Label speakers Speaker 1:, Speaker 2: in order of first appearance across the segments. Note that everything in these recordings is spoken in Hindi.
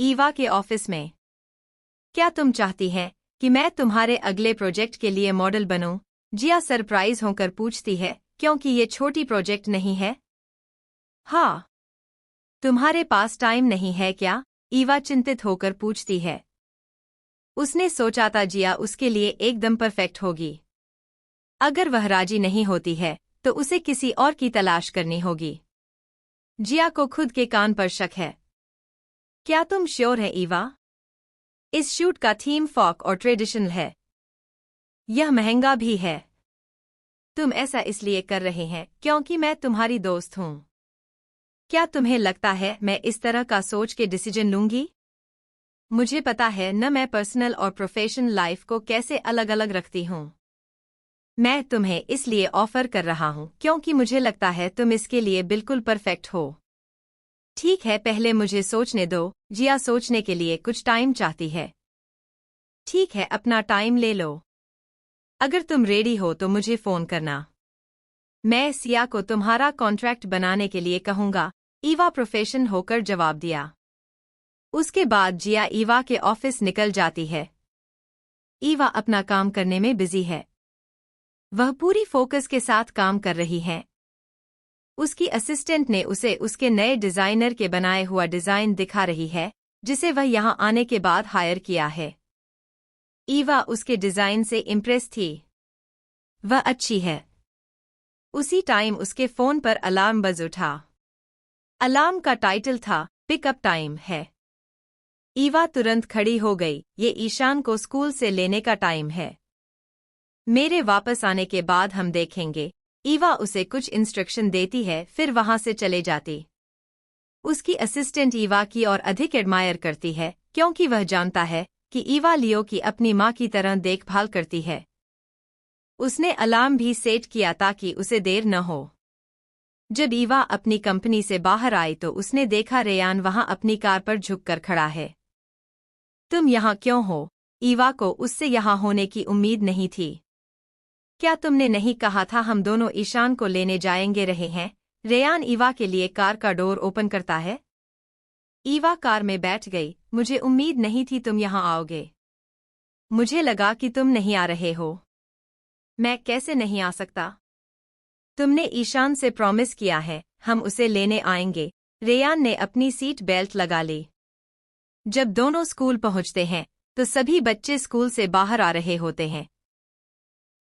Speaker 1: ईवा के ऑफिस में। क्या तुम चाहती हैं कि मैं तुम्हारे अगले प्रोजेक्ट के लिए मॉडल बनूं? जिया सरप्राइज होकर पूछती है, क्योंकि ये छोटी प्रोजेक्ट नहीं है। हाँ। तुम्हारे पास टाइम नहीं है क्या? ईवा चिंतित होकर पूछती है। उसने सोचा था जिया उसके लिए एकदम परफेक्ट होगी। अगर वह राजी नहीं होती है तो उसे किसी और की तलाश करनी होगी। जिया को खुद के कान पर शक है। क्या तुम श्योर है ईवा? इस शूट का थीम फोक और ट्रेडिशनल है। यह महंगा भी है। तुम ऐसा इसलिए कर रहे हैं क्योंकि मैं तुम्हारी दोस्त हूं। क्या तुम्हें लगता है मैं इस तरह का सोच के डिसीजन लूंगी? मुझे पता है न मैं पर्सनल और प्रोफेशनल लाइफ को कैसे अलग अलग रखती हूं। मैं तुम्हें इसलिए ऑफर कर रहा हूं क्योंकि मुझे लगता है तुम इसके लिए बिल्कुल परफेक्ट हो। ठीक है, पहले मुझे सोचने दो। जिया सोचने के लिए कुछ टाइम चाहती है। ठीक है, अपना टाइम ले लो। अगर तुम रेडी हो तो मुझे फोन करना। मैं सिया को तुम्हारा कॉन्ट्रैक्ट बनाने के लिए कहूंगा, ईवा प्रोफेशनल होकर जवाब दिया। उसके बाद जिया ईवा के ऑफिस निकल जाती है। ईवा अपना काम करने में बिजी है। वह पूरी फोकस के साथ काम कर रही है। उसकी असिस्टेंट ने उसे उसके नए डिजाइनर के बनाए हुआ डिजाइन दिखा रही है, जिसे वह यहां आने के बाद हायर किया है। ईवा उसके डिजाइन से इम्प्रेस थी। वह अच्छी है। उसी टाइम उसके फोन पर अलार्म बज उठा। अलार्म का टाइटल था, पिकअप टाइम है। ईवा तुरंत खड़ी हो गई। ये ईशान को स्कूल से लेने का टाइम है। मेरे वापस आने के बाद हम देखेंगे। ईवा उसे कुछ इंस्ट्रक्शन देती है, फिर वहां से चले जाती। उसकी असिस्टेंट ईवा की और अधिक एडमायर करती है क्योंकि वह जानता है कि ईवा लियो की अपनी मां की तरह देखभाल करती है। उसने अलार्म भी सेट किया ताकि उसे देर न हो। जब ईवा अपनी कंपनी से बाहर आई तो उसने देखा रेयान वहां अपनी कार पर झुककर खड़ा है। तुम यहाँ क्यों हो? ईवा को उससे यहाँ होने की उम्मीद नहीं थी। क्या तुमने नहीं कहा था हम दोनों ईशान को लेने जाएंगे रहे हैं? रेयान ईवा के लिए कार का डोर ओपन करता है। ईवा कार में बैठ गई। मुझे उम्मीद नहीं थी तुम यहाँ आओगे। मुझे लगा कि तुम नहीं आ रहे हो। मैं कैसे नहीं आ सकता? तुमने ईशान से प्रॉमिस किया है, हम उसे लेने आएंगे। रेयान ने अपनी सीट बेल्ट लगा ली। जब दोनों स्कूल पहुंचते हैं तो सभी बच्चे स्कूल से बाहर आ रहे होते हैं।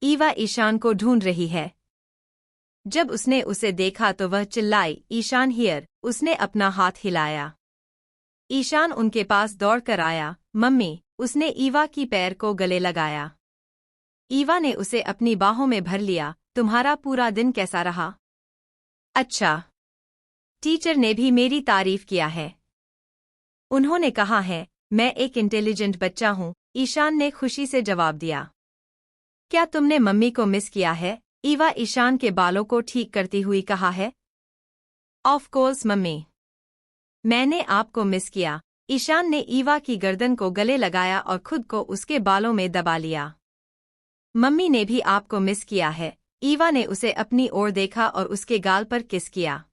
Speaker 1: ईवा ईशान को ढूंढ रही है। जब उसने उसे देखा तो वह चिल्लाई, ईशान हियर। उसने अपना हाथ हिलाया। ईशान उनके पास दौड़कर आया। मम्मी। उसने ईवा की पैर को गले लगाया। ईवा ने उसे अपनी बाहों में भर लिया। तुम्हारा पूरा दिन कैसा रहा? अच्छा। टीचर ने भी मेरी तारीफ किया है। उन्होंने कहा है मैं एक इंटेलिजेंट बच्चा हूं। ईशान ने खुशी से जवाब दिया। क्या तुमने मम्मी को मिस किया है? ईवा ईशान के बालों को ठीक करती हुई कहा है। Of course mummy. मैंने आपको मिस किया। ईशान ने ईवा की गर्दन को गले लगाया और खुद को उसके बालों में दबा लिया। मम्मी ने भी आपको मिस किया है। ईवा ने उसे अपनी ओर देखा और उसके गाल पर किस किया।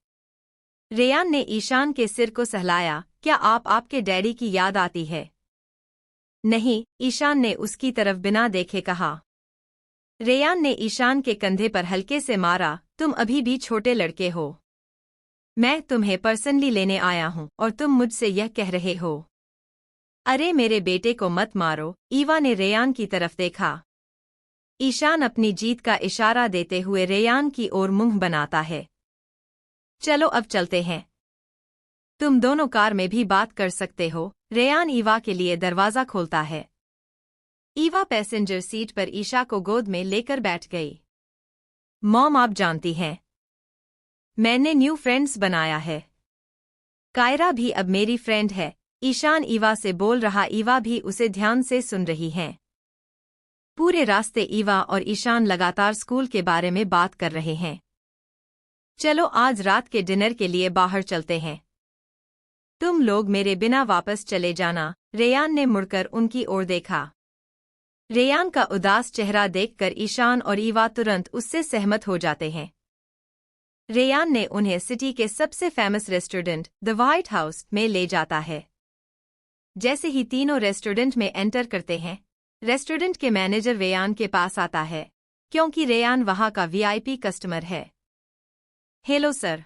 Speaker 1: रेयान ने ईशान के सिर को सहलाया। क्या आपके डैडी की याद आती है? नहीं, ईशान ने उसकी तरफ बिना देखे कहा। रेयान ने ईशान के कंधे पर हल्के से मारा। तुम अभी भी छोटे लड़के हो। मैं तुम्हें पर्सनली लेने आया हूं और तुम मुझसे यह कह रहे हो? अरे मेरे बेटे को मत मारो। ईवा ने रेयान की तरफ देखा। ईशान अपनी जीत का इशारा देते हुए रेयान की ओर मुंह बनाता है। चलो अब चलते हैं। तुम दोनों कार में भी बात कर सकते हो। रेयान ईवा के लिए दरवाजा खोलता है। ईवा पैसेंजर सीट पर ईशा को गोद में लेकर बैठ गई। मॉम, आप जानती हैं मैंने न्यू फ्रेंड्स बनाया है। कायरा भी अब मेरी फ्रेंड है। ईशान ईवा से बोल रहा। ईवा भी उसे ध्यान से सुन रही है। पूरे रास्ते ईवा और ईशान लगातार स्कूल के बारे में बात कर रहे हैं। चलो आज रात के डिनर के लिए बाहर चलते हैं। तुम लोग मेरे बिना वापस चले जाना। रेयान ने मुड़कर उनकी ओर देखा। रेयान का उदास चेहरा देखकर ईशान और ईवा तुरंत उससे सहमत हो जाते हैं। रेयान ने उन्हें सिटी के सबसे famous restaurant the white house में ले जाता है। जैसे ही तीनों रेस्टोरेंट में एंटर करते हैं, रेस्टोरेंट के मैनेजर रेयान के पास आता है, क्योंकि रेयान वहां का वीआईपी कस्टमर है। Hello sir.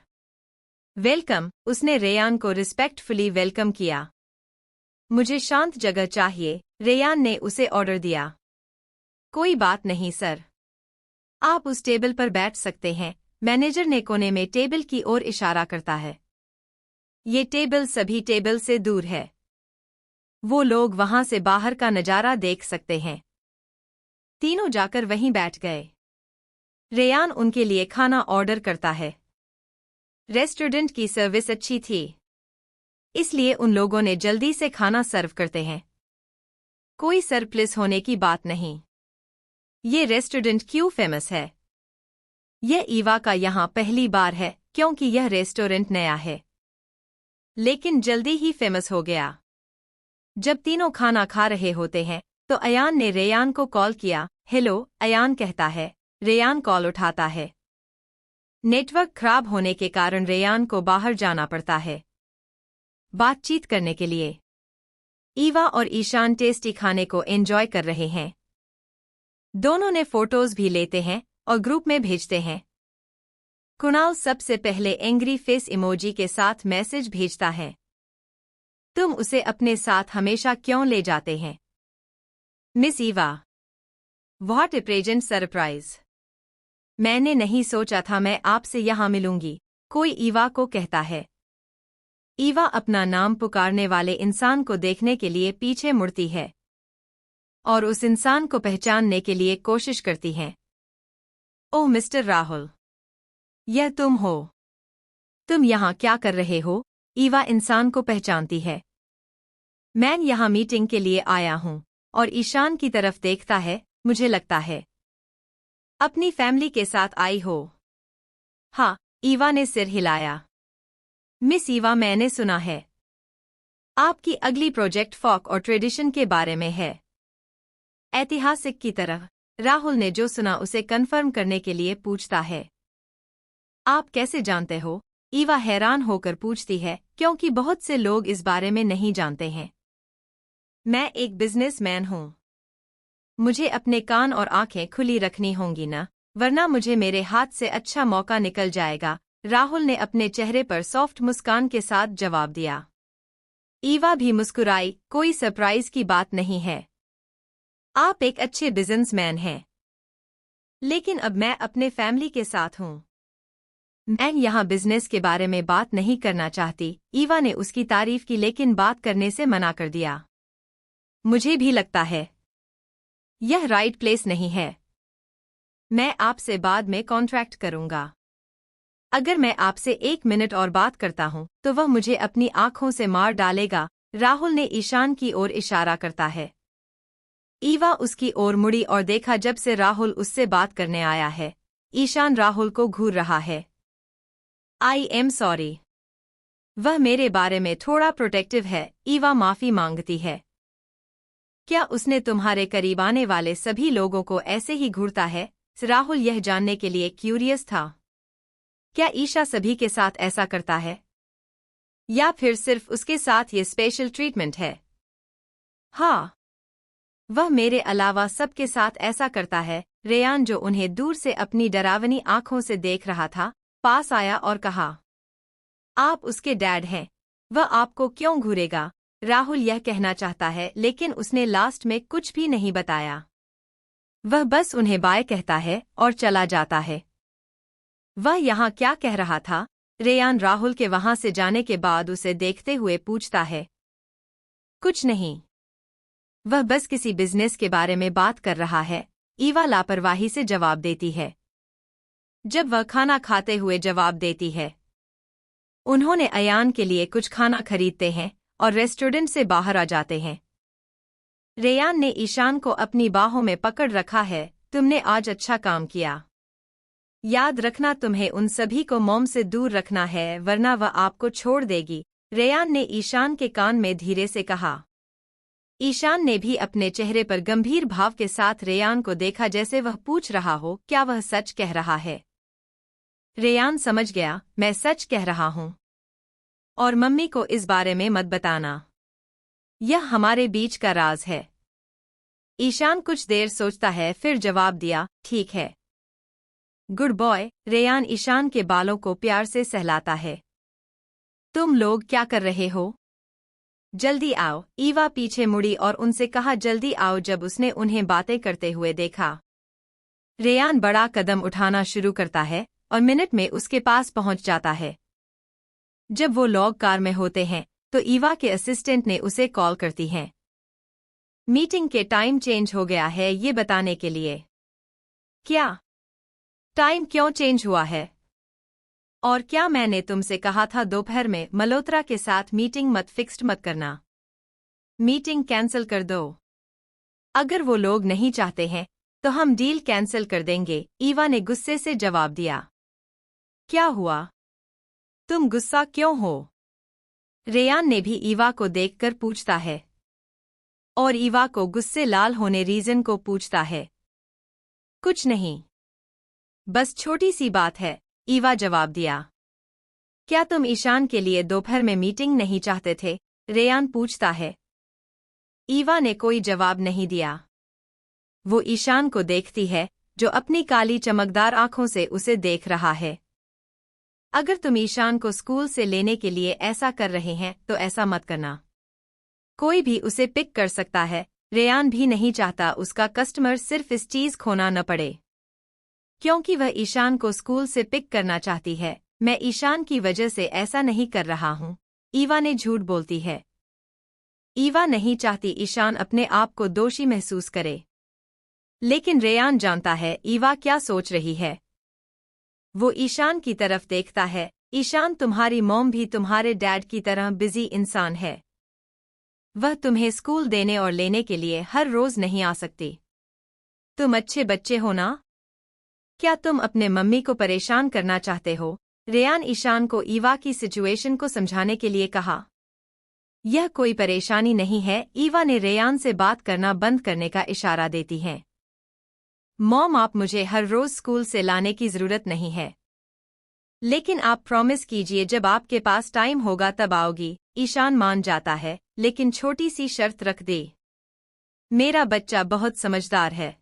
Speaker 1: वेलकम, उसने रेयान को रिस्पेक्टफुली वेलकम किया। मुझे शांत जगह चाहिए, रेयान ने उसे ऑर्डर दिया। कोई बात नहीं सर, आप उस टेबल पर बैठ सकते हैं, मैनेजर ने कोने में टेबल की ओर इशारा करता है। ये टेबल सभी टेबल से दूर है। वो लोग वहां से बाहर का नजारा देख सकते हैं। तीनों जाकर वहीं बैठ गए। रेयान उनके लिए खाना ऑर्डर करता है। रेस्टोरेंट की सर्विस अच्छी थी, इसलिए उन लोगों ने जल्दी से खाना सर्व करते हैं। कोई सरप्लस होने की बात नहीं। ये रेस्टोरेंट क्यों फेमस है? यह ईवा का यहाँ पहली बार है, क्योंकि यह रेस्टोरेंट नया है, लेकिन जल्दी ही फेमस हो गया। जब तीनों खाना खा रहे होते हैं तो अयान ने रेयान को कॉल किया। हेलो, अयान कहता है। रेयान कॉल उठाता है। नेटवर्क खराब होने के कारण रेयान को बाहर जाना पड़ता है बातचीत करने के लिए। ईवा और ईशान टेस्टी खाने को एंजॉय कर रहे हैं। दोनों ने फोटोज भी लेते हैं और ग्रुप में भेजते हैं। कुणाल सबसे पहले एंग्री फेस इमोजी के साथ मैसेज भेजता है। तुम उसे अपने साथ हमेशा क्यों ले जाते हैं? Miss Eva, what A present surprise. मैंने नहीं सोचा था मैं आपसे यहां मिलूंगी, कोई ईवा को कहता है। ईवा अपना नाम पुकारने वाले इंसान को देखने के लिए पीछे मुड़ती है और उस इंसान को पहचानने के लिए कोशिश करती है। ओह मिस्टर राहुल, यह तुम हो। तुम यहाँ क्या कर रहे हो? ईवा इंसान को पहचानती है। मैं यहाँ मीटिंग के लिए आया हूँ, और ईशान की तरफ देखता है। मुझे लगता है अपनी फैमिली के साथ आई हो। हाँ, ईवा ने सिर हिलाया। मिस ईवा, मैंने सुना है आपकी अगली प्रोजेक्ट फोक और ट्रेडिशन के बारे में है। ऐतिहासिक की तरह राहुल ने जो सुना उसे कंफर्म करने के लिए पूछता है। आप कैसे जानते हो? ईवा हैरान होकर पूछती है, क्योंकि बहुत से लोग इस बारे में नहीं जानते हैं। मैं एक बिजनेसमैन हूँ। मुझे अपने कान और आंखें खुली रखनी होंगी ना, वरना मुझे मेरे हाथ से अच्छा मौका निकल जाएगा। राहुल ने अपने चेहरे पर सॉफ्ट मुस्कान के साथ जवाब दिया। ईवा भी मुस्कुराई। कोई सरप्राइज की बात नहीं है। आप एक अच्छे बिजनेसमैन हैं, लेकिन अब मैं अपने फैमिली के साथ हूँ। मैं यहाँ बिजनेस के बारे में बात नहीं करना चाहती। ईवा ने उसकी तारीफ की, लेकिन बात करने से मना कर दिया। मुझे भी लगता है यह राइट प्लेस नहीं है। मैं आपसे बाद में कॉन्ट्रैक्ट करूंगा। अगर मैं आपसे 1 मिनट और बात करता हूं तो वह मुझे अपनी आंखों से मार डालेगा। राहुल ने ईशान की ओर इशारा करता है। ईवा उसकी ओर मुड़ी और देखा। जब से राहुल उससे बात करने आया है, ईशान राहुल को घूर रहा है। I am sorry. वह मेरे बारे में थोड़ा प्रोटेक्टिव है। ईवा माफी मांगती है। क्या उसने तुम्हारे करीब आने वाले सभी लोगों को ऐसे ही घूरता है? राहुल यह जानने के लिए क्यूरियस था। क्या ईशा सभी के साथ ऐसा करता है, या फिर सिर्फ उसके साथ ये स्पेशल ट्रीटमेंट है? हाँ, वह मेरे अलावा सबके साथ ऐसा करता है। रेयान, जो उन्हें दूर से अपनी डरावनी आंखों से देख रहा था, पास आया और कहा, आप उसके डैड हैं, वह आपको क्यों घूरेगा? राहुल यह कहना चाहता है, लेकिन उसने लास्ट में कुछ भी नहीं बताया। वह बस उन्हें बाय कहता है और चला जाता है। वह यहाँ क्या कह रहा था? रेयान राहुल के वहां से जाने के बाद उसे देखते हुए पूछता है। कुछ नहीं, वह बस किसी बिजनेस के बारे में बात कर रहा है। ईवा लापरवाही से जवाब देती है। जब वह खाना खाते हुए जवाब देती है, उन्होंने अयान के लिए कुछ खाना खरीदते हैं और रेस्टोरेंट से बाहर आ जाते हैं। रेयान ने ईशान को अपनी बाहों में पकड़ रखा है। तुमने आज अच्छा काम किया। याद रखना, तुम्हें उन सभी को मॉम से दूर रखना है, वरना वह आपको छोड़ देगी। रेयान ने ईशान के कान में धीरे से कहा। ईशान ने भी अपने चेहरे पर गंभीर भाव के साथ रेयान को देखा, जैसे वह पूछ रहा हो, क्या वह सच कह रहा है? रेयान समझ गया, मैं सच कह रहा हूँ, और मम्मी को इस बारे में मत बताना। यह हमारे बीच का राज है। ईशान कुछ देर सोचता है, फिर जवाब दिया, ठीक है। Good boy. रेयान ईशान के बालों को प्यार से सहलाता है। तुम लोग क्या कर रहे हो? जल्दी आओ। ईवा पीछे मुड़ी और उनसे कहा, जल्दी आओ। जब उसने उन्हें बातें करते हुए देखा, रेयान बड़ा कदम उठाना शुरू करता है और मिनट में उसके पास पहुंच जाता है। जब वो लोग कार में होते हैं तो ईवा के असिस्टेंट ने उसे कॉल करती हैं। मीटिंग के टाइम चेंज हो गया है ये बताने के लिए। क्या? टाइम क्यों चेंज हुआ है? और क्या मैंने तुमसे कहा था दोपहर में मल्होत्रा के साथ मीटिंग फिक्स्ड मत करना। मीटिंग कैंसिल कर दो। अगर वो लोग नहीं चाहते हैं तो हम डील कैंसिल कर देंगे, ईवा ने गुस्से से जवाब दिया। क्या हुआ? तुम गुस्सा क्यों हो? रेयान ने भी ईवा को देखकर पूछता है और ईवा को गुस्से लाल होने रीजन को पूछता है। कुछ नहीं, बस छोटी सी बात है, ईवा जवाब दिया। क्या तुम ईशान के लिए दोपहर में मीटिंग नहीं चाहते थे? रेयान पूछता है। ईवा ने कोई जवाब नहीं दिया। वो ईशान को देखती है जो अपनी काली चमकदार आंखों से उसे देख रहा है। अगर तुम ईशान को स्कूल से लेने के लिए ऐसा कर रहे हैं तो ऐसा मत करना। कोई भी उसे पिक कर सकता है। रेयान भी नहीं चाहता उसका कस्टमर सिर्फ इस चीज खोना न पड़े क्योंकि वह ईशान को स्कूल से पिक करना चाहती है। मैं ईशान की वजह से ऐसा नहीं कर रहा हूं, ईवा ने झूठ बोलती है। ईवा नहीं चाहती ईशान अपने आप को दोषी महसूस करे, लेकिन रेयान जानता है ईवा क्या सोच रही है। वो ईशान की तरफ देखता है। ईशान, तुम्हारी मॉम भी तुम्हारे डैड की तरह बिजी इंसान है। वह तुम्हें स्कूल देने और लेने के लिए हर रोज नहीं आ सकती। तुम अच्छे बच्चे हो ना? क्या तुम अपने मम्मी को परेशान करना चाहते हो? रेयान ईशान को ईवा की सिचुएशन को समझाने के लिए कहा। यह कोई परेशानी नहीं है, ईवा ने रेयान से बात करना बंद करने का इशारा देती हैं। मॉम, आप मुझे हर रोज स्कूल से लाने की जरूरत नहीं है, लेकिन आप प्रॉमिस कीजिए जब आपके पास टाइम होगा तब आओगी। ईशान मान जाता है, लेकिन छोटी सी शर्त रख दे। मेरा बच्चा बहुत समझदार है।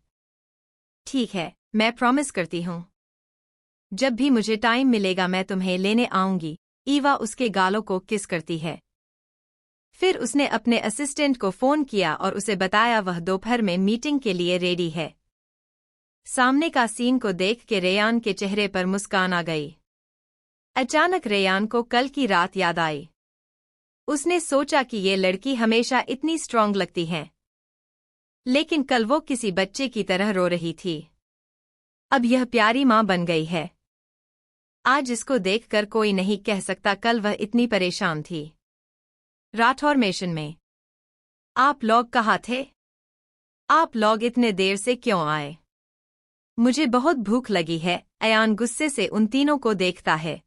Speaker 1: ठीक है, मैं प्रॉमिस करती हूँ। जब भी मुझे टाइम मिलेगा मैं तुम्हें लेने आऊंगी। ईवा उसके गालों को किस करती है। फिर उसने अपने असिस्टेंट को फोन किया और उसे बताया वह दोपहर में मीटिंग के लिए रेडी है। सामने का सीन को देख के रेयान के चेहरे पर मुस्कान आ गई। अचानक रेयान को कल की रात याद आई। उसने सोचा कि ये लड़की हमेशा इतनी स्ट्रांग लगती है, लेकिन कल वो किसी बच्चे की तरह रो रही थी। अब यह प्यारी माँ बन गई है। आज इसको देखकर कोई नहीं कह सकता कल वह इतनी परेशान थी। राठौर मिशन में। आप लोग कहाँ थे? आप लोग इतने देर से क्यों आए? मुझे बहुत भूख लगी है। अयान गुस्से से उन तीनों को देखता है।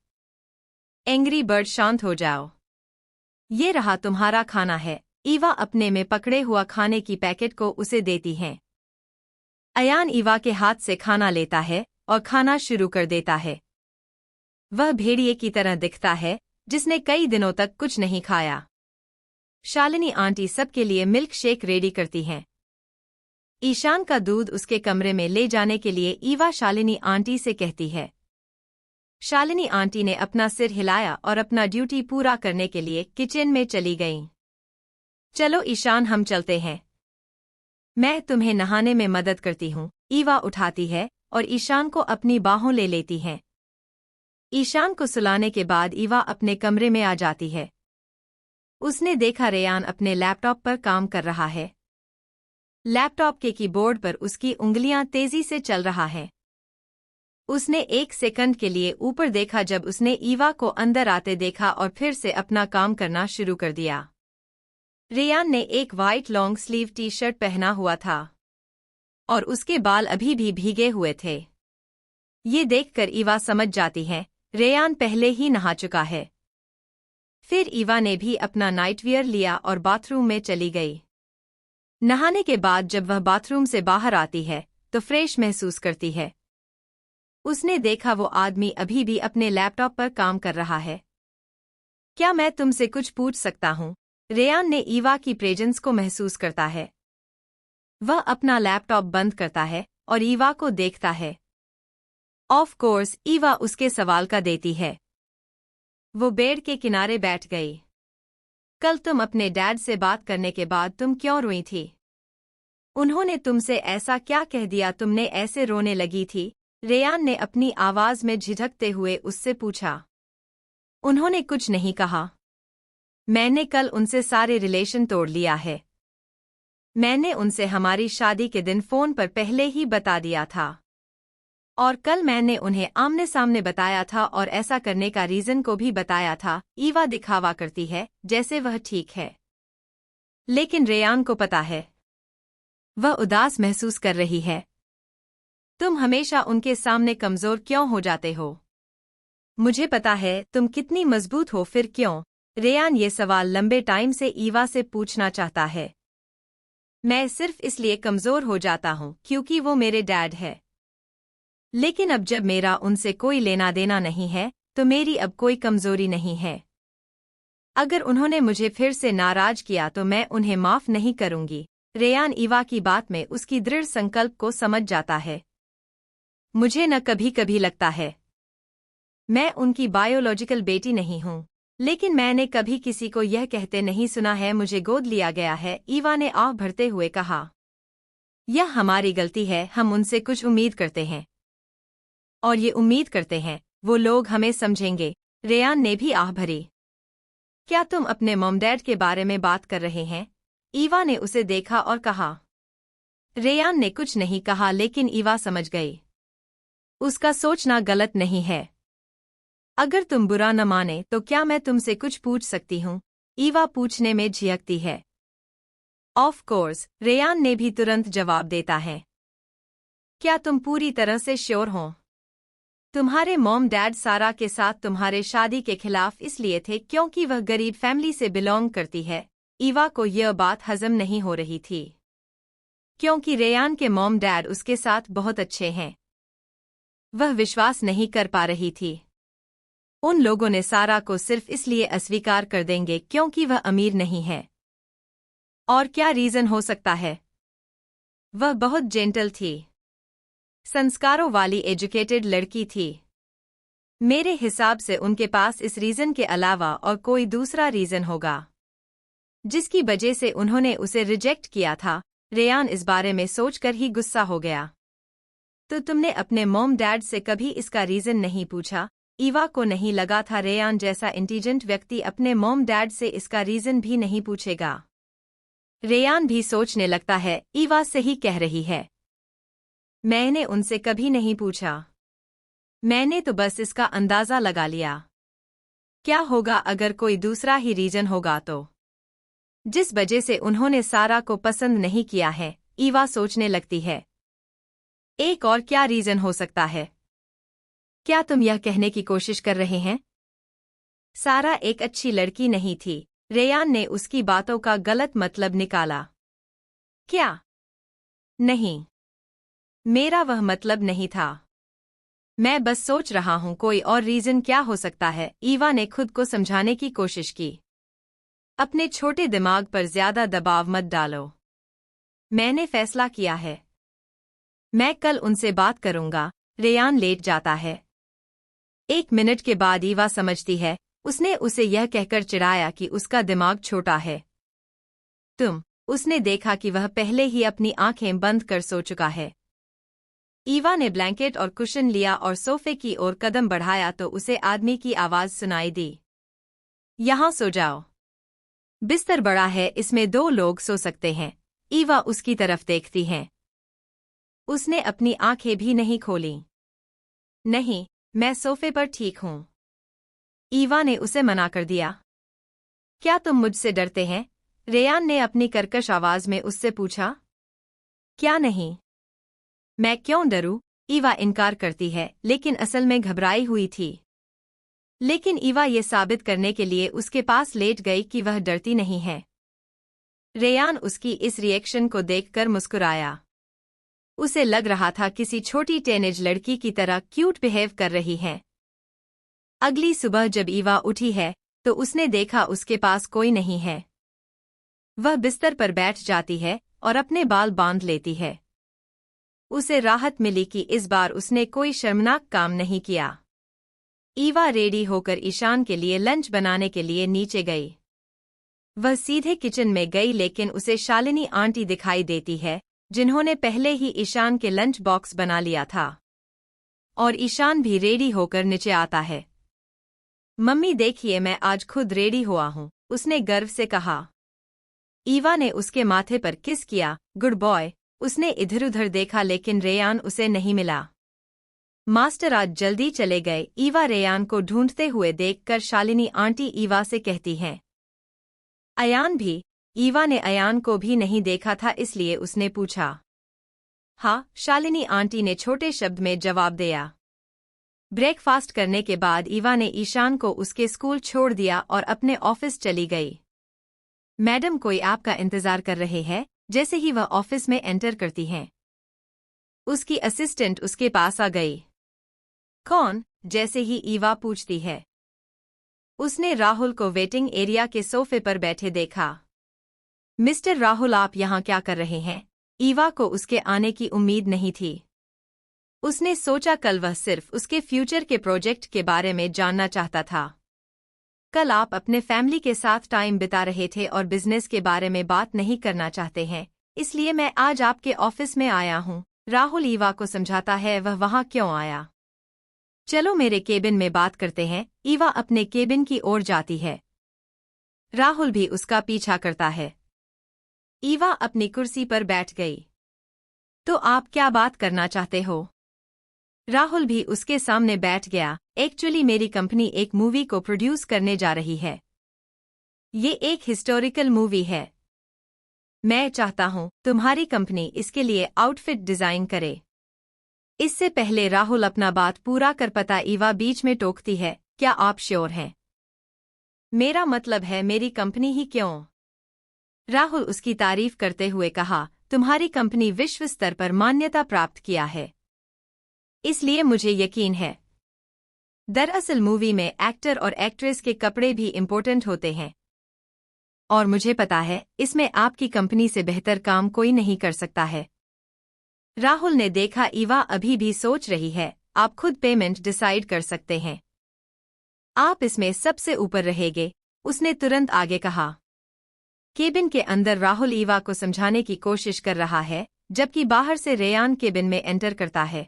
Speaker 1: एंग्री बर्ड, शांत हो जाओ। ये रहा तुम्हारा खाना है। ईवा अपने में पकड़े हुआ खाने की पैकेट को उसे देती हैं। अयान ईवा के हाथ से खाना लेता है और खाना शुरू कर देता है। वह भेड़िए की तरह दिखता है जिसने कई दिनों तक कुछ नहीं खाया। शालिनी आंटी सबके लिए मिल्क शेक रेडी करती हैं। ईशान का दूध उसके कमरे में ले जाने के लिए ईवा शालिनी आंटी से कहती है। शालिनी आंटी ने अपना सिर हिलाया और अपना ड्यूटी पूरा करने के लिए किचन में चली गईं। चलो ईशान, हम चलते हैं। मैं तुम्हें नहाने में मदद करती हूँ। ईवा उठाती है और ईशान को अपनी बाहों ले लेती हैं। ईशान को सुलाने के बाद ईवा अपने कमरे में आ जाती है। उसने देखा रेयान अपने लैपटॉप पर काम कर रहा है। लैपटॉप के कीबोर्ड पर उसकी उंगलियां तेजी से चल रहा है। उसने एक सेकंड के लिए ऊपर देखा जब उसने ईवा को अंदर आते देखा और फिर से अपना काम करना शुरू कर दिया। रेयान ने एक white long sleeve T shirt पहना हुआ था और उसके बाल अभी भी भीगे हुए थे। ये देखकर ईवा समझ जाती है रेयान पहले ही नहा चुका है। फिर ईवा ने भी अपना नाइटवियर लिया और बाथरूम में चली गई। नहाने के बाद जब वह बाथरूम से बाहर आती है तो फ्रेश महसूस करती है। उसने देखा वो आदमी अभी भी अपने लैपटॉप पर काम कर रहा है। क्या मैं तुमसे कुछ पूछ सकता हूँ? रेयान ने ईवा की प्रेजेंस को महसूस करता है। वह अपना लैपटॉप बंद करता है और ईवा को देखता है। ऑफ कोर्स ईवा उसके सवाल का देती है। वो बेड के किनारे बैठ गई। कल तुम अपने डैड से बात करने के बाद तुम क्यों रोई थी? उन्होंने तुमसे ऐसा क्या कह दिया तुमने ऐसे रोने लगी थी? रेयान ने अपनी आवाज में झिझकते हुए उससे पूछा। उन्होंने कुछ नहीं कहा। मैंने कल उनसे सारे रिलेशन तोड़ लिया है। मैंने उनसे हमारी शादी के दिन फोन पर पहले ही बता दिया था। और कल मैंने उन्हें आमने सामने बताया था और ऐसा करने का रीजन को भी बताया था। ईवा दिखावा करती है जैसे वह ठीक है। लेकिन रेयान को पता है। वह उदास महसूस कर रही है। तुम हमेशा उनके सामने कमजोर क्यों हो जाते हो? मुझे पता है तुम कितनी मजबूत हो, फिर क्यों? रेयान ये सवाल लंबे टाइम से ईवा से पूछना चाहता है। मैं सिर्फ इसलिए कमजोर हो जाता हूँ क्योंकि वो मेरे डैड है। लेकिन अब जब मेरा उनसे कोई लेना देना नहीं है तो मेरी अब कोई कमजोरी नहीं है। अगर उन्होंने मुझे फिर से नाराज किया तो मैं उन्हें माफ नहीं करूंगी। रेयान ईवा की बात में उसकी दृढ़ संकल्प को समझ जाता है। मुझे न कभी कभी लगता है मैं उनकी बायोलॉजिकल बेटी नहीं हूँ, लेकिन मैंने कभी किसी को यह कहते नहीं सुना है मुझे गोद लिया गया है। ईवा ने आह भरते हुए कहा। यह हमारी गलती है, हम उनसे कुछ उम्मीद करते हैं और ये उम्मीद करते हैं वो लोग हमें समझेंगे। रेयान ने भी आह भरी। क्या तुम अपने मॉम डैड के बारे में बात कर रहे हैं? ईवा ने उसे देखा और कहा। रेयान ने कुछ नहीं कहा लेकिन ईवा समझ गई। उसका सोचना गलत नहीं है। अगर तुम बुरा न माने तो क्या मैं तुमसे कुछ पूछ सकती हूँ? ईवा पूछने में झिझकती है। ऑफ कोर्स, रेयान ने भी तुरंत जवाब देता है। क्या तुम पूरी तरह से श्योर हो? तुम्हारे मॉम डैड सारा के साथ तुम्हारे शादी के खिलाफ इसलिए थे क्योंकि वह गरीब फैमिली से बिलोंग करती है। ईवा को यह बात हजम नहीं हो रही थी क्योंकि रेयान के मॉम डैड उसके साथ बहुत अच्छे हैं। वह विश्वास नहीं कर पा रही थी। उन लोगों ने सारा को सिर्फ इसलिए अस्वीकार कर देंगे क्योंकि वह अमीर नहीं है। और क्या रीजन हो सकता है? वह बहुत जेंटल थी, संस्कारों वाली एजुकेटेड लड़की थी। मेरे हिसाब से उनके पास इस रीजन के अलावा और कोई दूसरा रीजन होगा जिसकी वजह से उन्होंने उसे रिजेक्ट किया था। रेयान इस बारे में सोचकर ही गुस्सा हो गया। तो तुमने अपने मॉम डैड से कभी इसका रीजन नहीं पूछा? ईवा को नहीं लगा था रेयान जैसा इंटेलिजेंट व्यक्ति अपने मॉम डैड से इसका रीजन भी नहीं पूछेगा। रेयान भी सोचने लगता है ईवा सही कह रही है। मैंने उनसे कभी नहीं पूछा। मैंने तो बस इसका अंदाजा लगा लिया। क्या होगा अगर कोई दूसरा ही रीजन होगा तो? जिस वजह से उन्होंने सारा को पसंद नहीं किया है, ईवा सोचने लगती है। एक और क्या रीजन हो सकता है? क्या तुम यह कहने की कोशिश कर रहे हैं सारा एक अच्छी लड़की नहीं थी? रेयान ने उसकी बातों का गलत मतलब निकाला। क्या? नहीं, मेरा वह मतलब नहीं था। मैं बस सोच रहा हूं कोई और रीजन क्या हो सकता है। ईवा ने खुद को समझाने की कोशिश की। अपने छोटे दिमाग पर ज्यादा दबाव मत डालो। मैंने फैसला किया है। मैं कल उनसे बात करूंगा। रेयान लेट जाता है। 1 मिनट के बाद ईवा समझती है उसने उसे यह कहकर चिढ़ाया कि उसका दिमाग छोटा है। उसने देखा कि वह पहले ही अपनी आंखें बंद कर सो चुका है। ईवा ने ब्लैंकेट और कुशन लिया और सोफे की ओर कदम बढ़ाया तो उसे आदमी की आवाज सुनाई दी। यहाँ सो जाओ। बिस्तर बड़ा है, इसमें 2 लोग सो सकते हैं। ईवा उसकी तरफ देखती है। उसने अपनी आंखें भी नहीं खोली। नहीं, मैं सोफे पर ठीक हूँ। ईवा ने उसे मना कर दिया। क्या तुम मुझसे डरते हैं? रेयान ने अपनी कर्कश आवाज में उससे पूछा। क्या नहीं, मैं क्यों डरूं? ईवा इनकार करती है लेकिन असल में घबराई हुई थी। लेकिन ईवा ये साबित करने के लिए उसके पास लेट गई कि वह डरती नहीं है। रेयान उसकी इस रिएक्शन को देखकर मुस्कुराया। उसे लग रहा था किसी छोटी टीनेज लड़की की तरह क्यूट बिहेव कर रही है। अगली सुबह जब ईवा उठी है तो उसने देखा उसके पास कोई नहीं है। वह बिस्तर पर बैठ जाती है और अपने बाल बांध लेती है। उसे राहत मिली कि इस बार उसने कोई शर्मनाक काम नहीं किया। ईवा रेडी होकर ईशान के लिए लंच बनाने के लिए नीचे गई। वह सीधे किचन में गई लेकिन उसे शालिनी आंटी दिखाई देती है, जिन्होंने पहले ही ईशान के लंच बॉक्स बना लिया था। और ईशान भी रेडी होकर नीचे आता है। मम्मी देखिए, मैं आज खुद रेडी हुआ हूँ, उसने गर्व से कहा। ईवा ने उसके माथे पर किस किया। Good boy. उसने इधर-उधर देखा लेकिन रेयान उसे नहीं मिला। मास्टर आज जल्दी चले गए। ईवा रेयान को ढूंढते हुए देखकर शालिनी आंटी ईवा से कहती हैं। अयान भी। ईवा ने अयान को भी नहीं देखा था, इसलिए उसने पूछा। हाँ, शालिनी आंटी ने छोटे शब्द में जवाब दिया। ब्रेकफास्ट करने के बाद ईवा ने ईशान को उसके स्कूल छोड़ दिया और अपने ऑफिस चली गई। मैडम, कोई आपका इंतजार कर रहे हैं। जैसे ही वह ऑफिस में एंटर करती हैं, उसकी असिस्टेंट उसके पास आ गई। कौन? जैसे ही ईवा पूछती है। उसने राहुल को वेटिंग एरिया के सोफे पर बैठे देखा। मिस्टर राहुल, आप यहाँ क्या कर रहे हैं? ईवा को उसके आने की उम्मीद नहीं थी। उसने सोचा कल वह सिर्फ उसके फ्यूचर के प्रोजेक्ट के बारे में जानना चाहता था। कल आप अपने फैमिली के साथ टाइम बिता रहे थे और बिजनेस के बारे में बात नहीं करना चाहते हैं, इसलिए मैं आज आपके ऑफिस में आया हूँ। राहुल ईवा को समझाता है वह वहाँ क्यों आया। चलो मेरे केबिन में बात करते हैं। ईवा अपने केबिन की ओर जाती है। राहुल भी उसका पीछा करता है। ईवा अपनी कुर्सी पर बैठ गई। तो आप क्या बात करना चाहते हो? राहुल भी उसके सामने बैठ गया। एक्चुअली मेरी कंपनी एक मूवी को प्रोड्यूस करने जा रही है। ये एक हिस्टोरिकल मूवी है। मैं चाहता हूँ तुम्हारी कंपनी इसके लिए आउटफिट डिजाइन करे। इससे पहले राहुल अपना बात पूरा कर पाता, ईवा बीच में टोकती है। क्या आप श्योर हैं? मेरा मतलब है मेरी कंपनी ही क्यों? राहुल उसकी तारीफ करते हुए कहा, तुम्हारी कंपनी विश्व स्तर पर मान्यता प्राप्त किया है, इसलिए मुझे यकीन है। दरअसल मूवी में एक्टर और एक्ट्रेस के कपड़े भी इम्पोर्टेंट होते हैं, और मुझे पता है इसमें आपकी कंपनी से बेहतर काम कोई नहीं कर सकता है। राहुल ने देखा ईवा अभी भी सोच रही है। आप खुद पेमेंट डिसाइड कर सकते हैं। आप इसमें सबसे ऊपर रहेंगे, उसने तुरंत आगे कहा। केबिन के अंदर राहुल ईवा को समझाने की कोशिश कर रहा है, जबकि बाहर से रेयान केबिन में एंटर करता है।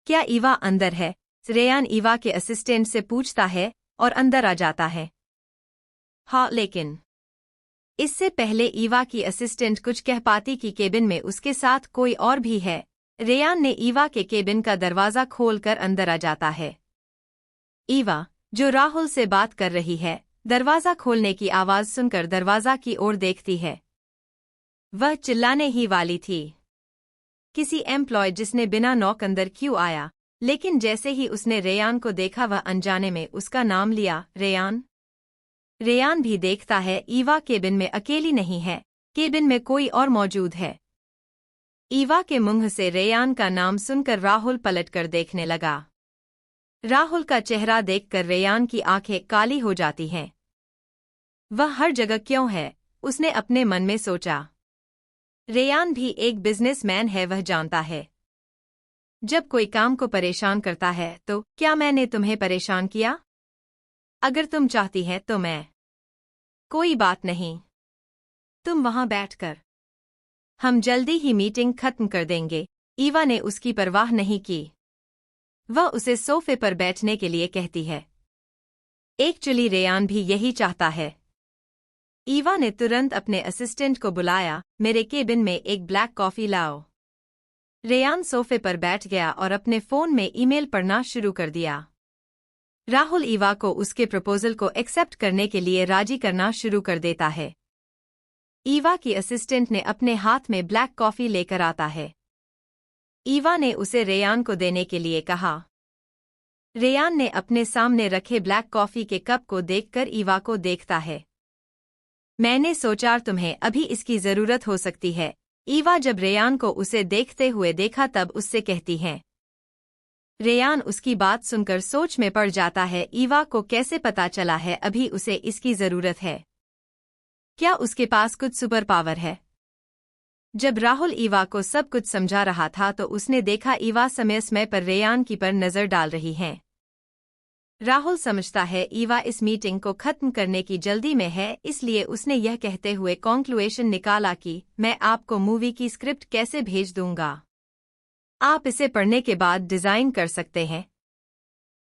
Speaker 1: क्या ईवा अंदर है? रेयान ईवा के असिस्टेंट से पूछता है और अंदर आ जाता है। हाँ, लेकिन इससे पहले ईवा की असिस्टेंट कुछ कह पाती कि केबिन में उसके साथ कोई और भी है। रेयान ने ईवा के केबिन का दरवाजा खोलकर अंदर आ जाता है। ईवा, जो राहुल से बात कर रही है, दरवाजा खोलने की आवाज सुनकर दरवाजा की ओर देखती है। वह चिल्लाने ही वाली थी। किसी एम्प्लॉय जिसने बिना नॉक अंदर क्यों आया? लेकिन जैसे ही उसने रेयान को देखा, वह अनजाने में उसका नाम लिया। रेयान। रेयान भी देखता है ईवा केबिन में अकेली नहीं है, केबिन में कोई और मौजूद है। ईवा के मुंह से रेयान का नाम सुनकर राहुल पलटकर देखने लगा। राहुल का चेहरा देखकर रेयान की आंखें काली हो जाती हैं। वह हर जगह क्यों है? उसने अपने मन में सोचा। रेयान भी एक बिजनेसमैन है, वह जानता है जब कोई काम को परेशान करता है तो क्या मैंने तुम्हें परेशान किया? अगर तुम चाहती है तो मैं। कोई बात नहीं, तुम वहां बैठकर, हम जल्दी ही मीटिंग खत्म कर देंगे। ईवा ने उसकी परवाह नहीं की। वह उसे सोफे पर बैठने के लिए कहती है। एक्चुअली रेयान भी यही चाहता है। ईवा ने तुरंत अपने असिस्टेंट को बुलाया। मेरे केबिन में एक ब्लैक कॉफी लाओ। रेयान सोफे पर बैठ गया और अपने फोन में ईमेल पढ़ना शुरू कर दिया। राहुल ईवा को उसके प्रपोजल को एक्सेप्ट करने के लिए राजी करना शुरू कर देता है। ईवा की असिस्टेंट ने अपने हाथ में ब्लैक कॉफी लेकर आता है। ईवा ने उसे रेयान को देने के लिए कहा। रेयान ने अपने सामने रखे ब्लैक कॉफी के कप को देखकर ईवा को देखता है। मैंने सोचा तुम्हें अभी इसकी जरूरत हो सकती है। ईवा जब रेयान को उसे देखते हुए देखा तब उससे कहती है। रेयान उसकी बात सुनकर सोच में पड़ जाता है। ईवा को कैसे पता चला है अभी उसे इसकी जरूरत है? क्या उसके पास कुछ सुपर पावर है? जब राहुल ईवा को सब कुछ समझा रहा था तो उसने देखा ईवा समय समय पर रेयान की पर नजर डाल रही हैं। राहुल समझता है ईवा इस मीटिंग को खत्म करने की जल्दी में है, इसलिए उसने यह कहते हुए कॉन्क्लूएशन निकाला कि मैं आपको मूवी की स्क्रिप्ट कैसे भेज दूंगा। आप इसे पढ़ने के बाद डिजाइन कर सकते हैं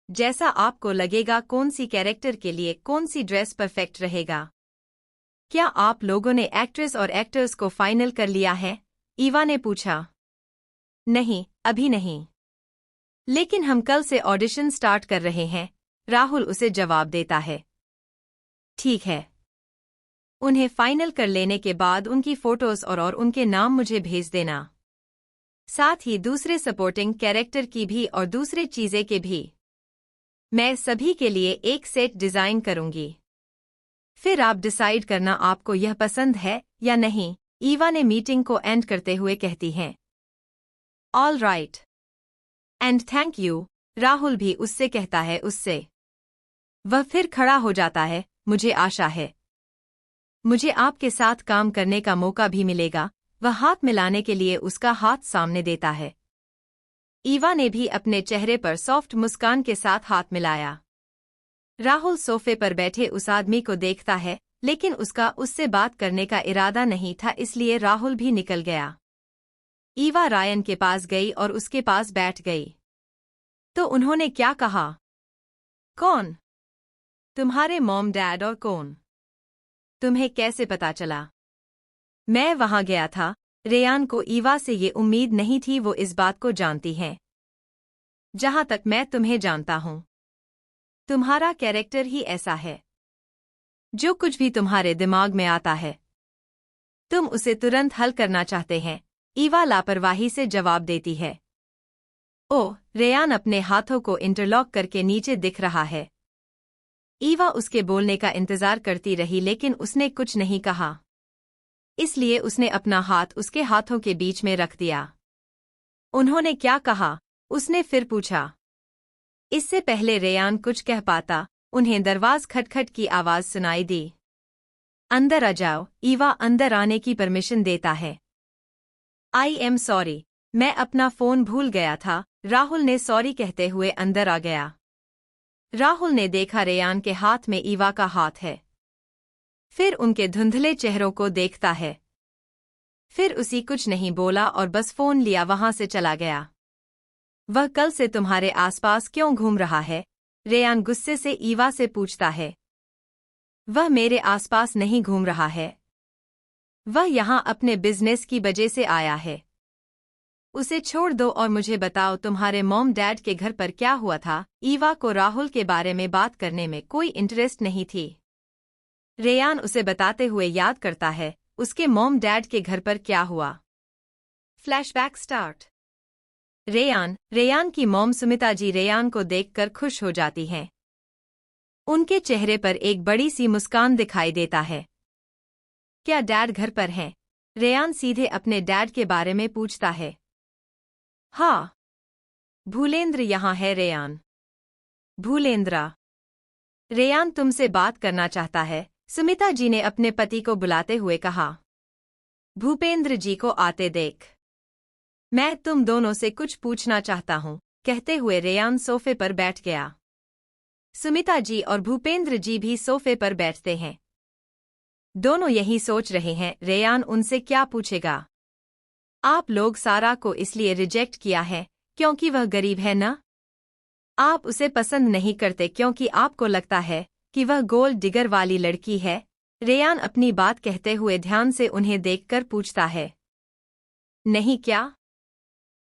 Speaker 1: जैसा आपको लगेगा। कौन सी कैरेक्टर के लिए कौन सी ड्रेस परफेक्ट रहेगा? क्या आप लोगों ने एक्ट्रेस और एक्टर्स को फाइनल कर लिया है? ईवा ने पूछा। नहीं, अभी नहीं, लेकिन हम कल से ऑडिशन स्टार्ट कर रहे हैं, राहुल उसे जवाब देता है। ठीक है। उन्हें फाइनल कर लेने के बाद उनकी फोटोज और उनके नाम मुझे भेज देना, साथ ही दूसरे सपोर्टिंग कैरेक्टर की भी और दूसरे चीजें के भी। मैं सभी के लिए एक सेट डिजाइन करूंगी, फिर आप डिसाइड करना आपको यह पसंद है या नहीं। ईवा ने मीटिंग को एंड करते हुए कहती हैं। All right and thank you, Rahul भी उससे कहता है। उससे वह फिर खड़ा हो जाता है। मुझे आशा है मुझे आपके साथ काम करने का मौका भी मिलेगा। वह हाथ मिलाने के लिए उसका हाथ सामने देता है। ईवा ने भी अपने चेहरे पर सॉफ्ट मुस्कान के साथ हाथ मिलाया। राहुल सोफे पर बैठे उस आदमी को देखता है, लेकिन उसका उससे बात करने का इरादा नहीं था, इसलिए राहुल भी निकल गया। ईवा रायन के पास गई और उसके पास बैठ गई। तो उन्होंने क्या कहा? कौन? तुम्हारे मॉम डैड और कौन? तुम्हें कैसे पता चला? मैं वहां गया था। रेयान को ईवा से ये उम्मीद नहीं थी वो इस बात को जानती है। जहां तक मैं तुम्हें जानता हूं, तुम्हारा कैरेक्टर ही ऐसा है। जो कुछ भी तुम्हारे दिमाग में आता है तुम उसे तुरंत हल करना चाहते हैं, ईवा लापरवाही से जवाब देती है। ओह, रेयान अपने हाथों को इंटरलॉक करके नीचे दिख रहा है। ईवा उसके बोलने का इंतजार करती रही, लेकिन उसने कुछ नहीं कहा, इसलिए उसने अपना हाथ उसके हाथों के बीच में रख दिया। उन्होंने क्या कहा? उसने फिर पूछा। इससे पहले रेयान कुछ कह पाता, उन्हें दरवाज खटखट की आवाज सुनाई दी। अंदर आ जाओ, ईवा अंदर आने की परमिशन देता है। आई एम सॉरी, मैं अपना फोन भूल गया था, राहुल ने सॉरी कहते हुए अंदर आ गया। राहुल ने देखा रेयान के हाथ में ईवा का हाथ है, फिर उनके धुंधले चेहरों को देखता है, फिर उसी कुछ नहीं बोला और बस फोन लिया वहां से चला गया। वह कल से तुम्हारे आसपास क्यों घूम रहा है? रेयान गुस्से से ईवा से पूछता है। वह मेरे आसपास नहीं घूम रहा है, वह यहाँ अपने बिजनेस की वजह से आया है। उसे छोड़ दो और मुझे बताओ तुम्हारे मॉम डैड के घर पर क्या हुआ था? ईवा को राहुल के बारे में बात करने में कोई इंटरेस्ट नहीं थी। रेयान उसे बताते हुए याद करता है उसके मॉम डैड के घर पर क्या हुआ। Flashback start. रेयान की मॉम सुमिता जी रेयान को देखकर खुश हो जाती हैं। उनके चेहरे पर एक बड़ी सी मुस्कान दिखाई देता है। क्या डैड घर पर हैं? रेयान सीधे अपने डैड के बारे में पूछता है। हाँ, भूलेंद्र यहाँ है। रेयान। भूलेंद्रा? रेयान तुमसे बात करना चाहता है, सुमिता जी ने अपने पति को बुलाते हुए कहा। भूपेंद्र जी को आते देख मैं तुम दोनों से कुछ पूछना चाहता हूँ, कहते हुए रेयान सोफे पर बैठ गया। सुमिता जी और भूपेंद्र जी भी सोफे पर बैठते हैं। दोनों यही सोच रहे हैं रेयान उनसे क्या पूछेगा। आप लोग सारा को इसलिए रिजेक्ट किया है क्योंकि वह गरीब है ना? आप उसे पसंद नहीं करते क्योंकि आपको लगता है कि वह गोल्ड डिगर वाली लड़की है? रेयान अपनी बात कहते हुए ध्यान से उन्हें देखकर पूछता है। नहीं क्या?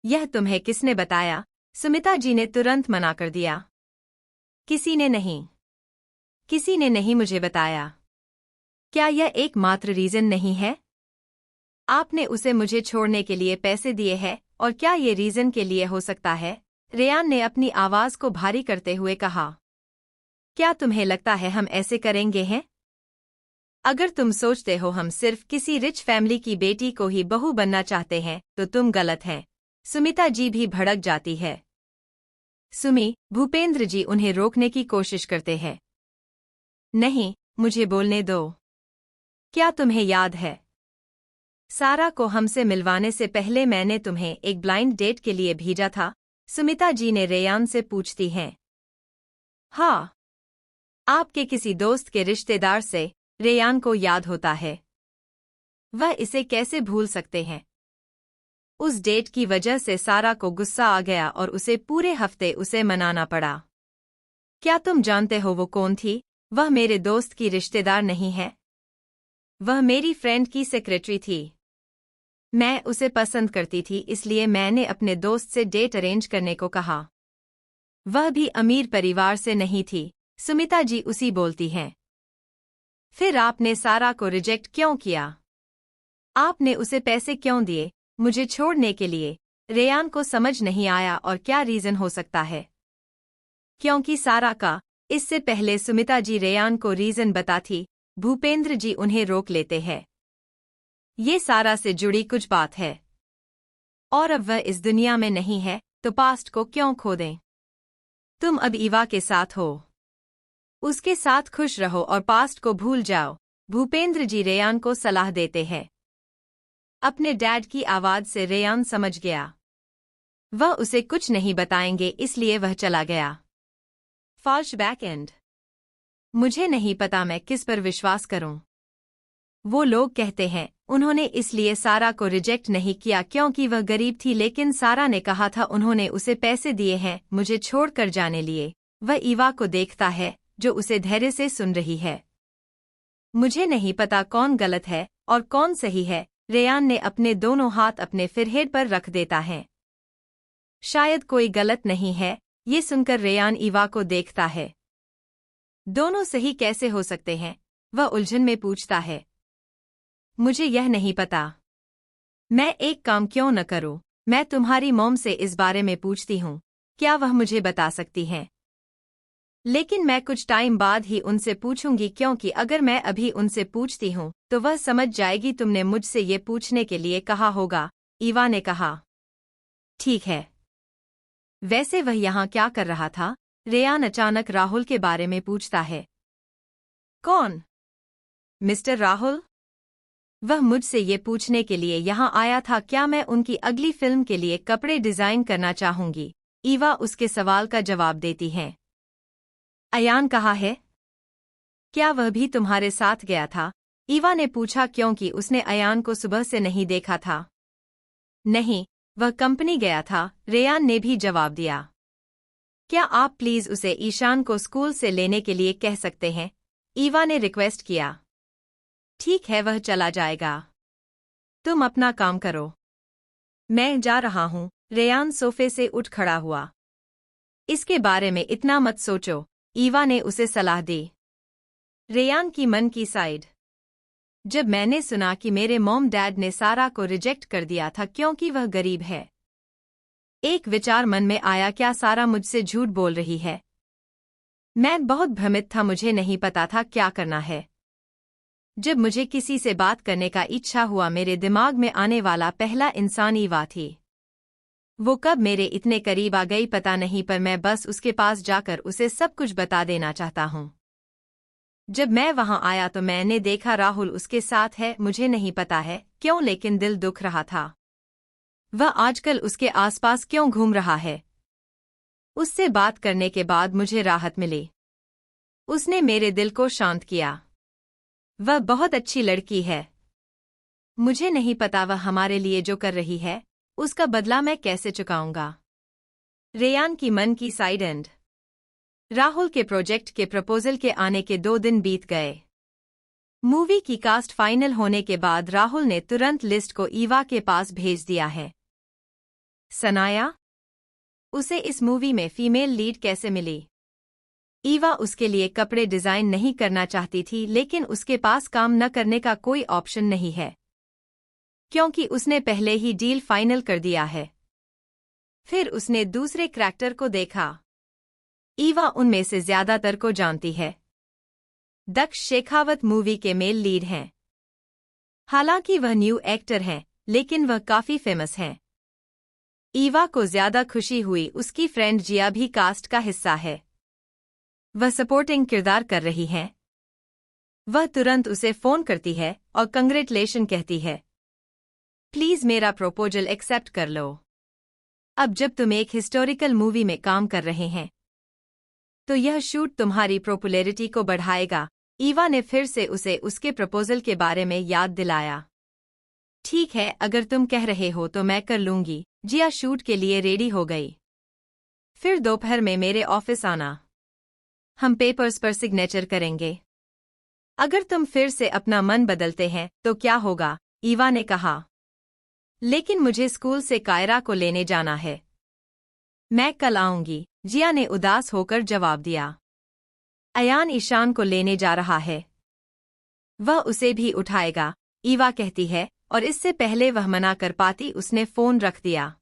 Speaker 1: यह तुम्हें किसने बताया? सुमिता जी ने तुरंत मना कर दिया। किसी ने नहीं मुझे बताया। क्या यह एकमात्र रीजन नहीं है? आपने उसे मुझे छोड़ने के लिए पैसे दिए हैं और क्या ये रीजन के लिए हो सकता है? रेयान ने अपनी आवाज को भारी करते हुए कहा। क्या तुम्हें लगता है हम ऐसे करेंगे हैं? अगर तुम सोचते हो हम सिर्फ किसी रिच फैमिली की बेटी को ही बहू बनना चाहते हैं तो तुम गलत हैं। सुमिता जी भी भड़क जाती है। सुमी, भूपेंद्र जी उन्हें रोकने की कोशिश करते हैं। नहीं, मुझे बोलने दो। क्या तुम्हें याद है, सारा को हमसे मिलवाने से पहले मैंने तुम्हें एक ब्लाइंड डेट के लिए भेजा था? सुमिता जी ने रेयान से पूछती हैं। हाँ, आपके किसी दोस्त के रिश्तेदार से, रेयान को याद होता है। वह इसे कैसे भूल सकते हैं? उस डेट की वजह से सारा को गुस्सा आ गया और उसे पूरे हफ्ते उसे मनाना पड़ा। क्या तुम जानते हो वो कौन थी? वह मेरे दोस्त की रिश्तेदार नहीं है। वह मेरी फ्रेंड की सेक्रेटरी थी। मैं उसे पसंद करती थी, इसलिए मैंने अपने दोस्त से डेट अरेंज करने को कहा। वह भी अमीर परिवार से नहीं थी। सुमिता जी उसी बोलती हैं। फिर आपने सारा को रिजेक्ट क्यों किया? आपने उसे पैसे क्यों दिए मुझे छोड़ने के लिए? रेयान को समझ नहीं आया और क्या रीजन हो सकता है। क्योंकि सारा का, इससे पहले सुमिता जी रेयान को रीजन बताती, भूपेंद्र जी उन्हें रोक लेते हैं। ये सारा से जुड़ी कुछ बात है और अब वह इस दुनिया में नहीं है, तो पास्ट को क्यों खो दें? तुम अब ईवा के साथ हो, उसके साथ खुश रहो और पास्ट को भूल जाओ, भूपेंद्र जी रेयान को सलाह देते हैं। अपने डैड की आवाज से रेयान समझ गया। वह उसे कुछ नहीं बताएंगे, इसलिए वह चला गया। Flashback and. मुझे नहीं पता मैं किस पर विश्वास करूं। वो लोग कहते हैं उन्होंने इसलिए सारा को रिजेक्ट नहीं किया क्योंकि वह गरीब थी, लेकिन सारा ने कहा था उन्होंने उसे पैसे दिए हैं मुझे छोड़कर जाने लिए। वह ईवा को देखता है जो उसे धैर्य से सुन रही है। मुझे नहीं पता कौन गलत है और कौन सही है। रेयान ने अपने दोनों हाथ अपने फिरहेड पर रख देता है। शायद कोई गलत नहीं है। ये सुनकर रेयान ईवा को देखता है। दोनों सही कैसे हो सकते हैं? वह उलझन में पूछता है। मुझे यह नहीं पता। मैं एक काम क्यों न करूं, मैं तुम्हारी मॉम से इस बारे में पूछती हूँ, क्या वह मुझे बता सकती हैं? लेकिन मैं कुछ टाइम बाद ही उनसे पूछूंगी, क्योंकि अगर मैं अभी उनसे पूछती हूँ तो वह समझ जाएगी तुमने मुझसे ये पूछने के लिए कहा होगा, ईवा ने कहा। ठीक है। वैसे वह यहाँ क्या कर रहा था? रेयान अचानक राहुल के बारे में पूछता है। कौन? मिस्टर राहुल? वह मुझसे ये पूछने के लिए यहाँ आया था क्या मैं उनकी अगली फिल्म के लिए कपड़े डिजाइन करना चाहूंगी। ईवा उसके सवाल का जवाब देती है। अयान कहाँ है? क्या वह भी तुम्हारे साथ गया था? ईवा ने पूछा क्योंकि उसने अयान को सुबह से नहीं देखा था। नहीं, वह कंपनी गया था, रेयान ने भी जवाब दिया। क्या आप प्लीज उसे ईशान को स्कूल से लेने के लिए कह सकते हैं? ईवा ने रिक्वेस्ट किया। ठीक है, वह चला जाएगा। तुम अपना काम करो। मैं जा रहा हूँ। रेयान सोफे से उठ खड़ा हुआ। इसके बारे में इतना मत सोचो, ईवा ने उसे सलाह दी। रेयान की मन की साइड। जब मैंने सुना कि मेरे मॉम डैड ने सारा को रिजेक्ट कर दिया था क्योंकि वह गरीब है, एक विचार मन में आया, क्या सारा मुझसे झूठ बोल रही है? मैं बहुत भ्रमित था, मुझे नहीं पता था क्या करना है। जब मुझे किसी से बात करने का इच्छा हुआ, मेरे दिमाग में आने वाला पहला इंसान ईवा थी। वो कब मेरे इतने करीब आ गई पता नहीं, पर मैं बस उसके पास जाकर उसे सब कुछ बता देना चाहता हूँ। जब मैं वहां आया तो मैंने देखा राहुल उसके साथ है। मुझे नहीं पता है क्यों, लेकिन दिल दुख रहा था। वह आजकल उसके आसपास क्यों घूम रहा है? उससे बात करने के बाद मुझे राहत मिली। उसने मेरे दिल को शांत किया। वह बहुत अच्छी लड़की है। मुझे नहीं पता वह हमारे लिए जो कर रही है उसका बदला मैं कैसे चुकाऊंगा। रेयान की मन की साइड एंड। राहुल के प्रोजेक्ट के प्रपोजल के आने के 2 दिन बीत गए। मूवी की कास्ट फाइनल होने के बाद राहुल ने तुरंत लिस्ट को ईवा के पास भेज दिया है। सनाया? उसे इस मूवी में फीमेल लीड कैसे मिली? ईवा उसके लिए कपड़े डिजाइन नहीं करना चाहती थी, लेकिन उसके पास काम न करने का कोई ऑप्शन नहीं है क्योंकि उसने पहले ही डील फाइनल कर दिया है। फिर उसने दूसरे करैक्टर को देखा। ईवा उनमें से ज्यादातर को जानती है। दक्ष शेखावत मूवी के मेल लीड हैं। हालांकि वह न्यू एक्टर हैं, लेकिन वह काफी फेमस हैं। ईवा को ज्यादा खुशी हुई उसकी फ्रेंड जिया भी कास्ट का हिस्सा है। वह सपोर्टिंग किरदार कर रही हैं। वह तुरंत उसे फोन करती है और कंग्रेचुलेशन कहती है। प्लीज मेरा प्रपोजल एक्सेप्ट कर लो। अब जब तुम एक हिस्टोरिकल मूवी में काम कर रहे हैं तो यह शूट तुम्हारी पॉपुलैरिटी को बढ़ाएगा। ईवा ने फिर से उसे उसके प्रपोजल के बारे में याद दिलाया। ठीक है, अगर तुम कह रहे हो तो मैं कर लूंगी। जिया शूट के लिए रेडी हो गई। फिर दोपहर में मेरे ऑफिस आना, हम पेपर्स पर सिग्नेचर करेंगे। अगर तुम फिर से अपना मन बदलते हैं तो क्या होगा? ईवा ने कहा। लेकिन मुझे स्कूल से कायरा को लेने जाना है। मैं कल आऊंगी, जिया ने उदास होकर जवाब दिया। अयान ईशान को लेने जा रहा है, वह उसे भी उठाएगा, ईवा कहती है, और इससे पहले वह मना कर पाती उसने फोन रख दिया।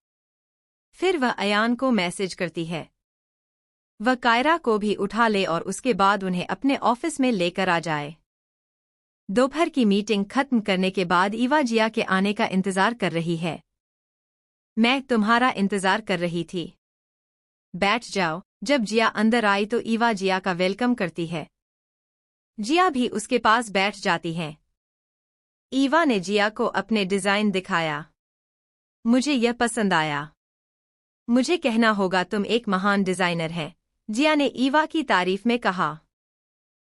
Speaker 1: फिर वह अयान को मैसेज करती है वह कायरा को भी उठा ले और उसके बाद उन्हें अपने ऑफिस में लेकर आ जाए। दोपहर की मीटिंग खत्म करने के बाद ईवा जिया के आने का इंतजार कर रही है। मैं तुम्हारा इंतजार कर रही थी। बैठ जाओ। जब जिया अंदर आई तो ईवा जिया का वेलकम करती है। जिया भी उसके पास बैठ जाती है। ईवा ने जिया को अपने डिजाइन दिखाया। मुझे यह पसंद आया। मुझे कहना होगा तुम एक महान डिजाइनर हैं, जिया ने ईवा की तारीफ में कहा।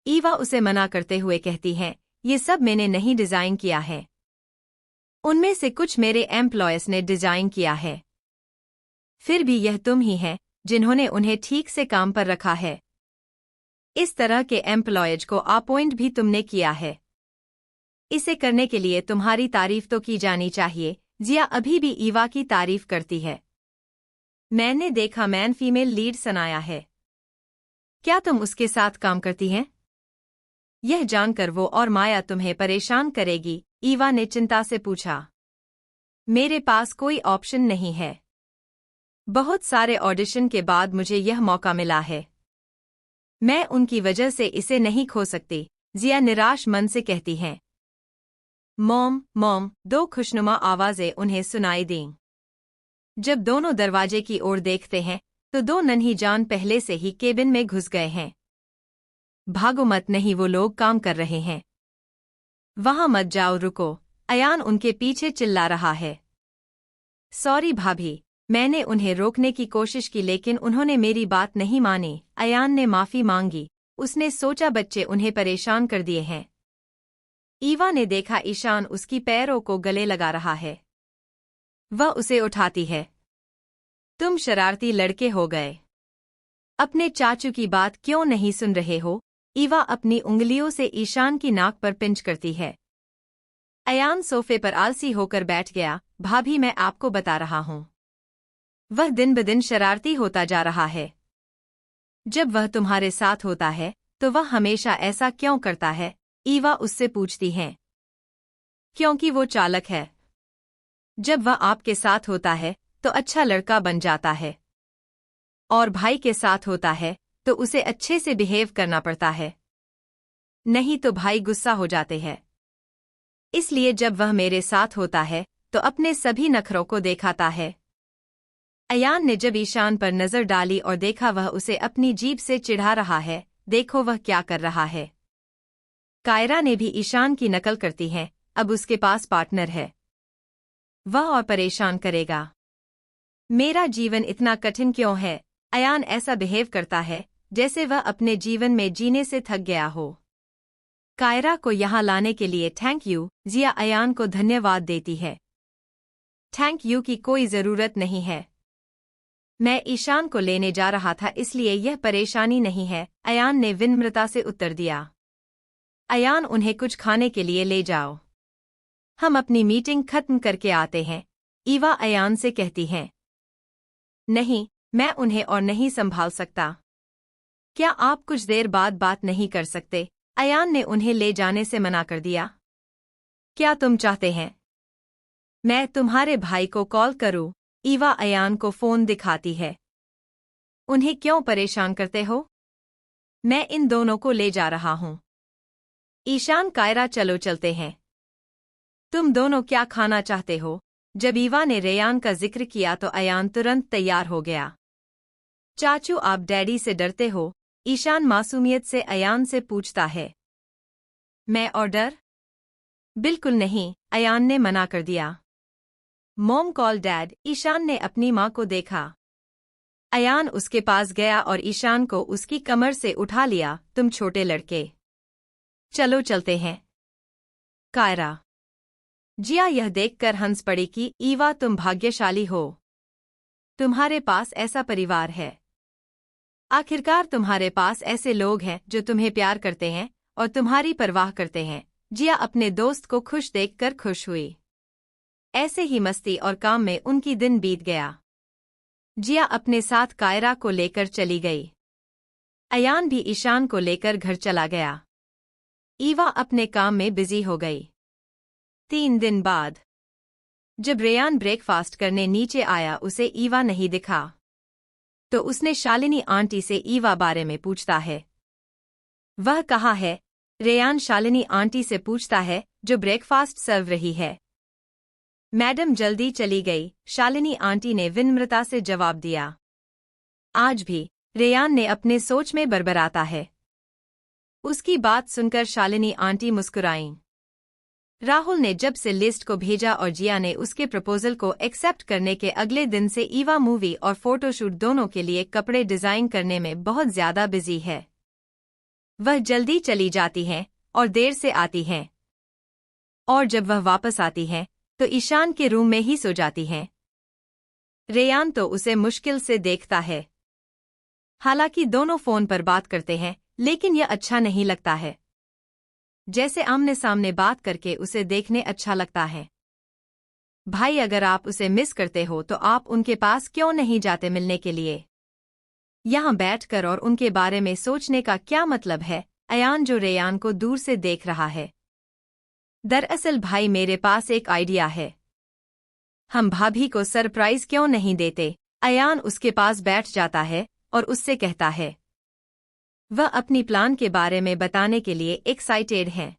Speaker 1: ईवा उसे मना करते हुए कहती है, ये सब मैंने नहीं डिजाइन किया है। उनमें से कुछ मेरे एम्प्लॉयज ने डिजाइन किया है। फिर भी यह तुम ही हैं जिन्होंने उन्हें ठीक से काम पर रखा है। इस तरह के एम्प्लॉयज को अपॉइंट भी तुमने किया है। इसे करने के लिए तुम्हारी तारीफ तो की जानी चाहिए। जिया अभी भी ईवा की तारीफ करती है। मैंने देखा मैन फीमेल लीड सनाया है। क्या तुम उसके साथ काम करती हैं? यह जानकर वो और माया तुम्हें परेशान करेगी, ईवा ने चिंता से पूछा। मेरे पास कोई ऑप्शन नहीं है। बहुत सारे ऑडिशन के बाद मुझे यह मौका मिला है। मैं उनकी वजह से इसे नहीं खो सकती, जिया निराश मन से कहती हैं। मॉम मॉम, दो खुशनुमा आवाजें उन्हें सुनाई दीं। जब दोनों दरवाजे की ओर देखते हैं तो दो नन्ही जान पहले से ही केबिन में घुस गए हैं। भागो मत, नहीं वो लोग काम कर रहे हैं। वहां मत जाओ, रुको, अयान उनके पीछे चिल्ला रहा है। सॉरी भाभी, मैंने उन्हें रोकने की कोशिश की लेकिन उन्होंने मेरी बात नहीं मानी। अयान ने माफी मांगी। उसने सोचा बच्चे उन्हें परेशान कर दिए हैं। ईवा ने देखा ईशान उसकी पैरों को गले लगा रहा है। वह उसे उठाती है। तुम शरारती लड़के हो गए। अपने चाचू की बात क्यों नहीं सुन रहे हो? ईवा अपनी उंगलियों से ईशान की नाक पर पिंच करती है। अयान सोफे पर आलसी होकर बैठ गया। भाभी, मैं आपको बता रहा हूं, वह दिन ब दिन शरारती होता जा रहा है। जब वह तुम्हारे साथ होता है तो वह हमेशा ऐसा क्यों करता है? ईवा उससे पूछती है। क्योंकि वो चालक है। जब वह आपके साथ होता है तो अच्छा लड़का बन जाता है, और भाई के साथ होता है तो उसे अच्छे से बिहेव करना पड़ता है, नहीं तो भाई गुस्सा हो जाते हैं। इसलिए जब वह मेरे साथ होता है तो अपने सभी नखरों को दिखाता है। अयान ने जब ईशान पर नजर डाली और देखा वह उसे अपनी जीभ से चिढ़ा रहा है। देखो वह क्या कर रहा है। कायरा ने भी ईशान की नकल करती है। अब उसके पास पार्टनर है, वह और परेशान करेगा। मेरा जीवन इतना कठिन क्यों है? अयान ऐसा बिहेव करता है जैसे वह अपने जीवन में जीने से थक गया हो। कायरा को यहाँ लाने के लिए थैंक यू। जिया अयान को धन्यवाद देती है। थैंक यू की कोई जरूरत नहीं है। मैं ईशान को लेने जा रहा था इसलिए यह परेशानी नहीं है, अयान ने विनम्रता से उत्तर दिया। अयान, उन्हें कुछ खाने के लिए ले जाओ। हम अपनी मीटिंग खत्म करके आते हैं, ईवा अयान से कहती हैं। नहीं, मैं उन्हें और नहीं संभाल सकता। क्या आप कुछ देर बाद बात नहीं कर सकते? अयान ने उन्हें ले जाने से मना कर दिया। क्या तुम चाहते हैं मैं तुम्हारे भाई को कॉल करूं? ईवा अयान को फोन दिखाती है। उन्हें क्यों परेशान करते हो? मैं इन दोनों को ले जा रहा हूं। ईशान, कायरा, चलो चलते हैं। तुम दोनों क्या खाना चाहते हो? जब ईवा ने रेयान का जिक्र किया तो अयान तुरंत तैयार हो गया। चाचू, आप डैडी से डरते हो? ईशान मासूमियत से अयान से पूछता है। मैं ऑर्डर? बिल्कुल नहीं, अयान ने मना कर दिया। Mom call dad. ईशान ने अपनी माँ को देखा। अयान उसके पास गया और ईशान को उसकी कमर से उठा लिया। तुम छोटे लड़के, चलो चलते हैं। कायरा। जिया यह देखकर हंस पड़ी कि ईवा तुम भाग्यशाली हो, तुम्हारे पास ऐसा परिवार है। आखिरकार तुम्हारे पास ऐसे लोग हैं जो तुम्हें प्यार करते हैं और तुम्हारी परवाह करते हैं। जिया अपने दोस्त को खुश देखकर खुश हुई। ऐसे ही मस्ती और काम में उनकी दिन बीत गया। जिया अपने साथ कायरा को लेकर चली गई। अयान भी ईशान को लेकर घर चला गया। ईवा अपने काम में बिजी हो गई। 3 दिन बाद जब रेयान ब्रेकफास्ट करने नीचे आया उसे ईवा नहीं दिखा, तो उसने शालिनी आंटी से ईवा बारे में पूछता है। वह कहाँ है? रेयान शालिनी आंटी से पूछता है जो ब्रेकफास्ट सर्व रही है। मैडम जल्दी चली गई, शालिनी आंटी ने विनम्रता से जवाब दिया। आज भी रेयान ने अपने सोच में बरबराता है। उसकी बात सुनकर शालिनी आंटी मुस्कुराईं। राहुल ने जब से लिस्ट को भेजा और जिया ने उसके प्रपोजल को एक्सेप्ट करने के अगले दिन से ईवा मूवी और फोटोशूट दोनों के लिए कपड़े डिजाइन करने में बहुत ज्यादा बिजी है। वह जल्दी चली जाती हैं और देर से आती हैं, और जब वह वापस आती हैं तो ईशान के रूम में ही सो जाती हैं। रेयान तो उसे मुश्किल से देखता है। हालांकि दोनों फोन पर बात करते हैं, लेकिन यह अच्छा नहीं लगता है। जैसे आमने सामने बात करके उसे देखने अच्छा लगता है। भाई, अगर आप उसे मिस करते हो तो आप उनके पास क्यों नहीं जाते मिलने के लिए? यहाँ बैठकर और उनके बारे में सोचने का क्या मतलब है? अयान जो रेयान को दूर से देख रहा है। दरअसल भाई, मेरे पास एक आइडिया है। हम भाभी को सरप्राइज क्यों नहीं देते? अयान उसके पास बैठ जाता है और उससे कहता है। वह अपनी प्लान के बारे में बताने के लिए एक्साइटेड है।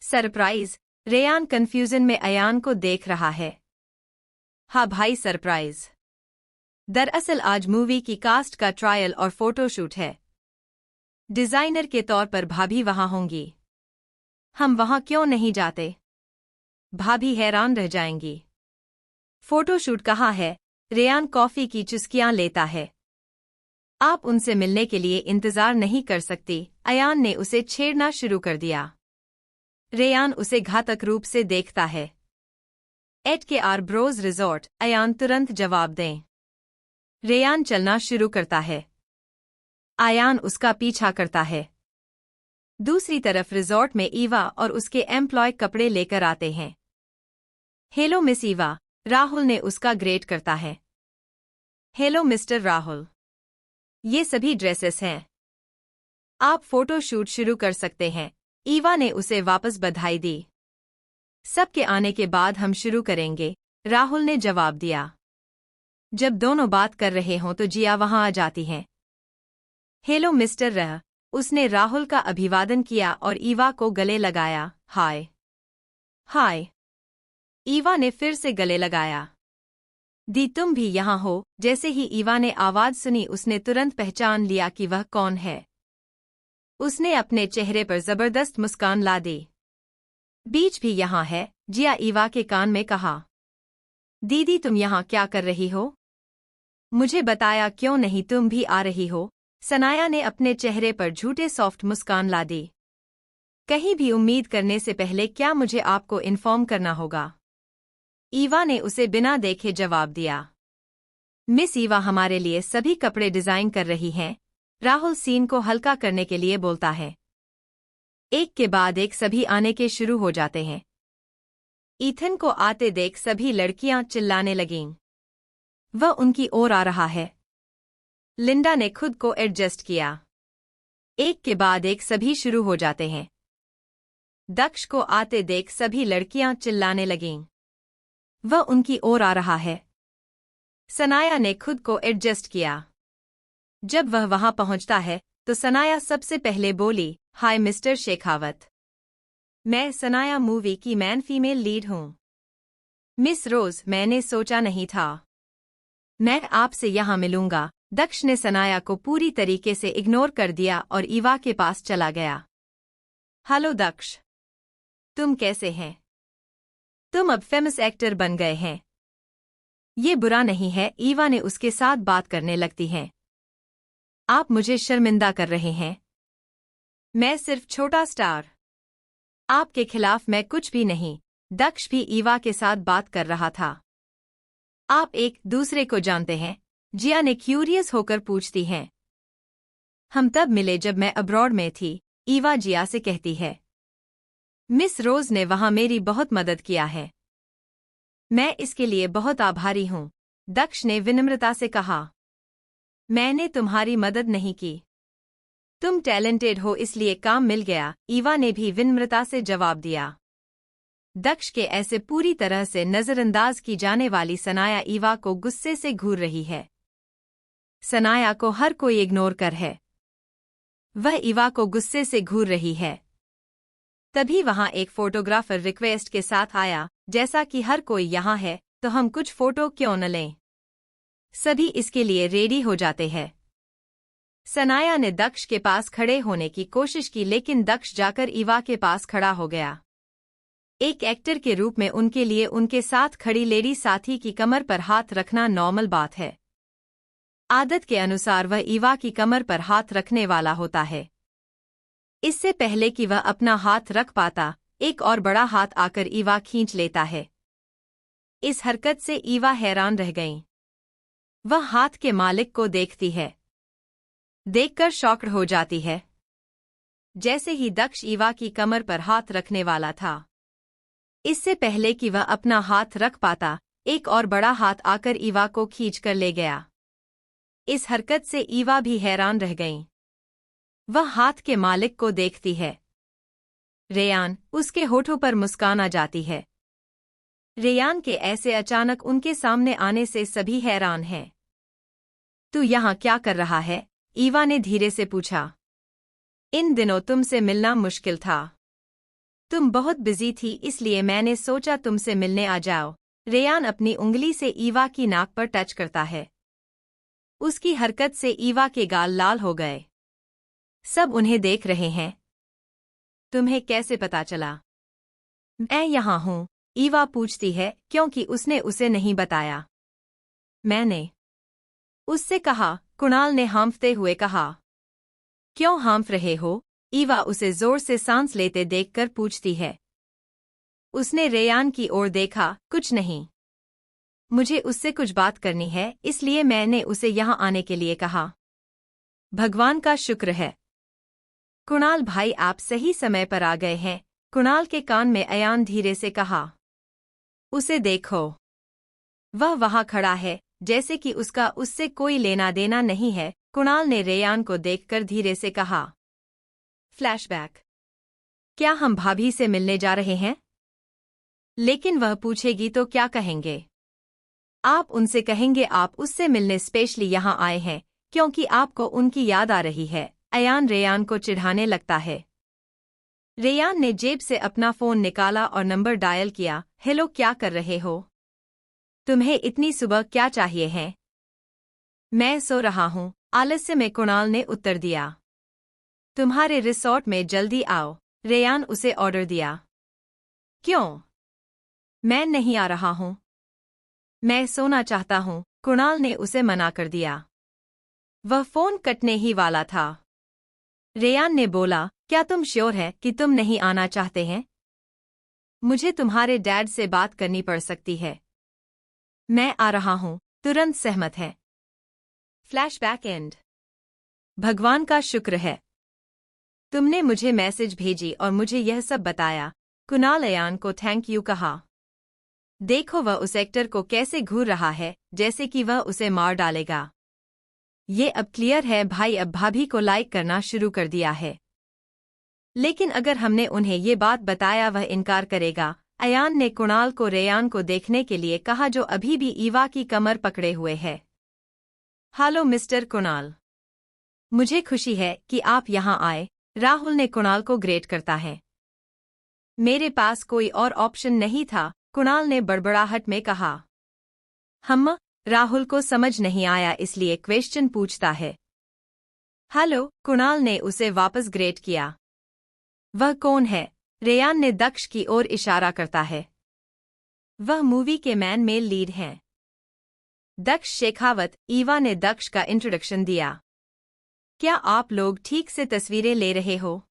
Speaker 1: सरप्राइज? रेयान कंफ्यूजन में अयान को देख रहा है। हाँ भाई, सरप्राइज। दरअसल आज मूवी की कास्ट का ट्रायल और फोटोशूट है। डिजाइनर के तौर पर भाभी वहां होंगी। हम वहां क्यों नहीं जाते? भाभी हैरान रह जाएंगी। फोटोशूट कहाँ है? रेयान कॉफी की चुस्कियां लेता है। आप उनसे मिलने के लिए इंतजार नहीं कर सकती? अयान ने उसे छेड़ना शुरू कर दिया। रेयान उसे घातक रूप से देखता है। एट के आर ब्रोज रिजॉर्ट। अयान तुरंत जवाब दें। रेयान चलना शुरू करता है। अयान उसका पीछा करता है। दूसरी तरफ रिजॉर्ट में ईवा और उसके एम्प्लॉय कपड़े लेकर आते हैं। हेलो मिस ईवा, राहुल ने उसका ग्रेट करता है। हेलो मिस्टर राहुल, ये सभी ड्रेसेस हैं। आप फोटो शूट शुरू कर सकते हैं। ईवा ने उसे वापस बधाई दी। सबके आने के बाद हम शुरू करेंगे, राहुल ने जवाब दिया। जब दोनों बात कर रहे हों तो जिया वहां आ जाती हैं। हेलो मिस्टर रह, उसने राहुल का अभिवादन किया और ईवा को गले लगाया। हाय। हाय। ईवा ने फिर से गले लगाया। दी, तुम भी यहाँ हो? जैसे ही ईवा ने आवाज सुनी उसने तुरंत पहचान लिया कि वह कौन है। उसने अपने चेहरे पर जबरदस्त मुस्कान ला दी। बीच भी यहाँ है? जिया ईवा के कान में कहा। दीदी, तुम यहाँ क्या कर रही हो? मुझे बताया क्यों नहीं? तुम भी आ रही हो? सनाया ने अपने चेहरे पर झूठे सॉफ्ट मुस्कान ला दी। कहीं भी उम्मीद करने से पहले क्या मुझे आपको इन्फॉर्म करना होगा? ईवा ने उसे बिना देखे जवाब दिया। मिस ईवा हमारे लिए सभी कपड़े डिजाइन कर रही हैं, राहुल सीन को हल्का करने के लिए बोलता है। एक के बाद एक सभी आने के शुरू हो जाते हैं। ईथन को आते देख सभी लड़कियां चिल्लाने लगीं। वह उनकी ओर आ रहा है। लिंडा ने खुद को एडजस्ट किया। एक के बाद एक सभी शुरू हो जाते हैं। दक्ष को आते देख सभी लड़कियां चिल्लाने लगीं। वह उनकी ओर आ रहा है। सनाया ने खुद को एडजस्ट किया। जब वह वहां पहुंचता है तो सनाया सबसे पहले बोली, हाय मिस्टर शेखावत। मैं सनाया मूवी की मैन फीमेल लीड हूं। मिस रोज, मैंने सोचा नहीं था मैं आपसे यहां मिलूंगा। दक्ष ने सनाया को पूरी तरीके से इग्नोर कर दिया और ईवा के पास चला गया। हेलो दक्ष, तुम कैसे हैं? तुम अब फेमस एक्टर बन गए हैं। ये बुरा नहीं है, ईवा ने उसके साथ बात करने लगती हैं। आप मुझे शर्मिंदा कर रहे हैं। मैं सिर्फ छोटा स्टार। आपके खिलाफ मैं कुछ भी नहीं। दक्ष भी ईवा के साथ बात कर रहा था। आप एक दूसरे को जानते हैं? जिया ने क्यूरियस होकर पूछती हैं। हम तब मिले जब मैं अब्रॉड में थी, ईवा जिया से कहती है। मिस रोज ने वहां मेरी बहुत मदद किया है। मैं इसके लिए बहुत आभारी हूं, दक्ष ने विनम्रता से कहा। मैंने तुम्हारी मदद नहीं की। तुम टैलेंटेड हो इसलिए काम मिल गया, ईवा ने भी विनम्रता से जवाब दिया। दक्ष के ऐसे पूरी तरह से नजरअंदाज की जाने वाली सनाया ईवा को गुस्से से घूर रही है। सनाया को हर कोई इग्नोर कर है। वह ईवा को गुस्से से घूर रही है। तभी वहां एक फोटोग्राफर रिक्वेस्ट के साथ आया, जैसा कि हर कोई यहाँ है तो हम कुछ फोटो क्यों न लें। सभी इसके लिए रेडी हो जाते हैं। सनाया ने दक्ष के पास खड़े होने की कोशिश की, लेकिन दक्ष जाकर ईवा के पास खड़ा हो गया। एक एक्टर के रूप में उनके लिए उनके साथ खड़ी लेडी साथी की कमर पर हाथ रखना नॉर्मल बात है। आदत के अनुसार वह ईवा की कमर पर हाथ रखने वाला होता है। इससे पहले कि वह अपना हाथ रख पाता, एक और बड़ा हाथ आकर ईवा खींच लेता है। इस हरकत से ईवा हैरान रह गईं। वह हाथ के मालिक को देखती है। देखकर शॉक्ड हो जाती है। जैसे ही दक्ष ईवा की कमर पर हाथ रखने वाला था, इससे पहले कि वह अपना हाथ रख पाता, एक और बड़ा हाथ आकर ईवा को खींचकर ले गया। इस हरकत से ईवा भी हैरान रह गईं। वह हाथ के मालिक को देखती है। रेयान, उसके होठों पर मुस्कान आ जाती है। रेयान के ऐसे अचानक उनके सामने आने से सभी हैरान हैं। तू यहाँ क्या कर रहा है? ईवा ने धीरे से पूछा। इन दिनों तुमसे मिलना मुश्किल था। तुम बहुत बिजी थी इसलिए मैंने सोचा तुमसे मिलने आ जाओ। रेयान अपनी उंगली से ईवा की नाक पर टच करता है। उसकी हरकत से ईवा के गाल लाल हो गए। सब उन्हें देख रहे हैं। तुम्हें कैसे पता चला? मैं यहाँ हूँ, ईवा पूछती है, क्योंकि उसने उसे नहीं बताया। मैंने उससे कहा, कुणाल ने हाँफते हुए कहा। क्यों हाँफ रहे हो? ईवा उसे जोर से सांस लेते देखकर पूछती है। उसने रेयान की ओर देखा, कुछ नहीं। मुझे उससे कुछ बात करनी है, इसलिए मैंने उसे यहाँ आने के लिए कहा। भगवान का शुक्र है। कुणाल भाई, आप सही समय पर आ गए हैं, कुणाल के कान में अयान धीरे से कहा। उसे देखो, वह वहां खड़ा है, जैसे कि उसका उससे कोई लेना देना नहीं है, कुणाल ने रेयान को देखकर धीरे से कहा। फ्लैशबैक। क्या हम भाभी से मिलने जा रहे हैं? लेकिन वह पूछेगी तो क्या कहेंगे? आप उनसे कहेंगे आप उससे मिलने स्पेशली यहाँ आए हैं, क्योंकि आपको उनकी याद आ रही है। अयान रेयान को चिढ़ाने लगता है। रेयान ने जेब से अपना फोन निकाला और नंबर डायल किया। हेलो, क्या कर रहे हो? तुम्हें इतनी सुबह क्या चाहिए है? मैं सो रहा हूँ, आलस्य में कुणाल ने उत्तर दिया। तुम्हारे रिसोर्ट में जल्दी आओ, रेयान उसे ऑर्डर दिया। क्यों? मैं नहीं आ रहा हूँ। मैं सोना चाहता हूँ, कुणाल ने उसे मना कर दिया। वह फोन कटने ही वाला था। रेयान ने बोला, क्या तुम श्योर है कि तुम नहीं आना चाहते हैं? मुझे तुम्हारे डैड से बात करनी पड़ सकती है। मैं आ रहा हूँ, तुरंत सहमत है। Flashback and. भगवान का शुक्र है तुमने मुझे मैसेज भेजी और मुझे यह सब बताया। कुणाल अयान को थैंक यू कहा। देखो वह उस एक्टर को कैसे घूर रहा है, जैसे कि वह उसे मार डालेगा। ये अब क्लियर है भाई, अब भाभी को लाइक करना शुरू कर दिया है। लेकिन अगर हमने उन्हें ये बात बताया वह इनकार करेगा। अयान ने कुणाल को रेयान को देखने के लिए कहा, जो अभी भी ईवा की कमर पकड़े हुए है। हेलो मिस्टर कुणाल, मुझे खुशी है कि आप यहाँ आए, राहुल ने कुणाल को ग्रेट करता है। मेरे पास कोई और ऑप्शन नहीं था, कुणाल ने बड़बड़ाहट में कहा। हम राहुल को समझ नहीं आया इसलिए क्वेश्चन पूछता है। हेलो, कुणाल ने उसे वापस ग्रेट किया। वह कौन है? रेयान ने दक्ष की ओर इशारा करता है। वह मूवी के मैन मेल लीड हैं। दक्ष शेखावत। ईवा ने दक्ष का इंट्रोडक्शन दिया। क्या आप लोग ठीक से तस्वीरें ले रहे हो?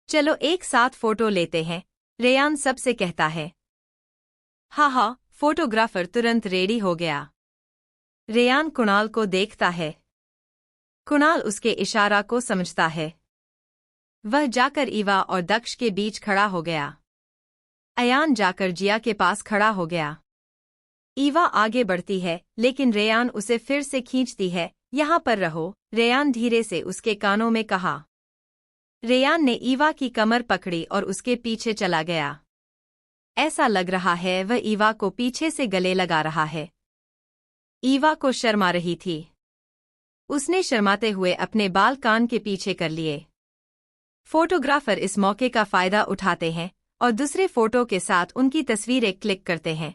Speaker 1: चलो एक साथ फोटो लेते हैं, रेयान सबसे कहता है। हाँ, फोटोग्राफर तुरंत रेडी हो गया। रेयान कुणाल को देखता है। कुणाल उसके इशारा को समझता है। वह जाकर ईवा और दक्ष के बीच खड़ा हो गया। अयान जाकर जिया के पास खड़ा हो गया। ईवा आगे बढ़ती है, लेकिन रेयान उसे फिर से खींचती है। यहाँ पर रहो, रेयान धीरे से उसके कानों में कहा। रेयान ने ईवा की कमर पकड़ी और उसके पीछे चला गया। ऐसा लग रहा है वह ईवा को पीछे से गले लगा रहा है। ईवा को शर्मा रही थी। उसने शर्माते हुए अपने बाल कान के पीछे कर लिए। फोटोग्राफर इस मौके का फायदा उठाते हैं और दूसरे फोटो के साथ उनकी तस्वीरें क्लिक करते हैं।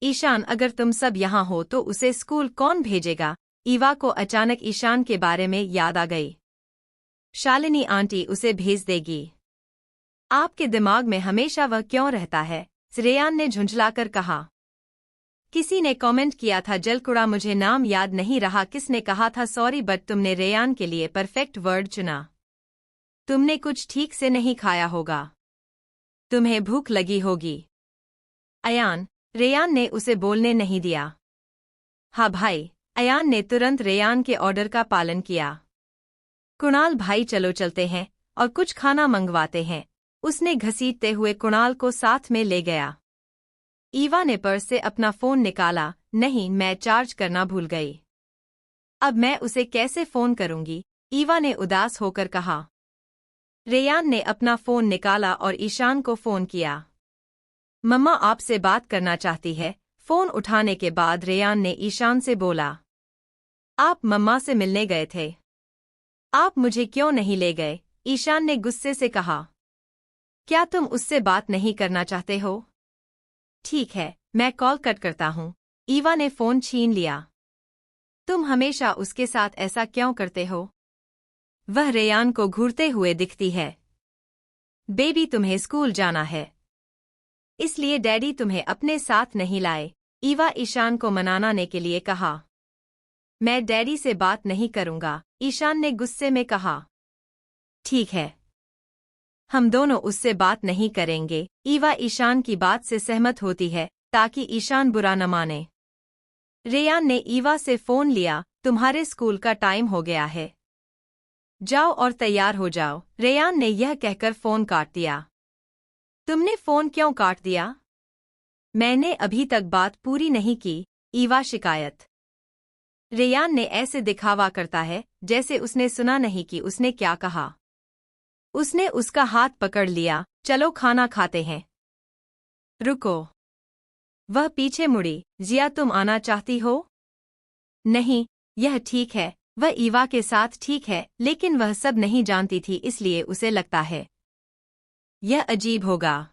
Speaker 1: ईशान, अगर तुम सब यहाँ हो तो उसे स्कूल कौन भेजेगा? ईवा को अचानक ईशान के बारे में याद आ गई। शालिनी आंटी उसे भेज देगी। आपके दिमाग में हमेशा वह क्यों रहता है? रेयान ने झुंझलाकर कहा। किसी ने कमेंट किया था जलकुड़ा, मुझे नाम याद नहीं रहा किसने कहा था, सॉरी बट तुमने रेयान के लिए परफेक्ट वर्ड चुना। तुमने कुछ ठीक से नहीं खाया होगा। तुम्हें भूख लगी होगी। अयान। रेयान ने उसे बोलने नहीं दिया। हाँ भाई। अयान ने तुरंत रेयान के ऑर्डर का पालन किया। कुणाल भाई चलो चलते हैं और कुछ खाना मंगवाते हैं। उसने घसीटते हुए कुणाल को साथ में ले गया। ईवा ने पर्स से अपना फोन निकाला। नहीं, मैं चार्ज करना भूल गई। अब मैं उसे कैसे फोन करूंगी? ईवा ने उदास होकर कहा। रेयान ने अपना फोन निकाला और ईशान को फोन किया। मम्मा आपसे बात करना चाहती है। फोन उठाने के बाद रेयान ने ईशान से बोला। आप मम्मा से मिलने गए थे। आप मुझे क्यों नहीं ले गए? ईशान ने गुस्से से कहा। क्या तुम उससे बात नहीं करना चाहते हो? ठीक है, मैं कॉल कट करता हूँ। ईवा ने फोन छीन लिया। तुम हमेशा उसके साथ ऐसा क्यों करते हो? वह रेयान को घूरते हुए दिखती है। बेबी, तुम्हें स्कूल जाना है, इसलिए डैडी तुम्हें अपने साथ नहीं लाए। ईवा ईशान को मनाने के लिए कहा। मैं डैडी से बात नहीं करूंगा, ईशान ने गुस्से में कहा। ठीक है, हम दोनों उससे बात नहीं करेंगे। ईवा ईशान की बात से सहमत होती है ताकि ईशान बुरा न माने। रेयान ने ईवा से फोन लिया। तुम्हारे स्कूल का टाइम हो गया है, जाओ और तैयार हो जाओ। रेयान ने यह कहकर फोन काट दिया। तुमने फोन क्यों काट दिया? मैंने अभी तक बात पूरी नहीं की। ईवा शिकायत। रेयान ने ऐसे दिखावा करता है जैसे उसने सुना नहीं कि उसने क्या कहा। उसने उसका हाथ पकड़ लिया। चलो खाना खाते हैं। रुको। वह पीछे मुड़ी। जिया, तुम आना चाहती हो? नहीं, यह ठीक है। वह ईवा के साथ ठीक है, लेकिन वह सब नहीं जानती थी, इसलिए उसे लगता है यह अजीब होगा।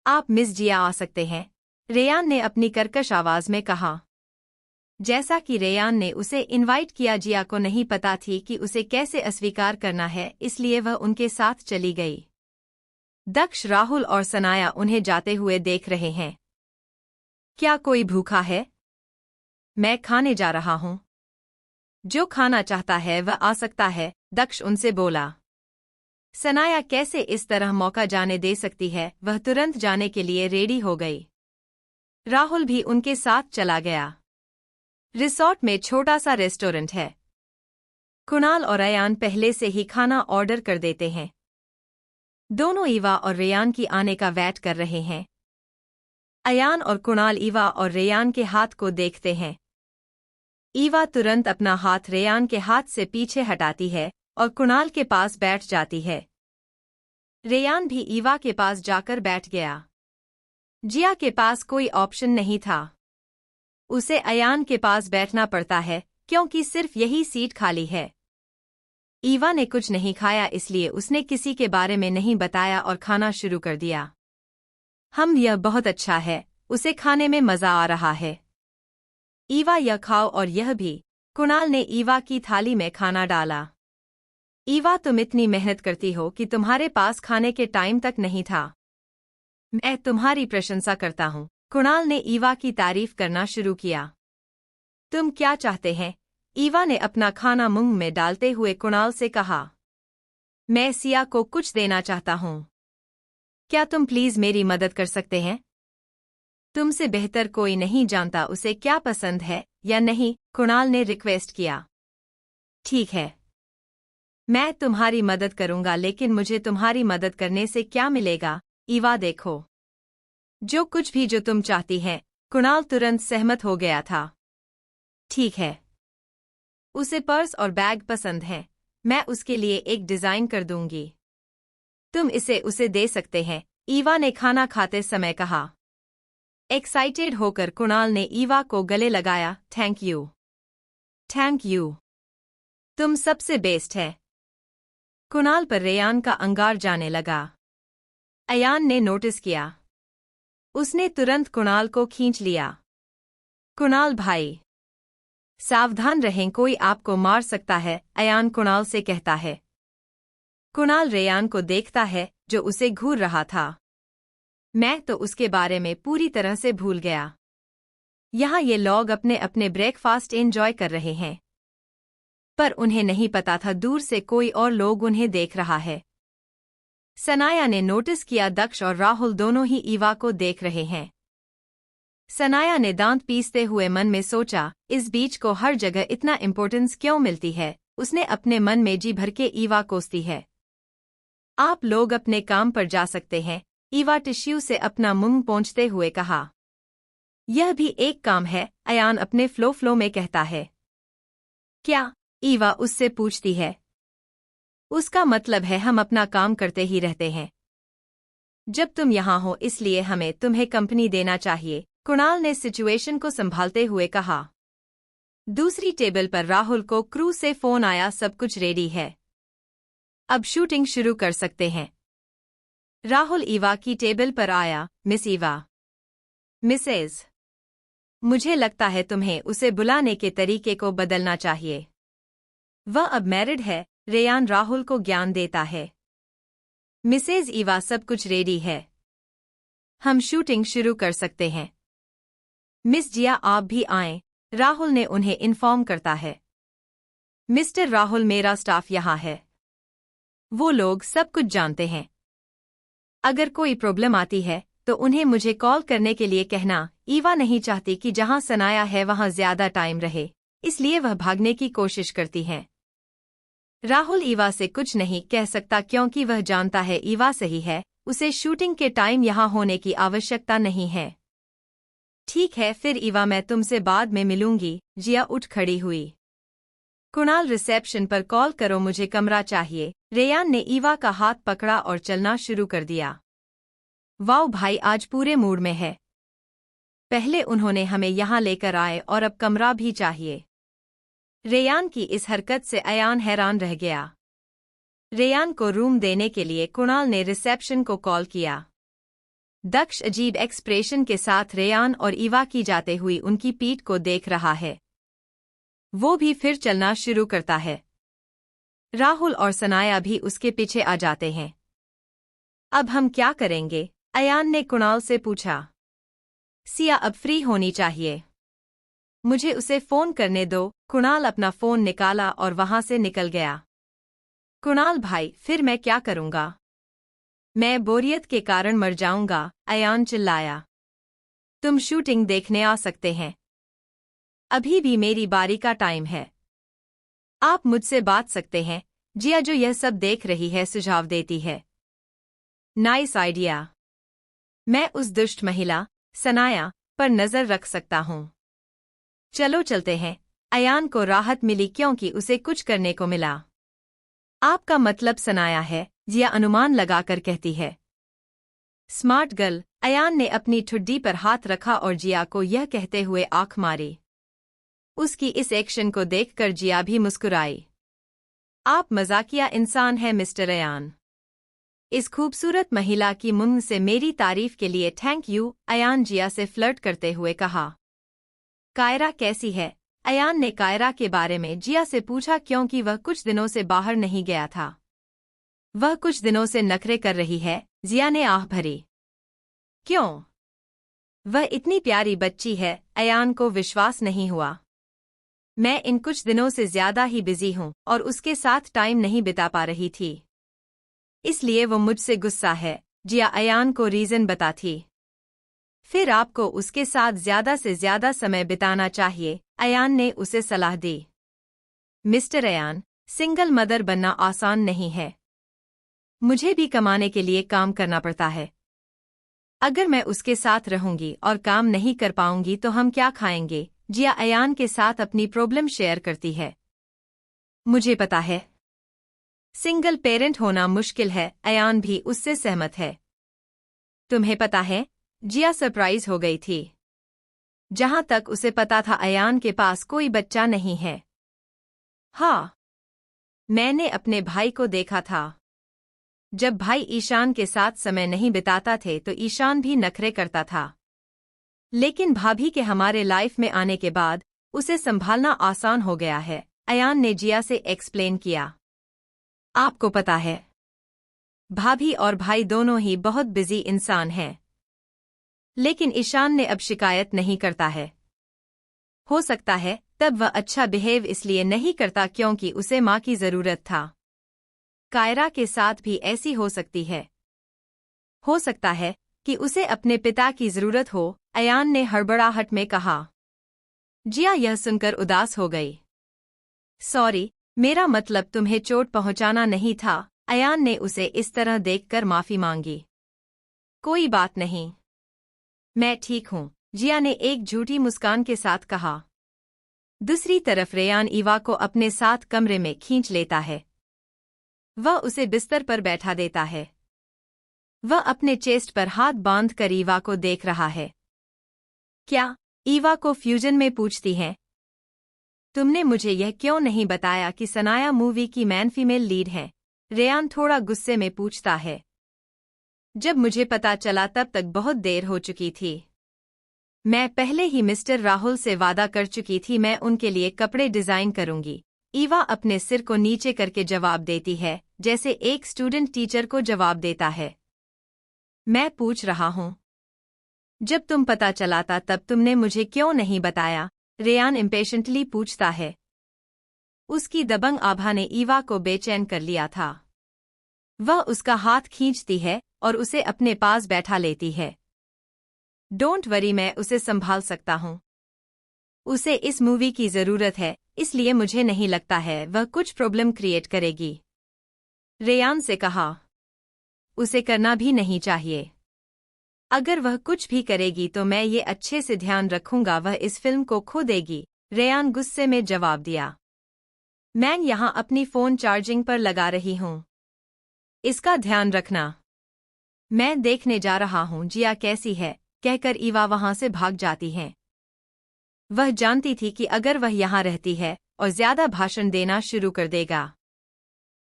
Speaker 1: आप मिस जिया आ सकते हैं, रेयान ने अपनी कर्कश आवाज में कहा। जैसा कि रेयान ने उसे इनवाइट किया, जिया को नहीं पता थी कि उसे कैसे अस्वीकार करना है, इसलिए वह उनके साथ चली गई। दक्ष, राहुल और सनाया उन्हें जाते हुए देख रहे हैं। क्या कोई भूखा है? मैं खाने जा रहा हूं। जो खाना चाहता है वह आ सकता है, दक्ष उनसे बोला। सनाया कैसे इस तरह मौका जाने दे सकती है? वह तुरंत जाने के लिए रेडी हो गई। राहुल भी उनके साथ चला गया। रिसोर्ट में छोटा सा रेस्टोरेंट है। कुणाल और अयान पहले से ही खाना ऑर्डर कर देते हैं। दोनों ईवा और रेयान की आने का वेट कर रहे हैं। अयान और कुणाल ईवा और रेयान के हाथ को देखते हैं। ईवा तुरंत अपना हाथ रेयान के हाथ से पीछे हटाती है और कुणाल के पास बैठ जाती है। रेयान भी ईवा के पास जाकर बैठ गया। जिया के पास कोई ऑप्शन नहीं था। उसे अयान के पास बैठना पड़ता है क्योंकि सिर्फ यही सीट खाली है। ईवा ने कुछ नहीं खाया, इसलिए उसने किसी के बारे में नहीं बताया और खाना शुरू कर दिया। यह बहुत अच्छा है, उसे खाने में मजा आ रहा है। ईवा, यह खाओ और यह भी। कुणाल ने ईवा की थाली में खाना डाला। ईवा, तुम इतनी मेहनत करती हो कि तुम्हारे पास खाने के टाइम तक नहीं था। मैं तुम्हारी प्रशंसा करता हूँ। कुणाल ने ईवा की तारीफ करना शुरू किया। तुम क्या चाहते हैं? ईवा ने अपना खाना मुंह में डालते हुए कुणाल से कहा। मैं सिया को कुछ देना चाहता हूँ। क्या तुम प्लीज मेरी मदद कर सकते हैं? तुमसे बेहतर कोई नहीं जानता उसे क्या पसंद है या नहीं, कुणाल ने रिक्वेस्ट किया। ठीक है, मैं तुम्हारी मदद करूंगा, लेकिन मुझे तुम्हारी मदद करने से क्या मिलेगा? ईवा, देखो, जो कुछ भी जो तुम चाहती हैं। कुणाल तुरंत सहमत हो गया था। ठीक है, उसे पर्स और बैग पसंद हैं। मैं उसके लिए एक डिजाइन कर दूंगी। तुम इसे उसे दे सकते हैं, ईवा ने खाना खाते समय कहा। एक्साइटेड होकर कुणाल ने ईवा को गले लगाया। थैंक यू, थैंक यू, तुम सबसे बेस्ट है। कुणाल पर रेयान का अंगार जाने लगा। अयान ने नोटिस किया। उसने तुरंत कुणाल को खींच लिया। कुणाल भाई, सावधान रहें, कोई आपको मार सकता है, अयान कुणाल से कहता है। कुणाल रेयान को देखता है जो उसे घूर रहा था। मैं तो उसके बारे में पूरी तरह से भूल गया। यहाँ ये लोग अपने अपने ब्रेकफास्ट एंजॉय कर रहे हैं, पर उन्हें नहीं पता था दूर से कोई और लोग उन्हें देख रहा है। सनाया ने नोटिस किया दक्ष और राहुल दोनों ही ईवा को देख रहे हैं। सनाया ने दांत पीसते हुए मन में सोचा, इस बीच को हर जगह इतना इम्पोर्टेंस क्यों मिलती है? उसने अपने मन में जी भर के ईवा कोसती है। आप लोग अपने काम पर जा सकते हैं, ईवा टिश्यू से अपना मुंह पोंछते हुए कहा। यह भी एक काम है, अयान अपने फ्लो में कहता है। क्या? ईवा उससे पूछती है। उसका मतलब है हम अपना काम करते ही रहते हैं। जब तुम यहाँ हो इसलिए हमें तुम्हें कंपनी देना चाहिए, कुणाल ने सिचुएशन को संभालते हुए कहा। दूसरी टेबल पर राहुल को क्रू से फोन आया, सब कुछ रेडी है, अब शूटिंग शुरू कर सकते हैं। राहुल ईवा की टेबल पर आया। मिस ईवा, मिसेज, मुझे लगता है तुम्हें उसे बुलाने के तरीके को बदलना चाहिए। वह अब मैरिड है, रेयान राहुल को ज्ञान देता है। मिसेज ईवा, सब कुछ रेडी है, हम शूटिंग शुरू कर सकते हैं। मिस जिया, आप भी आएं, राहुल ने उन्हें इन्फॉर्म करता है। मिस्टर राहुल, मेरा स्टाफ यहाँ है, वो लोग सब कुछ जानते हैं। अगर कोई प्रॉब्लम आती है तो उन्हें मुझे कॉल करने के लिए कहना। ईवा नहीं चाहती कि जहां सनाया है वहां ज्यादा टाइम रहे, इसलिए वह भागने की कोशिश करती है। राहुल ईवा से कुछ नहीं कह सकता क्योंकि वह जानता है ईवा सही है, उसे शूटिंग के टाइम यहां होने की आवश्यकता नहीं है। ठीक है फिर ईवा, मैं तुमसे बाद में मिलूंगी। जिया उठ खड़ी हुई। कुणाल, रिसेप्शन पर कॉल करो, मुझे कमरा चाहिए। रेयान ने ईवा का हाथ पकड़ा और चलना शुरू कर दिया। वाओ भाई, आज पूरे मूड में है। पहले उन्होंने हमें यहाँ लेकर आए और अब कमरा भी चाहिए। रेयान की इस हरकत से अयान हैरान रह गया। रेयान को रूम देने के लिए कुणाल ने रिसेप्शन को कॉल किया। दक्ष अजीब एक्सप्रेशन के साथ रेयान और ईवा की जाते हुई उनकी पीठ को देख रहा है। वो भी फिर चलना शुरू करता है। राहुल और सनाया भी उसके पीछे आ जाते हैं। अब हम क्या करेंगे? अयान ने कुणाल से पूछा। सिया अब फ्री होनी चाहिए, मुझे उसे फोन करने दो। कुणाल अपना फोन निकाला और वहां से निकल गया। कुणाल भाई, फिर मैं क्या करूंगा? मैं बोरियत के कारण मर जाऊंगा, अयान चिल्लाया। तुम शूटिंग देखने आ सकते हैं, अभी भी मेरी बारी का टाइम है। आप मुझसे बात सकते हैं। जिया जो यह सब देख रही है सुझाव देती है। नाइस आइडिया, मैं उस दुष्ट महिला सनाया पर नजर रख सकता हूं। चलो चलते हैं। अयान को राहत मिली क्योंकि उसे कुछ करने को मिला। आपका मतलब सनाया है, जिया अनुमान लगाकर कहती है। स्मार्ट गर्ल, अयान ने अपनी ठुड्डी पर हाथ रखा और जिया को यह कहते हुए आंख मारी। उसकी इस एक्शन को देखकर जिया भी मुस्कुराई। आप मजाकिया इंसान हैं मिस्टर अयान। इस खूबसूरत महिला की मुंह से मेरी तारीफ के लिए थैंक यू, अयान जिया से फ्लर्ट करते हुए कहा। कायरा कैसी है? अयान ने कायरा के बारे में जिया से पूछा क्योंकि वह कुछ दिनों से बाहर नहीं गया था। वह कुछ दिनों से नखरे कर रही है, जिया ने आह भरी। क्यों? वह इतनी प्यारी बच्ची है, अयान को विश्वास नहीं हुआ। मैं इन कुछ दिनों से ज्यादा ही बिजी हूं और उसके साथ टाइम नहीं बिता पा रही थी, इसलिए वो मुझसे गुस्सा है, जिया अयान को रीजन बताती। फिर आपको उसके साथ ज्यादा से ज्यादा समय बिताना चाहिए, अयान ने उसे सलाह दी। मिस्टर अयान, सिंगल मदर बनना आसान नहीं है। मुझे भी कमाने के लिए काम करना पड़ता है। अगर मैं उसके साथ रहूंगी और काम नहीं कर पाऊंगी तो हम क्या खाएंगे? जिया अयान के साथ अपनी प्रॉब्लम शेयर करती है। मुझे पता है, सिंगल पेरेंट होना मुश्किल है, अयान भी उससे सहमत है। तुम्हें पता है, जिया सरप्राइज हो गई थी। जहां तक उसे पता था अयान के पास कोई बच्चा नहीं है। हाँ, मैंने अपने भाई को देखा था। जब भाई ईशान के साथ समय नहीं बिताता थे तो ईशान भी नखरे करता था। लेकिन भाभी के हमारे लाइफ में आने के बाद उसे संभालना आसान हो गया है, अयान ने जिया से एक्सप्लेन किया। आपको पता है, भाभी और भाई दोनों ही बहुत बिजी इंसान हैं। लेकिन ईशान ने अब शिकायत नहीं करता है। हो सकता है तब वह अच्छा बिहेव इसलिए नहीं करता क्योंकि उसे माँ की जरूरत था। कायरा के साथ भी ऐसी हो सकती है। हो सकता है कि उसे अपने पिता की जरूरत हो, अयान ने हड़बड़ाहट में कहा। जिया यह सुनकर उदास हो गई। सॉरी, मेरा मतलब तुम्हें चोट पहुंचाना नहीं था, अयान ने उसे इस तरह देखकर माफी मांगी। कोई बात नहीं, मैं ठीक हूँ, जिया ने एक झूठी मुस्कान के साथ कहा। दूसरी तरफ रेयान ईवा को अपने साथ कमरे में खींच लेता है। वह उसे बिस्तर पर बैठा देता है। वह अपने चेस्ट पर हाथ बांध कर ईवा को देख रहा है। क्या? ईवा को फ्यूजन में पूछती है। तुमने मुझे यह क्यों नहीं बताया कि सनाया मूवी की मैन फीमेल लीड है? रेयान थोड़ा गुस्से में पूछता है। जब मुझे पता चला तब तक बहुत देर हो चुकी थी। मैं पहले ही मिस्टर राहुल से वादा कर चुकी थी, मैं उनके लिए कपड़े डिजाइन करूंगी। ईवा अपने सिर को नीचे करके जवाब देती है, जैसे एक स्टूडेंट टीचर को जवाब देता है। मैं पूछ रहा हूँ, जब तुम पता चला था तब तुमने मुझे क्यों नहीं बताया? रेयान इम्पेशेंटली पूछता है। उसकी दबंग आभा ने ईवा को बेचैन कर लिया था। वह उसका हाथ खींचती है और उसे अपने पास बैठा लेती है। डोंट वरी, मैं उसे संभाल सकता हूँ। उसे इस मूवी की जरूरत है, इसलिए मुझे नहीं लगता है वह कुछ प्रॉब्लम क्रिएट करेगी। रेयान से कहा। उसे करना भी नहीं चाहिए। अगर वह कुछ भी करेगी तो मैं ये अच्छे से ध्यान रखूंगा, वह इस फिल्म को खो देगी, रेयान गुस्से में जवाब दिया। मैं यहाँ अपनी फोन चार्जिंग पर लगा रही हूँ, इसका ध्यान रखना। मैं देखने जा रहा हूँ जिया कैसी है, कहकर ईवा वहां से भाग जाती है। वह जानती थी कि अगर वह यहाँ रहती है और ज्यादा भाषण देना शुरू कर देगा।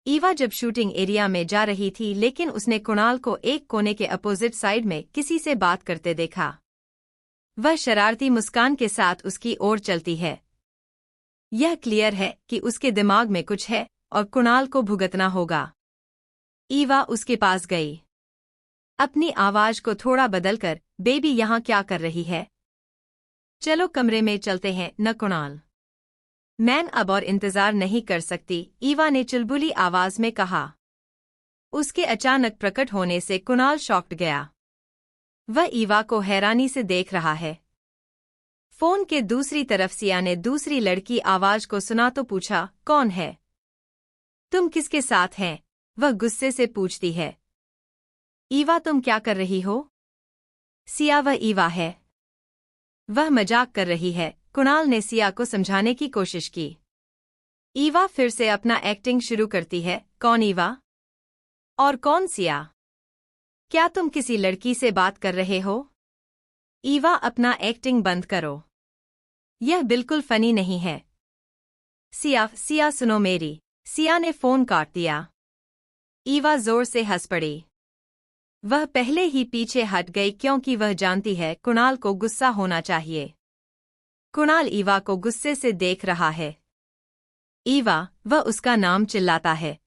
Speaker 1: ईवा जब शूटिंग एरिया में जा रही थी लेकिन उसने कुणाल को एक कोने के अपोजिट साइड में किसी से बात करते देखा। वह शरारती मुस्कान के साथ उसकी ओर चलती है। यह क्लियर है कि उसके दिमाग में कुछ है और कुणाल को भुगतना होगा। ईवा उसके पास गई। अपनी आवाज को थोड़ा बदलकर, बेबी यहाँ क्या कर रही है? चलो कमरे में चलते हैं न कुणाल। मैं अब और इंतजार नहीं कर सकती, ईवा ने चुलबुली आवाज में कहा। उसके अचानक प्रकट होने से कुणाल शॉक्ड गया। वह ईवा को हैरानी से देख रहा है। फोन के दूसरी तरफ सिया ने दूसरी लड़की आवाज को सुना तो पूछा, कौन है? तुम किसके साथ हैं? वह गुस्से से पूछती है। ईवा तुम क्या कर रही हो? सिया वह ईवा है। वह मजाक कर रही है, कुणाल ने सिया को समझाने की कोशिश की। ईवा फिर से अपना एक्टिंग शुरू करती है, कौन ईवा? और कौन सिया? क्या तुम किसी लड़की से बात कर रहे हो? ईवा अपना एक्टिंग बंद करो, यह बिल्कुल फनी नहीं है। सिया सुनो मेरी। सिया ने फोन काट दिया। ईवा जोर से हंस पड़ी। वह पहले ही पीछे हट गई क्योंकि वह जानती है कुणाल को गुस्सा होना चाहिए। कुणाल ईवा को गुस्से से देख रहा है। ईवा, वह उसका नाम चिल्लाता है।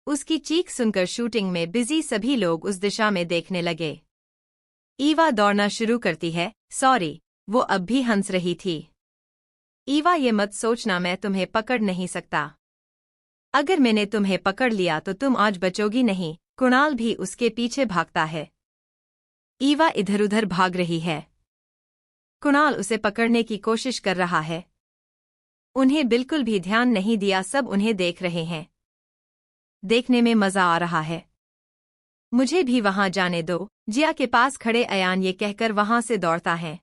Speaker 1: उसकी चीख सुनकर शूटिंग में बिजी सभी लोग उस दिशा में देखने लगे। ईवा दौड़ना शुरू करती है। सॉरी, वो अब भी हंस रही थी। ईवा, ये मत सोचना मैं तुम्हें पकड़ नहीं सकता। अगर मैंने तुम्हें पकड़ लिया तो तुम आज बचोगी नहीं। कुणाल भी उसके पीछे भागता है। ईवा इधर उधर भाग रही है। कुणाल उसे पकड़ने की कोशिश कर रहा है। उन्हें बिल्कुल भी ध्यान नहीं दिया, सब उन्हें देख रहे हैं। देखने में मजा आ रहा है। मुझे भी वहां जाने दो। जिया के पास खड़े अयान ये कहकर वहां से दौड़ता है।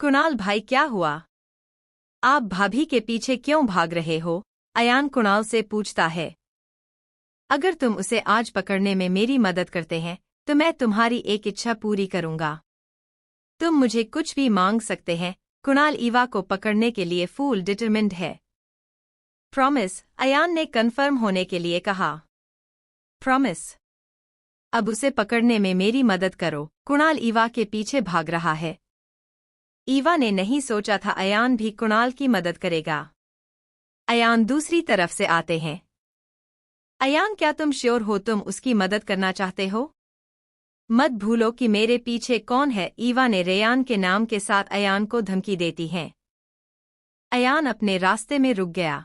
Speaker 1: कुणाल भाई, क्या हुआ? आप भाभी के पीछे क्यों भाग रहे हो? अयान कुणाल से पूछता है। अगर तुम उसे आज पकड़ने में मेरी मदद करते हैं तो मैं तुम्हारी एक इच्छा पूरी करूंगा। तुम मुझे कुछ भी मांग सकते हैं। कुणाल ईवा को पकड़ने के लिए फुल डिटरमिन्ड है। प्रॉमिस? अयान ने कंफर्म होने के लिए कहा। प्रॉमिस। अब उसे पकड़ने में मेरी मदद करो। कुणाल ईवा के पीछे भाग रहा है। ईवा ने नहीं सोचा था अयान भी कुणाल की मदद करेगा। अयान दूसरी तरफ से आते हैं। अयान, क्या तुम श्योर हो तुम उसकी मदद करना चाहते हो? मत भूलो कि मेरे पीछे कौन है। ईवा ने रेयान के नाम के साथ अयान को धमकी देती है। अयान अपने रास्ते में रुक गया।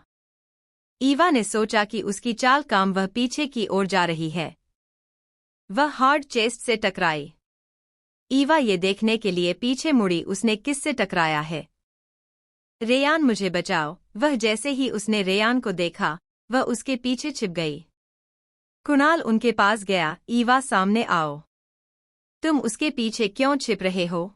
Speaker 1: ईवा ने सोचा कि उसकी चाल काम वह पीछे की ओर जा रही है। वह हार्ड चेस्ट से टकराई। ईवा ये देखने के लिए पीछे मुड़ी उसने किससे टकराया है। रेयान, मुझे बचाओ। वह जैसे ही उसने रेयान को देखा वह उसके पीछे छिप गई। कुणाल उनके पास गया। ईवा, सामने आओ। तुम उसके पीछे क्यों छिप रहे हो?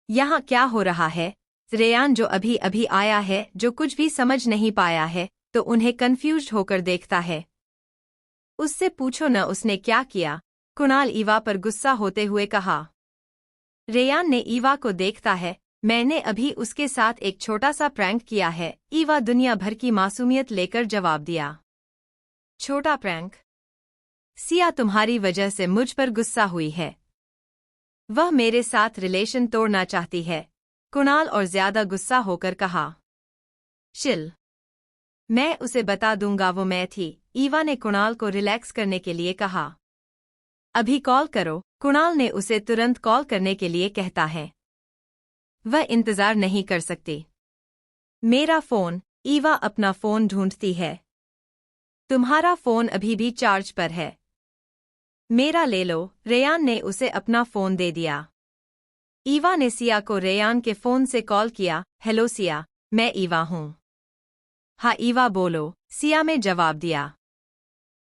Speaker 1: यहाँ क्या हो रहा है? रेयान, जो अभी अभी आया है, जो कुछ भी समझ नहीं पाया है, तो उन्हें कंफ्यूज्ड होकर देखता है। उससे पूछो न उसने क्या किया। कुणाल ईवा पर गुस्सा होते हुए कहा। रेयान ने ईवा को देखता है। मैंने अभी उसके साथ एक छोटा सा प्रैंक किया है। ईवा दुनिया भर की मासूमियत लेकर जवाब दिया। छोटा प्रैंक? सिया तुम्हारी वजह से मुझ पर गुस्सा हुई है। वह मेरे साथ रिलेशन तोड़ना चाहती है। कुणाल और ज्यादा गुस्सा होकर कहा। चिल, मैं उसे बता दूंगा वो मैं थी। ईवा ने कुणाल को रिलैक्स करने के लिए कहा। अभी कॉल करो। कुणाल ने उसे तुरंत कॉल करने के लिए कहता है। वह इंतजार नहीं कर सकती। मेरा फोन। ईवा अपना फोन ढूंढती है। तुम्हारा फोन अभी भी चार्ज पर है। मेरा ले लो। रेयान ने उसे अपना फोन दे दिया। ईवा ने सिया को रेयान के फोन से कॉल किया। हेलो सिया, मैं ईवा हूँ। हाँ ईवा बोलो, सिया में जवाब दिया।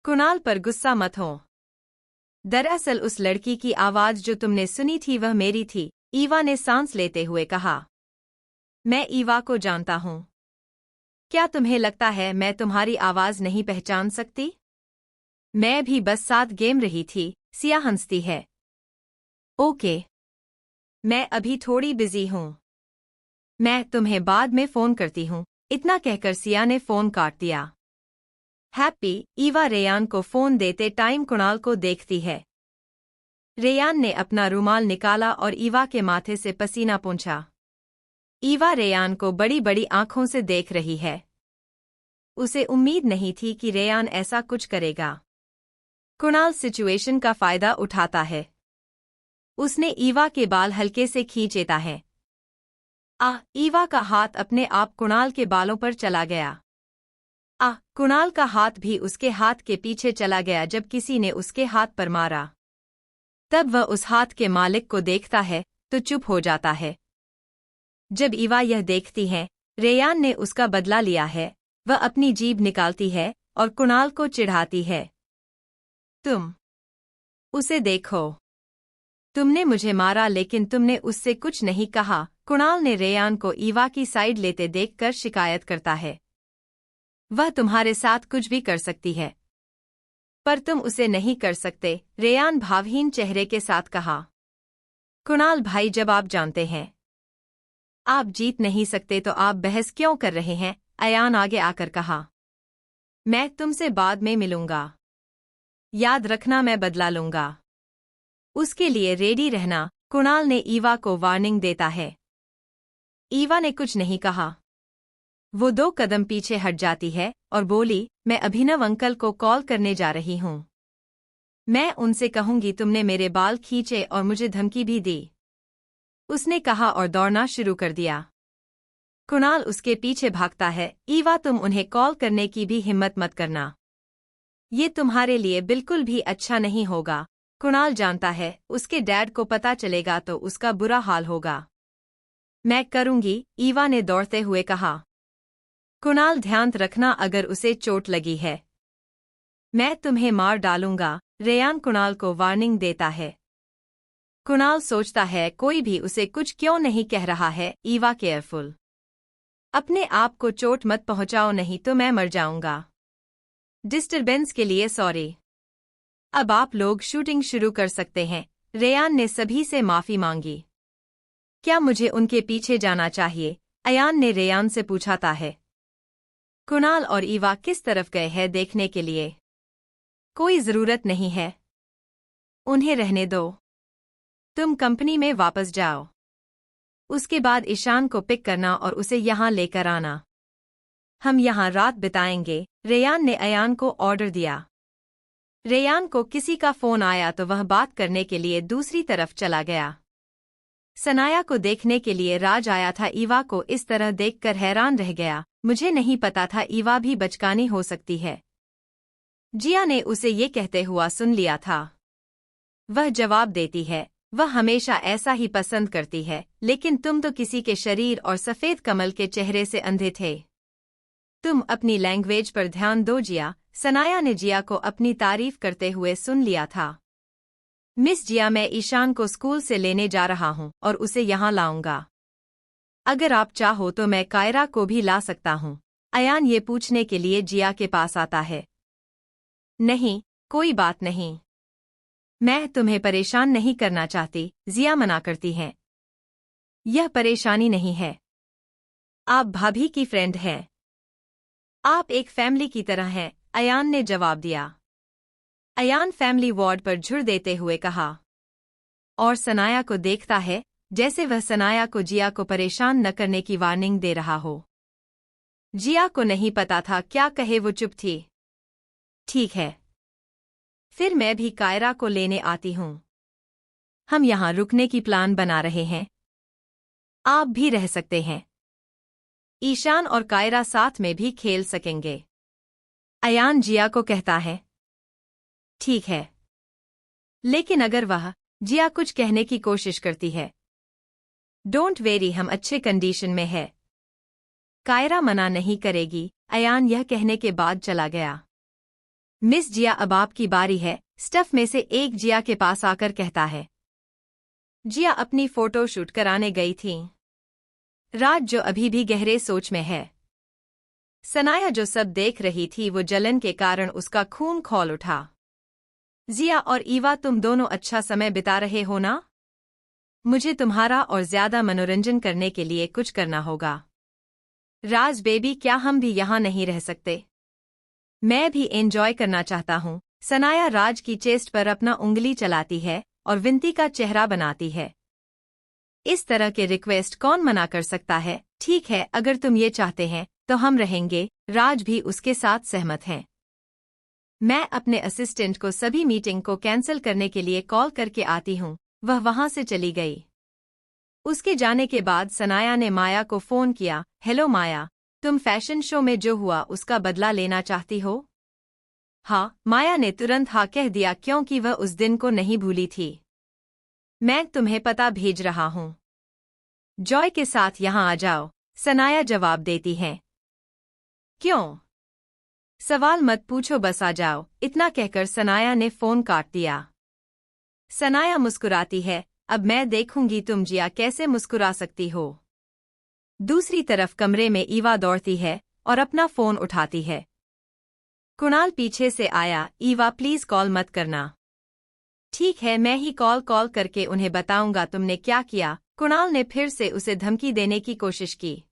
Speaker 1: कुणाल पर गुस्सा मत हो। दरअसल उस लड़की की आवाज जो तुमने सुनी थी वह मेरी थी। ईवा ने सांस लेते हुए कहा। मैं ईवा को जानता हूँ। क्या तुम्हें लगता है मैं तुम्हारी आवाज नहीं पहचान सकती? मैं भी बस साथ गेम रही थी। सिया हंसती है। ओके, मैं अभी थोड़ी बिजी हूँ। मैं तुम्हें बाद में फोन करती हूँ। इतना कहकर सिया ने फोन काट दिया। हैप्पी। ईवा रेयान को फोन देते टाइम कुणाल को देखती है। रेयान ने अपना रुमाल निकाला और ईवा के माथे से पसीना पोंछा। ईवा रेयान को बड़ी बड़ी आंखों से देख रही है। उसे उम्मीद नहीं थी कि रेयान ऐसा कुछ करेगा। कुणाल सिचुएशन का फायदा उठाता है। उसने ईवा के बाल हल्के से खींचता है। ईवा का हाथ अपने आप कुणाल के बालों पर चला गया। कुणाल का हाथ भी उसके हाथ के पीछे चला गया जब किसी ने उसके हाथ पर मारा। तब वह उस हाथ के मालिक को देखता है तो चुप हो जाता है। जब ईवा यह देखती है रेयान ने उसका बदला लिया है, वह अपनी जीभ निकालती है और कुणाल को चिढ़ाती है। तुम उसे देखो। तुमने मुझे मारा लेकिन तुमने उससे कुछ नहीं कहा। कुणाल ने रेयान को ईवा की साइड लेते देखकर शिकायत करता है। वह तुम्हारे साथ कुछ भी कर सकती है, पर तुम उसे नहीं कर सकते। रेयान भावहीन चेहरे के साथ कहा। कुणाल भाई, जब आप जानते हैं आप जीत नहीं सकते तो आप बहस क्यों कर रहे हैं? अयान आगे आकर कहा। मैं तुमसे बाद में मिलूंगा। याद रखना, मैं बदला लूंगा। उसके लिए रेडी रहना। कुणाल ने ईवा को वार्निंग देता है। ईवा ने कुछ नहीं कहा। वो 2 कदम पीछे हट जाती है और बोली, मैं अभिनव अंकल को कॉल करने जा रही हूँ। मैं उनसे कहूंगी तुमने मेरे बाल खींचे और मुझे धमकी भी दी। उसने कहा और दौड़ना शुरू कर दिया। कुणाल उसके पीछे भागता है। ईवा, तुम उन्हें कॉल करने की भी हिम्मत मत करना। ये तुम्हारे लिए बिल्कुल भी अच्छा नहीं होगा। कुणाल जानता है उसके डैड को पता चलेगा तो उसका बुरा हाल होगा। मैं करूंगी, ईवा ने दौड़ते हुए कहा। कुणाल, ध्यान रखना अगर उसे चोट लगी है। मैं तुम्हें मार डालूंगा, रेयान कुणाल को वार्निंग देता है। कुणाल सोचता है कोई भी उसे कुछ क्यों नहीं कह रहा है। ईवा, केयरफुल, अपने आप को चोट मत पहुंचाओ नहीं तो मैं मर जाऊंगा। डिस्टरबेंस के लिए सॉरी। अब आप लोग शूटिंग शुरू कर सकते हैं। रेयान ने सभी से माफी मांगी। क्या मुझे उनके पीछे जाना चाहिए? अयान ने रेयान से पूछा है। कुणाल और ईवा किस तरफ गए हैं देखने के लिए? कोई जरूरत नहीं है, उन्हें रहने दो। तुम कंपनी में वापस जाओ। उसके बाद ईशान को पिक करना और उसे यहाँ लेकर आना। हम यहाँ रात बिताएंगे, रेयान ने अयान को ऑर्डर दिया। रेयान को किसी का फोन आया तो वह बात करने के लिए दूसरी तरफ चला गया। सनाया को देखने के लिए राज आया था। ईवा को इस तरह देखकर हैरान रह गया। मुझे नहीं पता था ईवा भी बचकानी हो सकती है। जिया ने उसे ये कहते हुआ सुन लिया था। वह जवाब देती है, वह हमेशा ऐसा ही पसंद करती है, लेकिन तुम तो किसी के शरीर और सफेद कमल के चेहरे से अंधे थे। तुम अपनी लैंग्वेज पर ध्यान दो जिया। सनाया ने जिया को अपनी तारीफ करते हुए सुन लिया था। मिस जिया, मैं ईशान को स्कूल से लेने जा रहा हूँ और उसे यहाँ लाऊंगा। अगर आप चाहो तो मैं कायरा को भी ला सकता हूँ। अयान ये पूछने के लिए जिया के पास आता है। नहीं, कोई बात नहीं। मैं तुम्हें परेशान नहीं करना चाहती, जिया मना करती हैं। यह परेशानी नहीं है। आप भाभी की फ्रेंड हैं। आप एक फैमिली की तरह हैं, अयान ने जवाब दिया। अयान फैमिली वार्ड पर झुर देते हुए कहा और सनाया को देखता है जैसे वह सनाया को जिया को परेशान न करने की वार्निंग दे रहा हो। जिया को नहीं पता था क्या कहे, वो चुप थी। ठीक है, फिर मैं भी कायरा को लेने आती हूँ। हम यहाँ रुकने की प्लान बना रहे हैं, आप भी रह सकते हैं। ईशान और कायरा साथ में भी खेल सकेंगे। अयान जिया को कहता है। ठीक है, लेकिन अगर वह जिया कुछ कहने की कोशिश करती है। डोंट वेरी, हम अच्छे कंडीशन में है। कायरा मना नहीं करेगी। अयान यह कहने के बाद चला गया। मिस जिया, अब आपकी बारी है। स्टफ में से एक जिया के पास आकर कहता है। जिया अपनी फोटो शूट कराने गई थी। राज जो अभी भी गहरे सोच में है। सनाया जो सब देख रही थी वो जलन के कारण उसका खून खौल उठा। जिया और ईवा, तुम दोनों अच्छा समय बिता रहे हो ना? मुझे तुम्हारा और ज्यादा मनोरंजन करने के लिए कुछ करना होगा। राज बेबी, क्या हम भी यहाँ नहीं रह सकते? मैं भी एंजॉय करना चाहता हूँ। सनाया राज की चेस्ट पर अपना उंगली चलाती है और विनती का चेहरा बनाती है। इस तरह के रिक्वेस्ट कौन मना कर सकता है? ठीक है, अगर तुम ये चाहते हैं तो हम रहेंगे। राज भी उसके साथ सहमत हैं। मैं अपने असिस्टेंट को सभी मीटिंग को कैंसिल करने के लिए कॉल करके आती हूँ। वह वहां से चली गई। उसके जाने के बाद सनाया ने माया को फोन किया। हेलो माया, तुम फैशन शो में जो हुआ उसका बदला लेना चाहती हो? हाँ, माया ने तुरंत हाँ कह दिया क्योंकि वह उस दिन को नहीं भूली थी। मैं तुम्हें पता भेज रहा हूँ, जॉय के साथ यहाँ आ जाओ, सनाया जवाब देती है। क्यों? सवाल मत पूछो, बस आ जाओ। इतना कहकर सनाया ने फोन काट दिया। सनाया मुस्कुराती है। अब मैं देखूंगी तुम जिया कैसे मुस्कुरा सकती हो। दूसरी तरफ कमरे में ईवा दौड़ती है और अपना फोन उठाती है। कुणाल पीछे से आया। ईवा, प्लीज कॉल मत करना। ठीक है, मैं ही कॉल करके उन्हें बताऊंगा तुमने क्या किया। कुणाल ने फिर से उसे धमकी देने की कोशिश की।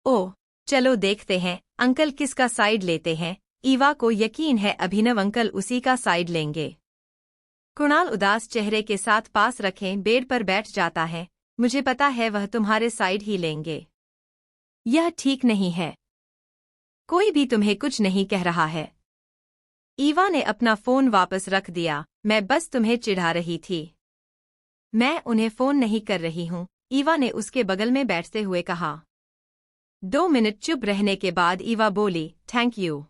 Speaker 1: ओह, चलो देखते हैं अंकल किसका साइड लेते हैं। ईवा को यकीन है अभिनव अंकल उसी का साइड लेंगे। कुणाल उदास चेहरे के साथ पास रखें बेड पर बैठ जाता है। मुझे पता है वह तुम्हारे साइड ही लेंगे। यह ठीक नहीं है। कोई भी तुम्हें कुछ नहीं कह रहा है। ईवा ने अपना फोन वापस रख दिया। मैं बस तुम्हें चिढ़ा रही थी। मैं उन्हें फोन नहीं कर रही हूँ, ईवा ने उसके बगल में बैठते हुए कहा। 2 मिनट चुप रहने के बाद ईवा बोली, थैंक यू।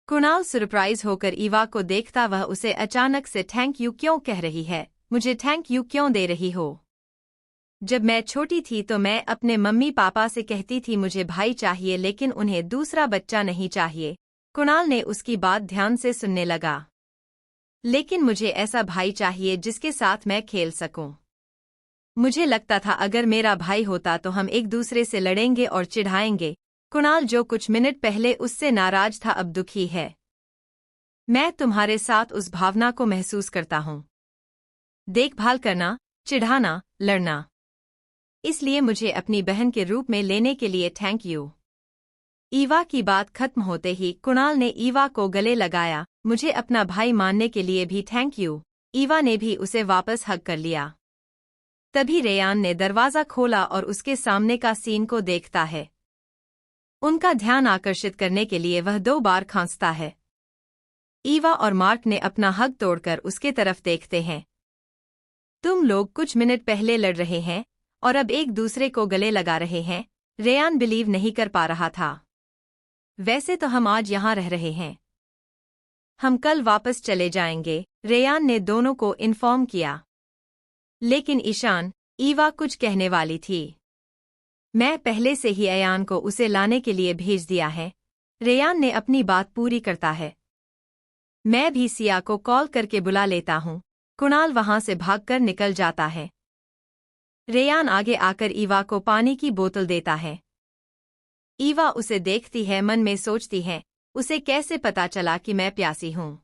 Speaker 1: कुणाल सरप्राइज होकर ईवा को देखता, वह उसे अचानक से थैंक यू क्यों कह रही है, मुझे थैंक यू क्यों दे रही हो? जब मैं छोटी थी तो मैं अपने मम्मी पापा से कहती थी मुझे भाई चाहिए, लेकिन उन्हें दूसरा बच्चा नहीं चाहिए। कुणाल ने उसकी बात ध्यान से सुनने लगा। लेकिन मुझे ऐसा भाई चाहिए जिसके साथ मैं खेल सकूं। मुझे लगता था अगर मेरा भाई होता तो हम एक दूसरे से लड़ेंगे और चिढ़ाएंगे। कुणाल जो कुछ मिनट पहले उससे नाराज था अब दुखी है। मैं तुम्हारे साथ उस भावना को महसूस करता हूं। देखभाल करना, चिढ़ाना, लड़ना। इसलिए मुझे अपनी बहन के रूप में लेने के लिए थैंक यू। ईवा की बात खत्म होते ही कुणाल ने ईवा को गले लगाया। मुझे अपना भाई मानने के लिए भी थैंक यू। ईवा ने भी उसे वापस हग कर लिया। तभी रेयान ने दरवाजा खोला और उसके सामने का सीन को देखता है। उनका ध्यान आकर्षित करने के लिए वह 2 बार खांसता है। ईवा और मार्क ने अपना हग तोड़कर उसके तरफ देखते हैं। तुम लोग कुछ मिनट पहले लड़ रहे हैं और अब एक दूसरे को गले लगा रहे हैं। रेयान बिलीव नहीं कर पा रहा था। वैसे तो हम आज यहाँ रह रहे हैं। हम कल वापस चले जाएंगे, रेयान ने दोनों को इन्फॉर्म किया। लेकिन ईशान, ईवा कुछ कहने वाली थी। मैं पहले से ही अयान को उसे लाने के लिए भेज दिया है। रेयान ने अपनी बात पूरी करता है। मैं भी सिया को कॉल करके बुला लेता हूँ। कुणाल वहां से भागकर निकल जाता है। रेयान आगे आकर ईवा को पानी की बोतल देता है। ईवा उसे देखती है, मन में सोचती है, उसे कैसे पता चला कि मैं प्यासी हूँ?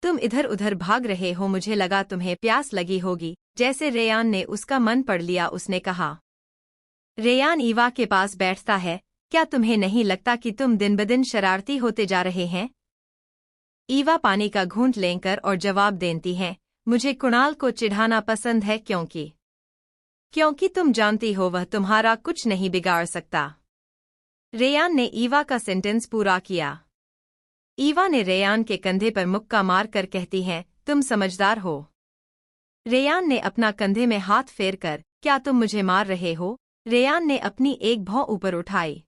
Speaker 1: तुम इधर उधर भाग रहे हो, मुझे लगा तुम्हें प्यास लगी होगी। जैसे रेयान ने उसका मन पढ़ लिया, उसने कहा। रेयान ईवा के पास बैठता है। क्या तुम्हें नहीं लगता कि तुम दिन ब दिन शरारती होते जा रहे हैं? ईवा पानी का घूंट लेकर और जवाब देती है, मुझे कुणाल को चिढ़ाना पसंद है क्योंकि तुम जानती हो वह तुम्हारा कुछ नहीं बिगाड़ सकता। रेयान ने ईवा का सेंटेंस पूरा किया। ईवा ने रेयान के कंधे पर मुक्का मार कर कहती है, तुम समझदार हो। रेयान ने अपना कंधे में हाथ फेरकर, क्या तुम मुझे मार रहे हो? रेयान ने अपनी एक भौं ऊपर उठाई।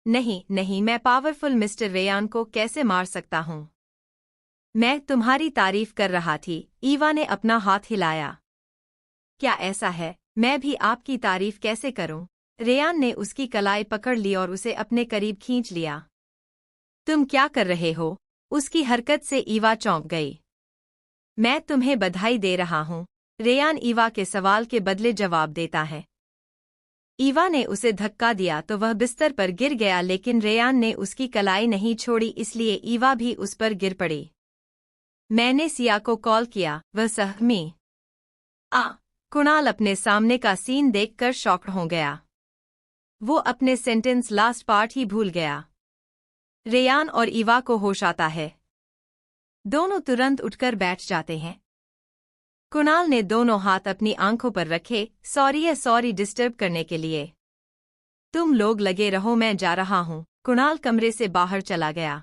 Speaker 1: नहीं नहीं, मैं पावरफुल मिस्टर रेयान को कैसे मार सकता हूँ? मैं तुम्हारी तारीफ कर रहा थी। ईवा ने अपना हाथ हिलाया। क्या ऐसा है? मैं भी आपकी तारीफ कैसे करूं? रेयान ने उसकी कलाई पकड़ ली और उसे अपने करीब खींच लिया। तुम क्या कर रहे हो? उसकी हरकत से ईवा चौंक गई। मैं तुम्हें बधाई दे रहा हूँ, रेयान ईवा के सवाल के बदले जवाब देता है। ईवा ने उसे धक्का दिया तो वह बिस्तर पर गिर गया, लेकिन रेयान ने उसकी कलाई नहीं छोड़ी, इसलिए ईवा भी उस पर गिर पड़ी। मैंने सिया को कॉल किया, वह सहमी। कुणाल अपने सामने का सीन देखकर शॉक्ड हो गया। वो अपने सेंटेंस लास्ट पार्ट ही भूल गया। रेयान और ईवा को होश आता है। दोनों तुरंत उठकर बैठ जाते हैं। कुणाल ने दोनों हाथ अपनी आंखों पर रखे। सॉरी डिस्टर्ब करने के लिए। तुम लोग लगे रहो, मैं जा रहा हूँ। कुणाल कमरे से बाहर चला गया।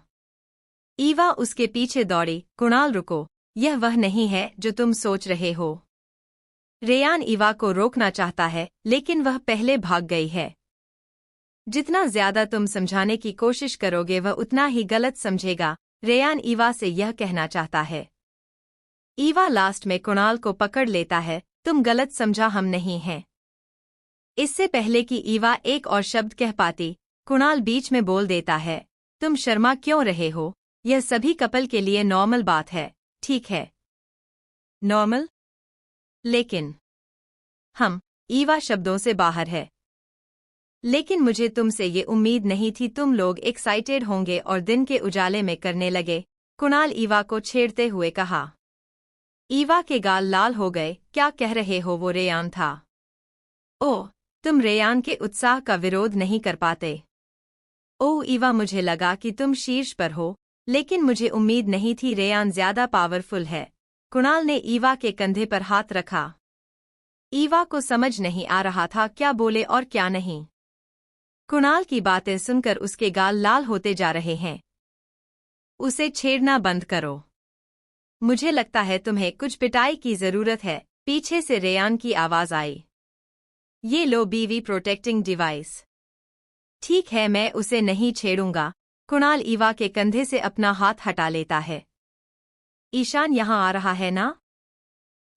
Speaker 1: ईवा उसके पीछे दौड़ी। कुणाल रुको, यह वह नहीं है जो तुम सोच रहे हो। रेयान ईवा को रोकना चाहता है, लेकिन वह पहले भाग गई है। जितना ज्यादा तुम समझाने की कोशिश करोगे वह उतना ही गलत समझेगा, रेयान ईवा से यह कहना चाहता है। ईवा लास्ट में कुणाल को पकड़ लेता है, तुम गलत समझा, हम नहीं हैं। इससे पहले कि ईवा एक और शब्द कह पाती, कुणाल बीच में बोल देता है, तुम शर्मा क्यों रहे हो? यह सभी कपल के लिए नॉर्मल बात है, ठीक है? नॉर्मल? लेकिन हम, ईवा शब्दों से बाहर है। लेकिन मुझे तुमसे ये उम्मीद नहीं थी। तुम लोग एक्साइटेड होंगे और दिन के उजाले में करने लगे, कुणाल ईवा को छेड़ते हुए कहा। ईवा के गाल लाल हो गए। क्या कह रहे हो? वो रेयान था। ओह, तुम रेयान के उत्साह का विरोध नहीं कर पाते। ओह ईवा, मुझे लगा कि तुम शीर्ष पर हो, लेकिन मुझे उम्मीद नहीं थी, रेयान ज्यादा पावरफुल है। कुणाल ने ईवा के कंधे पर हाथ रखा। ईवा को समझ नहीं आ रहा था क्या बोले और क्या नहीं। कुणाल की बातें सुनकर उसके गाल लाल होते जा रहे हैं। उसे छेड़ना बंद करो। मुझे लगता है तुम्हें कुछ पिटाई की जरूरत है, पीछे से रेयान की आवाज आई। ये लो बीवी प्रोटेक्टिंग डिवाइस। ठीक है, मैं उसे नहीं छेड़ूंगा। कुणाल ईवा के कंधे से अपना हाथ हटा लेता है। ईशान यहाँ आ रहा है ना?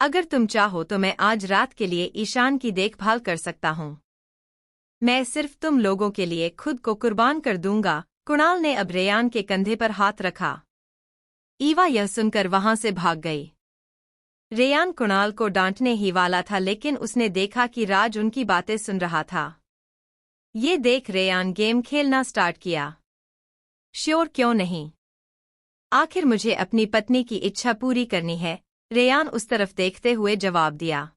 Speaker 1: अगर तुम चाहो तो मैं आज रात के लिए ईशान की देखभाल कर सकता हूँ। मैं सिर्फ तुम लोगों के लिए खुद को कुर्बान कर दूंगा। कुणाल ने अब रेयान के कंधे पर हाथ रखा। ईवा यह सुनकर वहां से भाग गई। रेयान कुणाल को डांटने ही वाला था, लेकिन उसने देखा कि राज उनकी बातें सुन रहा था। ये देख रेयान गेम खेलना स्टार्ट किया। श्योर, क्यों नहीं? आखिर मुझे अपनी पत्नी की इच्छा पूरी करनी है, रेयान उस तरफ देखते हुए जवाब दिया।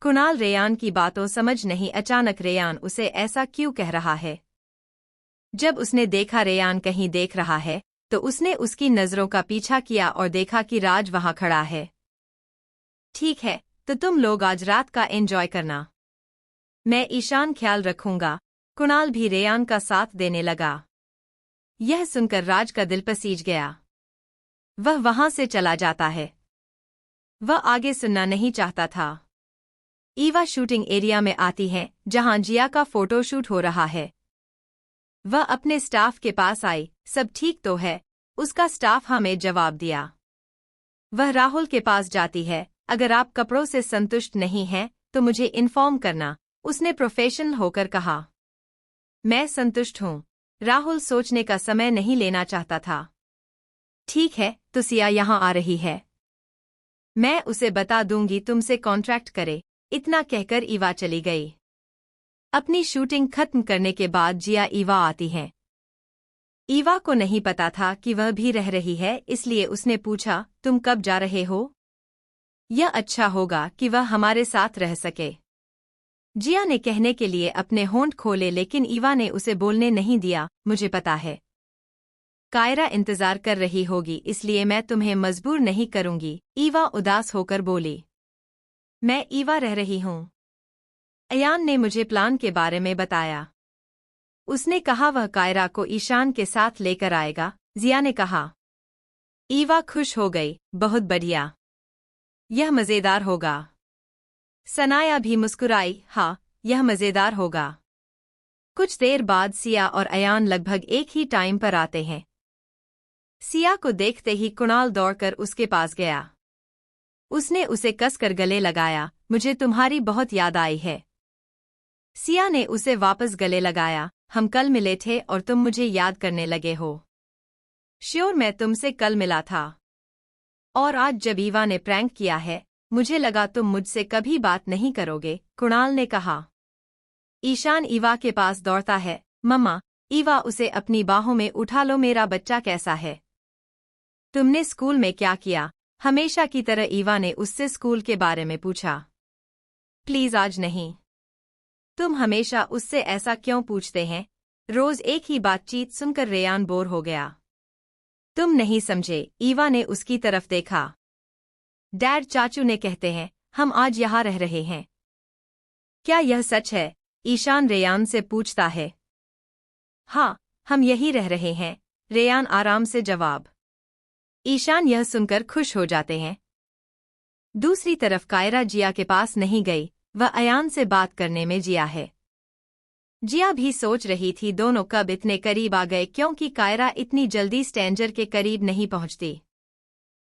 Speaker 1: कुणाल रेयान की बातों समझ नहीं। अचानक रेयान उसे ऐसा क्यों कह रहा है? जब उसने देखा रेयान कहीं देख रहा है, तो उसने उसकी नजरों का पीछा किया और देखा कि राज वहां खड़ा है। ठीक है, तो तुम लोग आज रात का एंजॉय करना। मैं ईशान ख्याल रखूंगा। कुणाल भी रेयान का साथ देने लगा। यह सुनकर राज का दिल पसीज गया। वह वहां से चला जाता है। वह आगे सुनना नहीं चाहता था। ईवा शूटिंग एरिया में आती है, जहां जिया का फोटोशूट हो रहा है। वह अपने स्टाफ के पास आई। सब ठीक तो है? उसका स्टाफ हमें जवाब दिया। वह राहुल के पास जाती है। अगर आप कपड़ों से संतुष्ट नहीं हैं, तो मुझे इन्फॉर्म करना, उसने प्रोफेशनल होकर कहा। मैं संतुष्ट हूँ। राहुल सोचने का समय नहीं लेना चाहता था। ठीक है, तो सिया यहाँ आ रही है। मैं उसे बता दूंगी तुमसे कॉन्ट्रैक्ट करे। इतना कहकर ईवा चली गई। अपनी शूटिंग खत्म करने के बाद जिया ईवा आती है। ईवा को नहीं पता था कि वह भी रह रही है, इसलिए उसने पूछा, तुम कब जा रहे हो? यह अच्छा होगा कि वह हमारे साथ रह सके। जिया ने कहने के लिए अपने होंठ खोले, लेकिन ईवा ने उसे बोलने नहीं दिया। मुझे पता है कायरा इंतजार कर रही होगी, इसलिए मैं तुम्हें मजबूर नहीं करूंगी। ईवा उदास होकर बोली। मैं ईवा रह रही हूँ। अयान ने मुझे प्लान के बारे में बताया। उसने कहा वह कायरा को ईशान के साथ लेकर आएगा। जिया ने कहा। ईवा खुश हो गई। बहुत बढ़िया, यह मजेदार होगा। सनाया भी मुस्कुराई। हाँ, यह मजेदार होगा। कुछ देर बाद सिया और अयान लगभग एक ही टाइम पर आते हैं। सिया को देखते ही कुणाल दौड़कर उसके पास गया। उसने उसे कसकर गले लगाया। मुझे तुम्हारी बहुत याद आई है। सिया ने उसे वापस गले लगाया। हम कल मिले थे और तुम मुझे याद करने लगे हो। श्योर, मैं तुमसे कल मिला था। और आज जब ईवा ने प्रैंक किया है, मुझे लगा तुम मुझसे कभी बात नहीं करोगे, कुणाल ने कहा। ईशान ईवा के पास दौड़ता है। मम्मा, ईवा उसे अपनी बाहों में उठा लो। मेरा बच्चा कैसा है? तुमने स्कूल में क्या किया? हमेशा की तरह ईवा ने उससे स्कूल के बारे में पूछा। प्लीज आज नहीं। तुम हमेशा उससे ऐसा क्यों पूछते हैं? रोज एक ही बातचीत सुनकर रेयान बोर हो गया। तुम नहीं समझे। ईवा ने उसकी तरफ देखा। डैड, चाचू ने कहते हैं हम आज यहाँ रह रहे हैं। क्या यह सच है? ईशान रेयान से पूछता है। हाँ, हम यही रह रहे हैं, रेयान आराम से जवाब। ईशान यह सुनकर खुश हो जाते हैं। दूसरी तरफ कायरा जिया के पास नहीं गई। वह अयान से बात करने में जिया है। जिया भी सोच रही थी दोनों कब इतने करीब आ गए, क्योंकि कायरा इतनी जल्दी स्ट्रेंजर के करीब नहीं पहुंचती।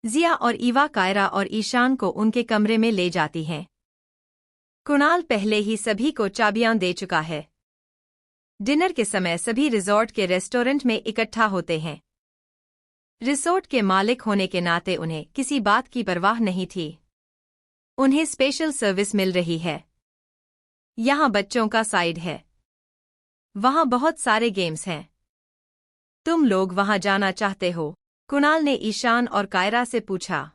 Speaker 1: जिया और ईवा कायरा और ईशान को उनके कमरे में ले जाती हैं। कुणाल पहले ही सभी को चाबियां दे चुका है। डिनर के समय सभी रिजॉर्ट के रेस्टोरेंट में इकट्ठा होते हैं। रिसोर्ट के मालिक होने के नाते उन्हें किसी बात की परवाह नहीं थी। उन्हें स्पेशल सर्विस मिल रही है। यहाँ बच्चों का साइड है। वहाँ बहुत सारे गेम्स हैं। तुम लोग वहाँ जाना चाहते हो? कुणाल ने ईशान और कायरा से पूछा।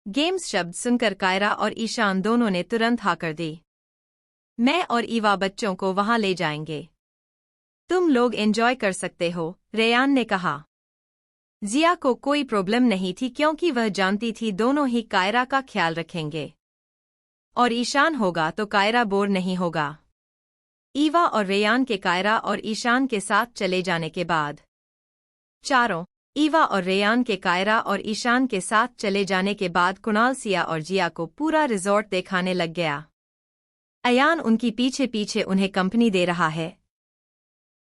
Speaker 1: गेम्स शब्द सुनकर कायरा और ईशान दोनों ने तुरंत हाँ कर दी। मैं और ईवा बच्चों को वहाँ ले जाएंगे। तुम लोग एंजॉय कर सकते हो, रेयान ने कहा। जिया को कोई प्रॉब्लम नहीं थी, क्योंकि वह जानती थी दोनों ही कायरा का ख्याल रखेंगे। और ईशान होगा तो कायरा बोर नहीं होगा। ईवा और रेयान के कायरा और ईशान के साथ चले जाने के बाद चारों ईवा और रेयान के कायरा और ईशान के साथ चले जाने के बाद कुणाल सिया और जिया को पूरा रिजॉर्ट दिखाने लग गया। अयान उनकी पीछे पीछे उन्हें कंपनी दे रहा है।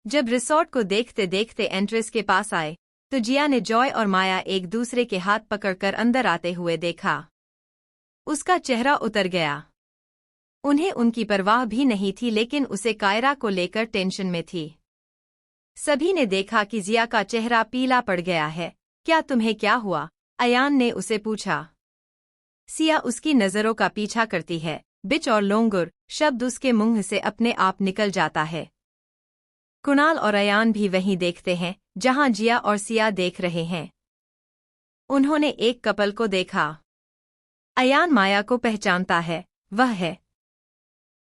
Speaker 1: जब रिसॉर्ट को देखते देखते एंट्रेंस के पास आए तो जिया ने जॉय और माया एक दूसरे के हाथ पकड़कर अंदर आते हुए देखा। उसका चेहरा उतर गया। उन्हें उनकी परवाह भी नहीं थी, लेकिन उसे कायरा को लेकर टेंशन में थी। सभी ने देखा कि जिया का चेहरा पीला पड़ गया है। क्या तुम्हें क्या हुआ? अयान ने उसे पूछा। सिया उसकी नजरों का पीछा करती है। बिच और लोंगुर शब्द उसके मुंह से अपने आप निकल जाता है। कुणाल और अयान भी वहीं देखते हैं जहां जिया और सिया देख रहे हैं। उन्होंने एक कपल को देखा। अयान माया को पहचानता है, वह है।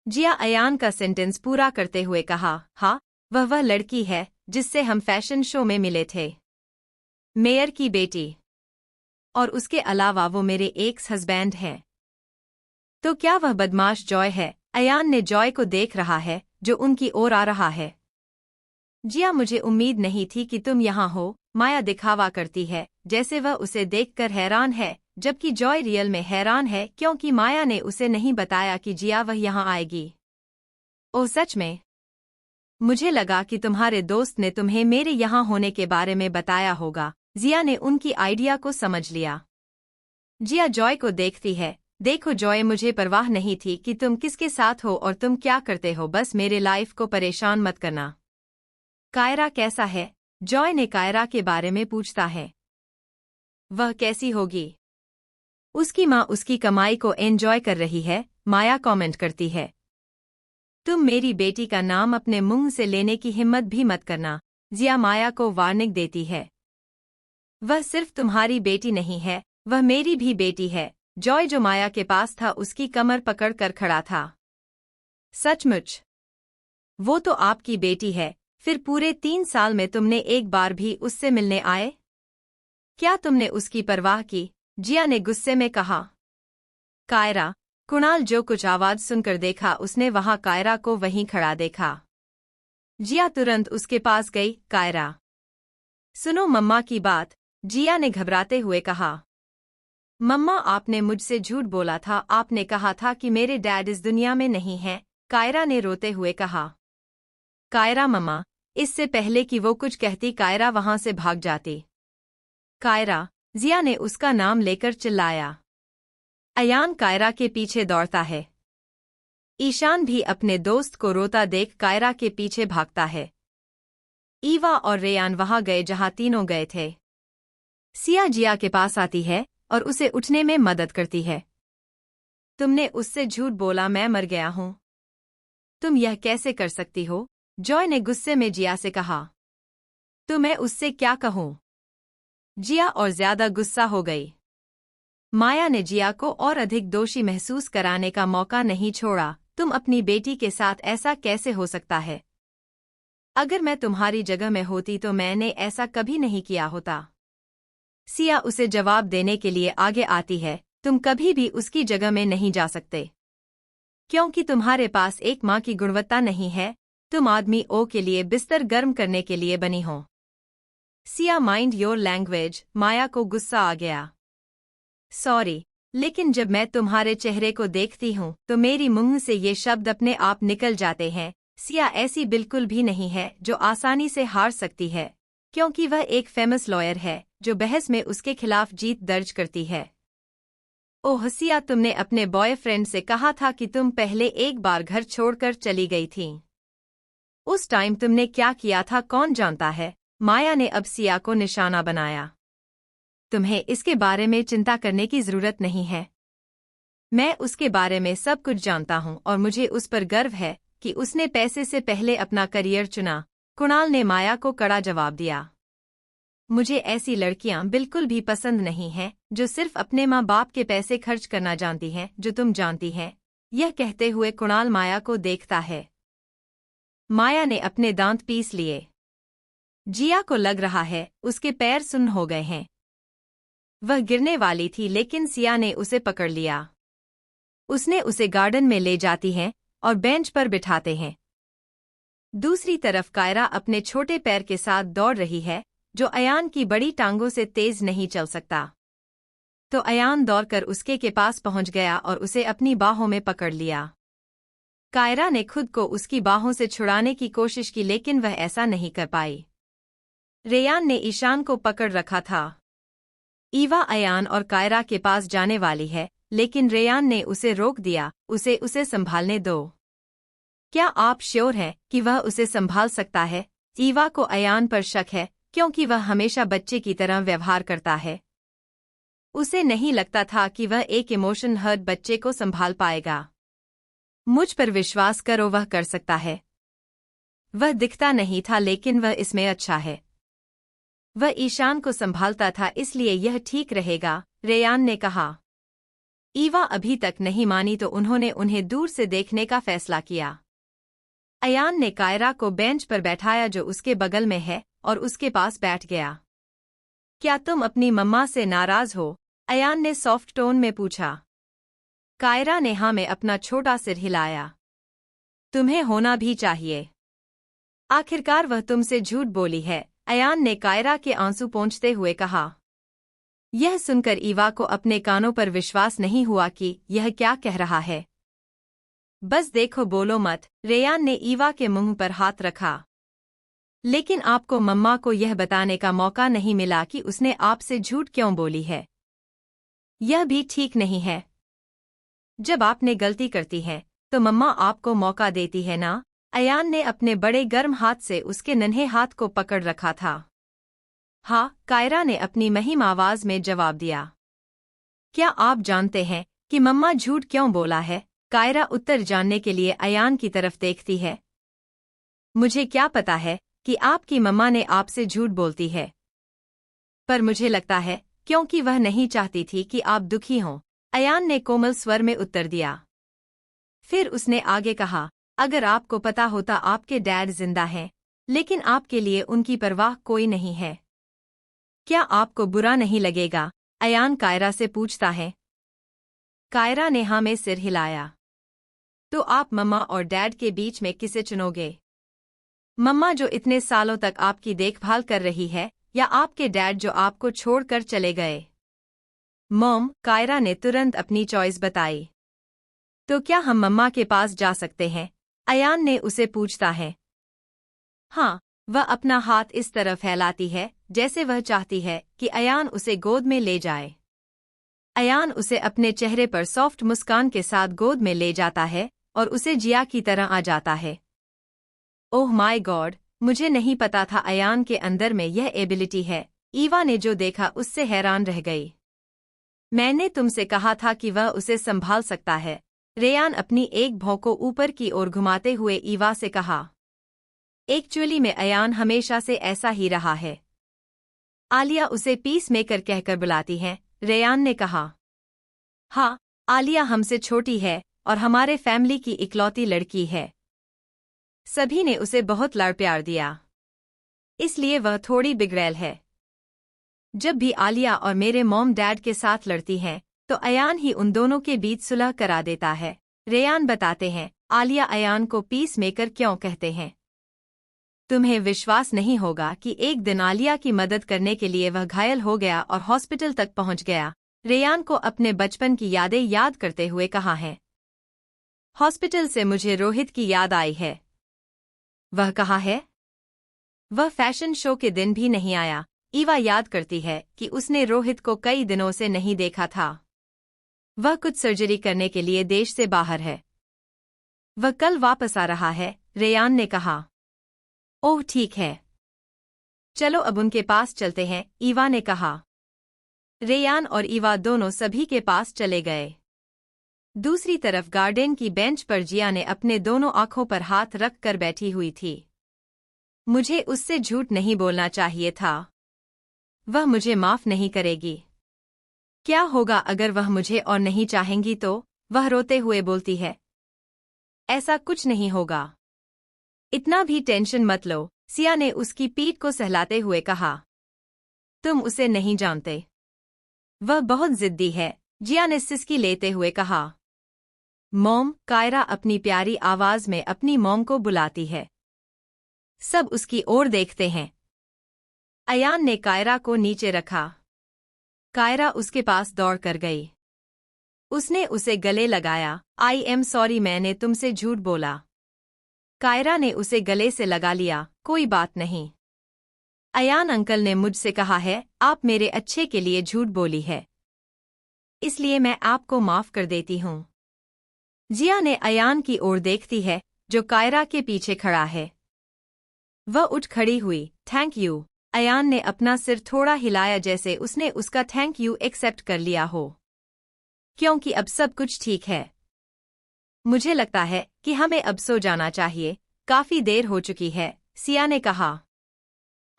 Speaker 1: जिया अयान का सेंटेंस पूरा करते हुए कहा, हाँ, वह लड़की है जिससे हम फैशन शो में मिले थे। मेयर की बेटी। और उसके अलावा वो मेरे एक्स हस्बैंड हैं। तो क्या वह बदमाश जॉय है? अयान ने जॉय को देख रहा है जो उनकी ओर आ रहा है। जिया, मुझे उम्मीद नहीं थी कि तुम यहाँ हो। माया दिखावा करती है जैसे वह उसे देखकर हैरान है, जबकि जॉय रियल में हैरान है क्योंकि माया ने उसे नहीं बताया कि जिया वह यहाँ आएगी। ओह सच में? मुझे लगा कि तुम्हारे दोस्त ने तुम्हें मेरे यहाँ होने के बारे में बताया होगा। जिया ने उनकी आइडिया को समझ लिया। जिया जॉय को देखती है। देखो जॉय, मुझे परवाह नहीं थी कि तुम किसके साथ हो और तुम क्या करते हो, बस मेरे लाइफ को परेशान मत करना। कायरा कैसा है? जॉय ने कायरा के बारे में पूछता है। वह कैसी होगी? उसकी माँ उसकी कमाई को एंजॉय कर रही है, माया कमेंट करती है। तुम मेरी बेटी का नाम अपने मुंह से लेने की हिम्मत भी मत करना, जिया माया को वार्निंग देती है। वह सिर्फ तुम्हारी बेटी नहीं है, वह मेरी भी बेटी है। जॉय जो माया के पास था उसकी कमर पकड़ कर खड़ा था। सचमुच? वो तो आपकी बेटी है, फिर पूरे 3 साल में तुमने एक बार भी उससे मिलने आए? क्या तुमने उसकी परवाह की? जिया ने गुस्से में कहा। कायरा। कुणाल जो कुछ आवाज सुनकर देखा उसने वहां कायरा को वहीं खड़ा देखा। जिया तुरंत उसके पास गई। कायरा, सुनो मम्मा की बात, जिया ने घबराते हुए कहा। मम्मा, आपने मुझसे झूठ बोला था, आपने कहा था कि मेरे डैड इस दुनिया में नहीं हैं, कायरा ने रोते हुए कहा। कायरा मम्मा, इससे पहले कि वो कुछ कहती कायरा वहां से भाग जाती। कायरा, जिया ने उसका नाम लेकर चिल्लाया। अयान कायरा के पीछे दौड़ता है। ईशान भी अपने दोस्त को रोता देख कायरा के पीछे भागता है। ईवा और रेयान वहां गए जहां तीनों गए थे। सिया जिया के पास आती है और उसे उठने में मदद करती है। तुमने उससे झूठ बोला, मैं मर गया हूं। तुम यह कैसे कर सकती हो? जॉय ने गुस्से में जिया से कहा। तो मैं उससे क्या कहूं? जिया और ज्यादा गुस्सा हो गई। माया ने जिया को और अधिक दोषी महसूस कराने का मौका नहीं छोड़ा। तुम अपनी बेटी के साथ ऐसा कैसे हो सकता है? अगर मैं तुम्हारी जगह में होती तो मैंने ऐसा कभी नहीं किया होता। सिया उसे जवाब देने के लिए आगे आती है। तुम कभी भी उसकी जगह में नहीं जा सकते, क्योंकि तुम्हारे पास एक माँ की गुणवत्ता नहीं है। तुम आदमी ओ के लिए बिस्तर गर्म करने के लिए बनी हो। Siya, mind your language. Maya को गुस्सा आ गया। सॉरी, लेकिन जब मैं तुम्हारे चेहरे को देखती हूँ तो मेरी मुंह से ये शब्द अपने आप निकल जाते हैं। सिया ऐसी बिल्कुल भी नहीं है जो आसानी से हार सकती है, क्योंकि वह एक फेमस लॉयर है जो बहस में उसके खिलाफ जीत दर्ज करती है। ओह सिया, तुमने अपने बॉयफ्रेंड से कहा था कि तुम पहले एक बार घर छोड़कर चली गई थी। उस टाइम तुमने क्या किया था कौन जानता है? माया ने अब सिया को निशाना बनाया। तुम्हें इसके बारे में चिंता करने की जरूरत नहीं है। मैं उसके बारे में सब कुछ जानता हूँ और मुझे उस पर गर्व है कि उसने पैसे से पहले अपना करियर चुना। कुणाल ने माया को कड़ा जवाब दिया। मुझे ऐसी लड़कियां बिल्कुल भी पसंद नहीं हैं जो सिर्फ अपने माँ बाप के पैसे खर्च करना जानती हैं, जो तुम जानती हैं। यह कहते हुए कुणाल माया को देखता है। माया ने अपने दांत पीस लिए। जिया को लग रहा है उसके पैर सुन्न हो गए हैं। वह गिरने वाली थी लेकिन सिया ने उसे पकड़ लिया। उसने उसे गार्डन में ले जाती हैं और बेंच पर बिठाते हैं। दूसरी तरफ कायरा अपने छोटे पैर के साथ दौड़ रही है, जो अयान की बड़ी टांगों से तेज नहीं चल सकता। तो अयान दौड़कर उसके के पास पहुंच गया और उसे अपनी बाहों में पकड़ लिया। कायरा ने खुद को उसकी बाहों से छुड़ाने की कोशिश की, लेकिन वह ऐसा नहीं कर पाई। रेयान ने ईशान को पकड़ रखा था। ईवा अयान और कायरा के पास जाने वाली है, लेकिन रेयान ने उसे रोक दिया। उसे संभालने दो। क्या आप श्योर हैं कि वह उसे संभाल सकता है? ईवा को अयान पर शक है, क्योंकि वह हमेशा बच्चे की तरह व्यवहार करता है। उसे नहीं लगता था कि वह एक इमोशन हर्ट बच्चे को संभाल पाएगा। मुझ पर विश्वास करो, वह कर सकता है। वह दिखता नहीं था, लेकिन वह इसमें अच्छा है। वह ईशान को संभालता था, इसलिए यह ठीक रहेगा, रेयान ने कहा। ईवा अभी तक नहीं मानी, तो उन्होंने उन्हें दूर से देखने का फैसला किया। अयान ने कायरा को बेंच पर बैठाया जो उसके बगल में है, और उसके पास बैठ गया। क्या तुम अपनी मम्मा से नाराज हो? अयान ने सॉफ्ट टोन में पूछा। कायरा ने हाँ में अपना छोटा सिर हिलाया। तुम्हें होना भी चाहिए। आखिरकार वह तुमसे झूठ बोली है, अयान ने कायरा के आंसू पोंछते हुए कहा। यह सुनकर ईवा को अपने कानों पर विश्वास नहीं हुआ कि यह क्या कह रहा है। बस देखो, बोलो मत, रेयान ने ईवा के मुंह पर हाथ रखा। लेकिन आपको मम्मा को यह बताने का मौका नहीं मिला कि उसने आपसे झूठ क्यों बोली है। यह भी ठीक नहीं है। जब आपने गलती करती है तो मम्मा आपको मौका देती है ना? अयान ने अपने बड़े गर्म हाथ से उसके नन्हे हाथ को पकड़ रखा था। हाँ, कायरा ने अपनी महीन आवाज में जवाब दिया। क्या आप जानते हैं कि मम्मा झूठ क्यों बोला है? कायरा उत्तर जानने के लिए अयान की तरफ देखती है। मुझे क्या पता है कि आपकी मम्मा ने आपसे झूठ बोलती है, पर मुझे लगता है क्योंकि वह नहीं चाहती थी कि आप दुखी हों, अयान ने कोमल स्वर में उत्तर दिया। फिर उसने आगे कहा, अगर आपको पता होता आपके डैड जिंदा हैं, लेकिन आपके लिए उनकी परवाह कोई नहीं है, क्या आपको बुरा नहीं लगेगा? अयान कायरा से पूछता है। कायरा ने हाँ में सिर हिलाया। तो आप मम्मा और डैड के बीच में किसे चुनोगे? मम्मा जो इतने सालों तक आपकी देखभाल कर रही है, या आपके डैड जो आपको छोड़कर चले गए? मॉम, कायरा ने तुरंत अपनी चॉइस बताई। तो क्या हम मम्मा के पास जा सकते हैं? अयान ने उसे पूछता है। हाँ, वह अपना हाथ इस तरह फैलाती है जैसे वह चाहती है कि अयान उसे गोद में ले जाए। अयान उसे अपने चेहरे पर सॉफ्ट मुस्कान के साथ गोद में ले जाता है और उसे जिया की तरह आ जाता है। ओह माय गॉड, मुझे नहीं पता था अयान के अंदर में यह एबिलिटी है। ईवा ने जो देखा उससे हैरान रह गई। मैंने तुमसे कहा था कि वह उसे संभाल सकता है, रेयान अपनी एक भौं को ऊपर की ओर घुमाते हुए ईवा से कहा। एक्चुअली में अयान हमेशा से ऐसा ही रहा है। आलिया उसे पीस मेकर कहकर बुलाती है, रेयान ने कहा। हाँ, आलिया हमसे छोटी है और हमारे फैमिली की इकलौती लड़की है। सभी ने उसे बहुत लाड़ प्यार दिया, इसलिए वह थोड़ी बिगड़ैल है। जब भी आलिया और मेरे मॉम डैड के साथ लड़ती हैं, तो अयान ही उन दोनों के बीच सुलह करा देता है। रेयान बताते हैं, आलिया अयान को पीस मेकर क्यों कहते हैं। तुम्हें विश्वास नहीं होगा कि एक दिन आलिया की मदद करने के लिए वह घायल हो गया और हॉस्पिटल तक पहुंच गया। रेयान को अपने बचपन की यादें याद करते हुए कहा है। हॉस्पिटल से मुझे रोहित की याद आई है। वह कहाँ है? वह फैशन शो के दिन भी नहीं आया। ईवा याद करती है कि उसने रोहित को कई दिनों से नहीं देखा था। वह कुछ सर्जरी करने के लिए देश से बाहर है। वह कल वापस आ रहा है, रेयान ने कहा। ओह ठीक है, चलो अब उनके पास चलते हैं, ईवा ने कहा। रेयान और ईवा दोनों सभी के पास चले गए। दूसरी तरफ गार्डन की बेंच पर जिया ने अपने दोनों आंखों पर हाथ रख कर बैठी हुई थी। मुझे उससे झूठ नहीं बोलना चाहिए था। वह मुझे माफ नहीं करेगी। क्या होगा अगर वह मुझे और नहीं चाहेंगी तो? वह रोते हुए बोलती है। ऐसा कुछ नहीं होगा, इतना भी टेंशन मत लो, सिया ने उसकी पीठ को सहलाते हुए कहा। तुम उसे नहीं जानते, वह बहुत जिद्दी है, जिया ने सिसकी लेते हुए कहा। मॉम, कायरा अपनी प्यारी आवाज में अपनी मॉम को बुलाती है। सब उसकी ओर देखते हैं। अयान ने कायरा को नीचे रखा। कायरा उसके पास दौड़ कर गई। उसने उसे गले लगाया। आई एम सॉरी, मैंने तुमसे झूठ बोला। कायरा ने उसे गले से लगा लिया। कोई बात नहीं। अयान अंकल ने मुझसे कहा है आप मेरे अच्छे के लिए झूठ बोली है, इसलिए मैं आपको माफ कर देती हूँ। जिया ने अयान की ओर देखती है जो कायरा के पीछे खड़ा है। वह उठ खड़ी हुई। Thank you. अयान ने अपना सिर थोड़ा हिलाया जैसे उसने उसका थैंक यू एक्सेप्ट कर लिया हो, क्योंकि अब सब कुछ ठीक है। मुझे लगता है कि हमें अब सो जाना चाहिए, काफी देर हो चुकी है, सिया ने कहा।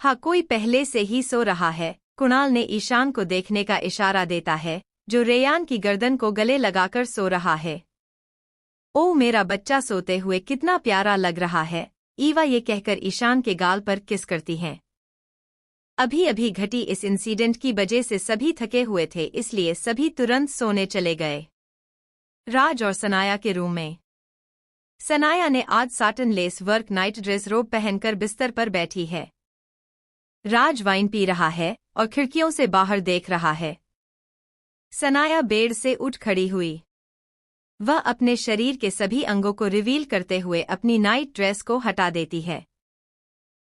Speaker 1: हाँ, कोई पहले से ही सो रहा है। कुणाल ने ईशान को देखने का इशारा देता है जो रेयान की गर्दन को गले लगाकर सो रहा है। ओ मेरा बच्चा सोते हुए कितना प्यारा लग रहा है, ईवा ये कहकर ईशान के गाल पर किस करती हैं। अभी अभी घटी इस इंसिडेंट की वजह से सभी थके हुए थे, इसलिए सभी तुरंत सोने चले गए। राज और सनाया के रूम में। सनाया ने आज satin lace work night dress रोब पहनकर बिस्तर पर बैठी है। राज वाइन पी रहा है और खिड़कियों से बाहर देख रहा है। सनाया बेड से उठ खड़ी हुई। वह अपने शरीर के सभी अंगों को रिवील करते हुए अपनी नाइट ड्रेस को हटा देती है।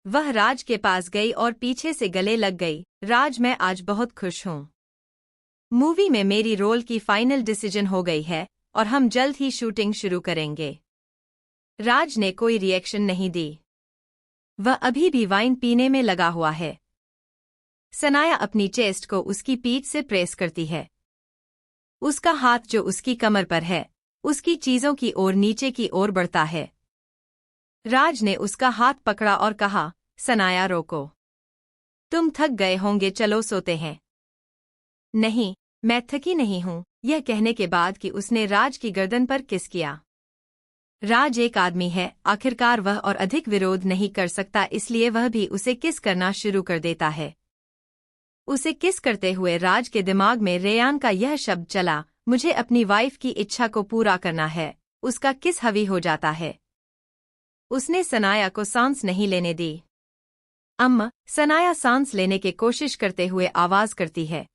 Speaker 1: वह राज के पास गई और पीछे से गले लग गई। राज, मैं आज बहुत खुश हूँ। मूवी में मेरी रोल की फाइनल डिसीजन हो गई है और हम जल्द ही शूटिंग शुरू करेंगे। राज ने कोई रिएक्शन नहीं दी। वह अभी भी वाइन पीने में लगा हुआ है। सनाया अपनी चेस्ट को उसकी पीठ से प्रेस करती है। उसका हाथ जो उसकी कमर पर है, उसकी चीजों की ओर नीचे की ओर बढ़ता है। राज ने उसका हाथ पकड़ा और कहा, सनाया रोको। तुम थक गए होंगे, चलो सोते हैं। नहीं, मैं थकी नहीं हूं, यह कहने के बाद कि उसने राज की गर्दन पर किस किया। राज एक आदमी है, आखिरकार वह और अधिक विरोध नहीं कर सकता, इसलिए वह भी उसे किस करना शुरू कर देता है। उसे किस करते हुए राज के दिमाग में रेयान का यह शब्द चला, मुझे अपनी वाइफ की इच्छा को पूरा करना है। उसका किस हवी हो जाता है। उसने सनाया को सांस नहीं लेने दी। अम्मा, सनाया सांस लेने की कोशिश करते हुए आवाज करती है।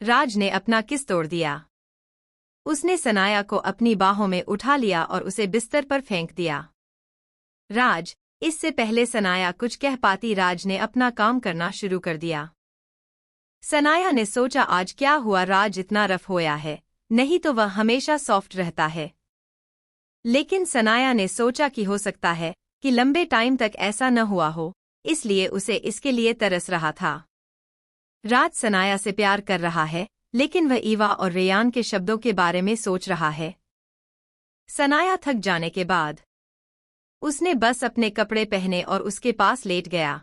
Speaker 1: राज ने अपना किस तोड़ दिया। उसने सनाया को अपनी बाहों में उठा लिया और उसे बिस्तर पर फेंक दिया। राज, इससे पहले सनाया कुछ कह पाती, राज ने अपना काम करना शुरू कर दिया। सनाया ने सोचा आज क्या हुआ, राज इतना रफ होया है, नहीं तो वह हमेशा सॉफ्ट रहता है। लेकिन सनाया ने सोचा कि हो सकता है कि लंबे टाइम तक ऐसा न हुआ हो, इसलिए उसे इसके लिए तरस रहा था। राज सनाया से प्यार कर रहा है, लेकिन वह ईवा और रेयान के शब्दों के बारे में सोच रहा है। सनाया थक जाने के बाद उसने बस अपने कपड़े पहने और उसके पास लेट गया।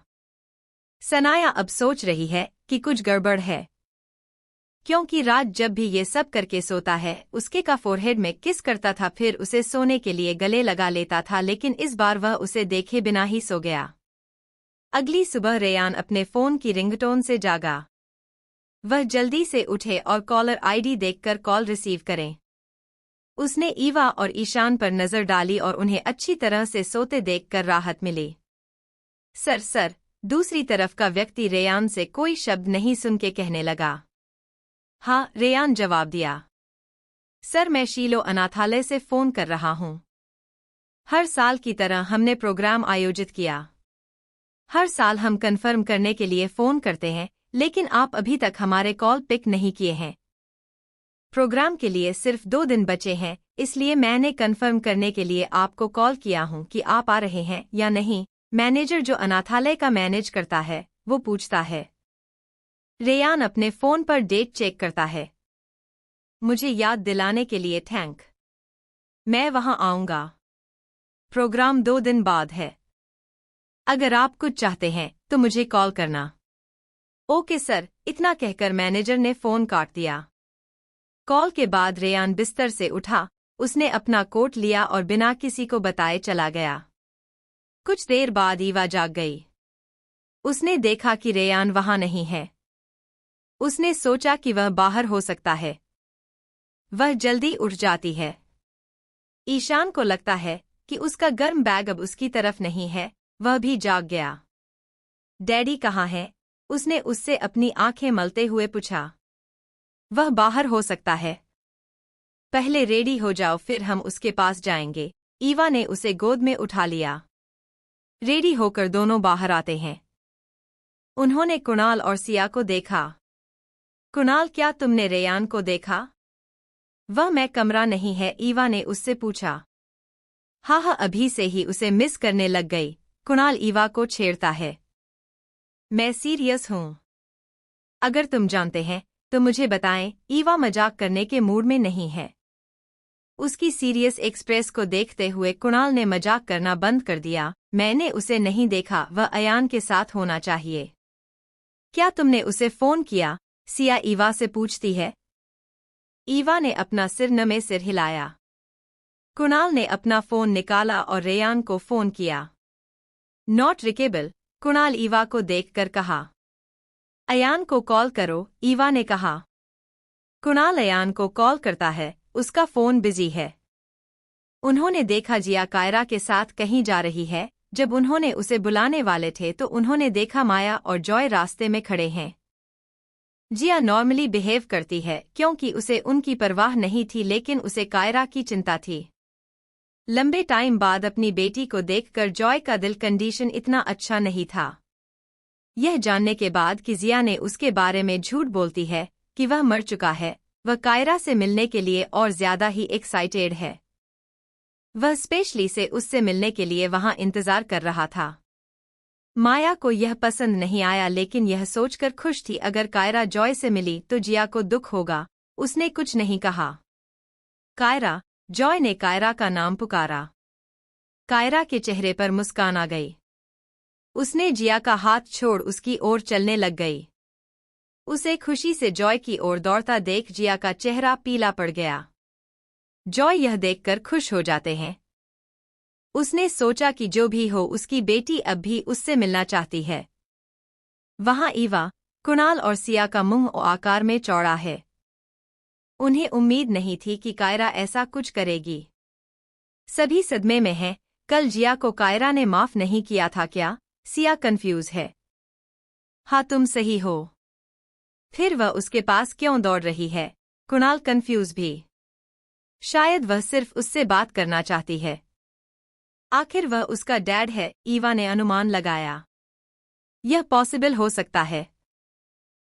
Speaker 1: सनाया अब सोच रही है कि कुछ गड़बड़ है, क्योंकि राज जब भी ये सब करके सोता है उसके का फोरहेड में किस करता था, फिर उसे सोने के लिए गले लगा लेता था, लेकिन इस बार वह उसे देखे बिना ही सो गया। अगली सुबह रेयान अपने फोन की रिंगटोन से जागा। वह जल्दी से उठे और कॉलर आईडी देखकर कॉल रिसीव करें। उसने ईवा और ईशान पर नजर डाली और उन्हें अच्छी तरह से सोते देखकर राहत मिली। सर, दूसरी तरफ का व्यक्ति रेयान से कोई शब्द नहीं सुन के कहने लगा। हाँ, रेयान जवाब दिया। सर, मैं शीलो अनाथालय से फोन कर रहा हूँ। हर साल की तरह हमने प्रोग्राम आयोजित किया। हर साल हम कंफर्म करने के लिए फोन करते हैं, लेकिन आप अभी तक हमारे कॉल पिक नहीं किए हैं। प्रोग्राम के लिए सिर्फ 2 दिन बचे हैं, इसलिए मैंने कंफर्म करने के लिए आपको कॉल किया हूं कि आप आ रहे हैं या नहीं। मैनेजर जो अनाथालय का मैनेज करता है वो पूछता है। रेयान अपने फोन पर डेट चेक करता है। मुझे याद दिलाने के लिए थैंक। मैं वहां आऊंगा। प्रोग्राम 2 दिन बाद है। अगर आप कुछ चाहते हैं तो मुझे कॉल करना। ओके सर, इतना कहकर मैनेजर ने फोन काट दिया। कॉल के बाद रेयान बिस्तर से उठा, उसने अपना कोट लिया और बिना किसी को बताए चला गया। कुछ देर बाद ईवा जाग गई। उसने देखा कि रेयान वहां नहीं है। उसने सोचा कि वह बाहर हो सकता है। वह जल्दी उठ जाती है। ईशान को लगता है कि उसका गर्म बैग अब उसकी तरफ नहीं है, वह भी जाग गया। डैडी कहाँ है? उसने उससे अपनी आंखें मलते हुए पूछा। वह बाहर हो सकता है। पहले रेडी हो जाओ, फिर हम उसके पास जाएंगे। ईवा ने उसे गोद में उठा लिया। रेडी होकर दोनों बाहर आते हैं। उन्होंने कुणाल और सिया को देखा। कुणाल, क्या तुमने रेयान को देखा? वह मैं कमरा नहीं है, ईवा ने उससे पूछा। हाँ, अभी से ही उसे मिस करने लग गई। कुणाल ईवा को छेड़ता है। मैं सीरियस हूँ। अगर तुम जानते हैं तो मुझे बताएं। ईवा मजाक करने के मूड में नहीं है। उसकी सीरियस एक्सप्रेस को देखते हुए कुणाल ने मजाक करना बंद कर दिया। मैंने उसे नहीं देखा, वह अयान के साथ होना चाहिए। क्या तुमने उसे फोन किया? सिया ईवा से पूछती है। ईवा ने अपना सिर नमे सिर हिलाया। कुणाल ने अपना फोन निकाला और रेयान को फोन किया। नॉट रिकेबल, कुणाल ईवा को देखकर कहा। अयान को कॉल करो, ईवा ने कहा। कुणाल अयान को कॉल करता है, उसका फोन बिजी है। उन्होंने देखा जिया कायरा के साथ कहीं जा रही है। जब उन्होंने उसे बुलाने वाले थे तो उन्होंने देखा माया और जॉय रास्ते में खड़े हैं। जिया नॉर्मली बिहेव करती है क्योंकि उसे उनकी परवाह नहीं थी, लेकिन उसे कायरा की चिंता थी। लंबे टाइम बाद अपनी बेटी को देखकर जॉय का दिल कंडीशन इतना अच्छा नहीं था। यह जानने के बाद कि जिया ने उसके बारे में झूठ बोलती है कि वह मर चुका है, वह कायरा से मिलने के लिए और ज्यादा ही एक्साइटेड है। वह स्पेशली से उससे मिलने के लिए वहां इंतजार कर रहा था। माया को यह पसंद नहीं आया, लेकिन यह सोचकर खुश थी अगर कायरा जॉय से मिली तो जिया को दुख होगा। उसने कुछ नहीं कहा। कायरा, जॉय ने कायरा का नाम पुकारा। कायरा के चेहरे पर मुस्कान आ गई। उसने जिया का हाथ छोड़ उसकी ओर चलने लग गई। उसे खुशी से जॉय की ओर दौड़ता देख जिया का चेहरा पीला पड़ गया। जॉय यह देखकर खुश हो जाते हैं। उसने सोचा कि जो भी हो, उसकी बेटी अब भी उससे मिलना चाहती है। वहां ईवा, कुणाल और सिया का मुंह आकार में चौड़ा है। उन्हें उम्मीद नहीं थी कि कायरा ऐसा कुछ करेगी। सभी सदमे में हैं। कल जिया को कायरा ने माफ नहीं किया था क्या? सिया कंफ्यूज है। हाँ, तुम सही हो। फिर वह उसके पास क्यों दौड़ रही है? कुणाल कंफ्यूज भी। शायद वह सिर्फ उससे बात करना चाहती है। आखिर वह उसका डैड है, ईवा ने अनुमान लगाया। यह पॉसिबल हो सकता है,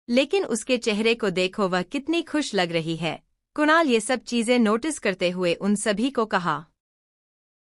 Speaker 1: लेकिन उसके चेहरे को देखो, वह कितनी खुश लग रही है। कुणाल ये सब चीजें नोटिस करते हुए उन सभी को कहा।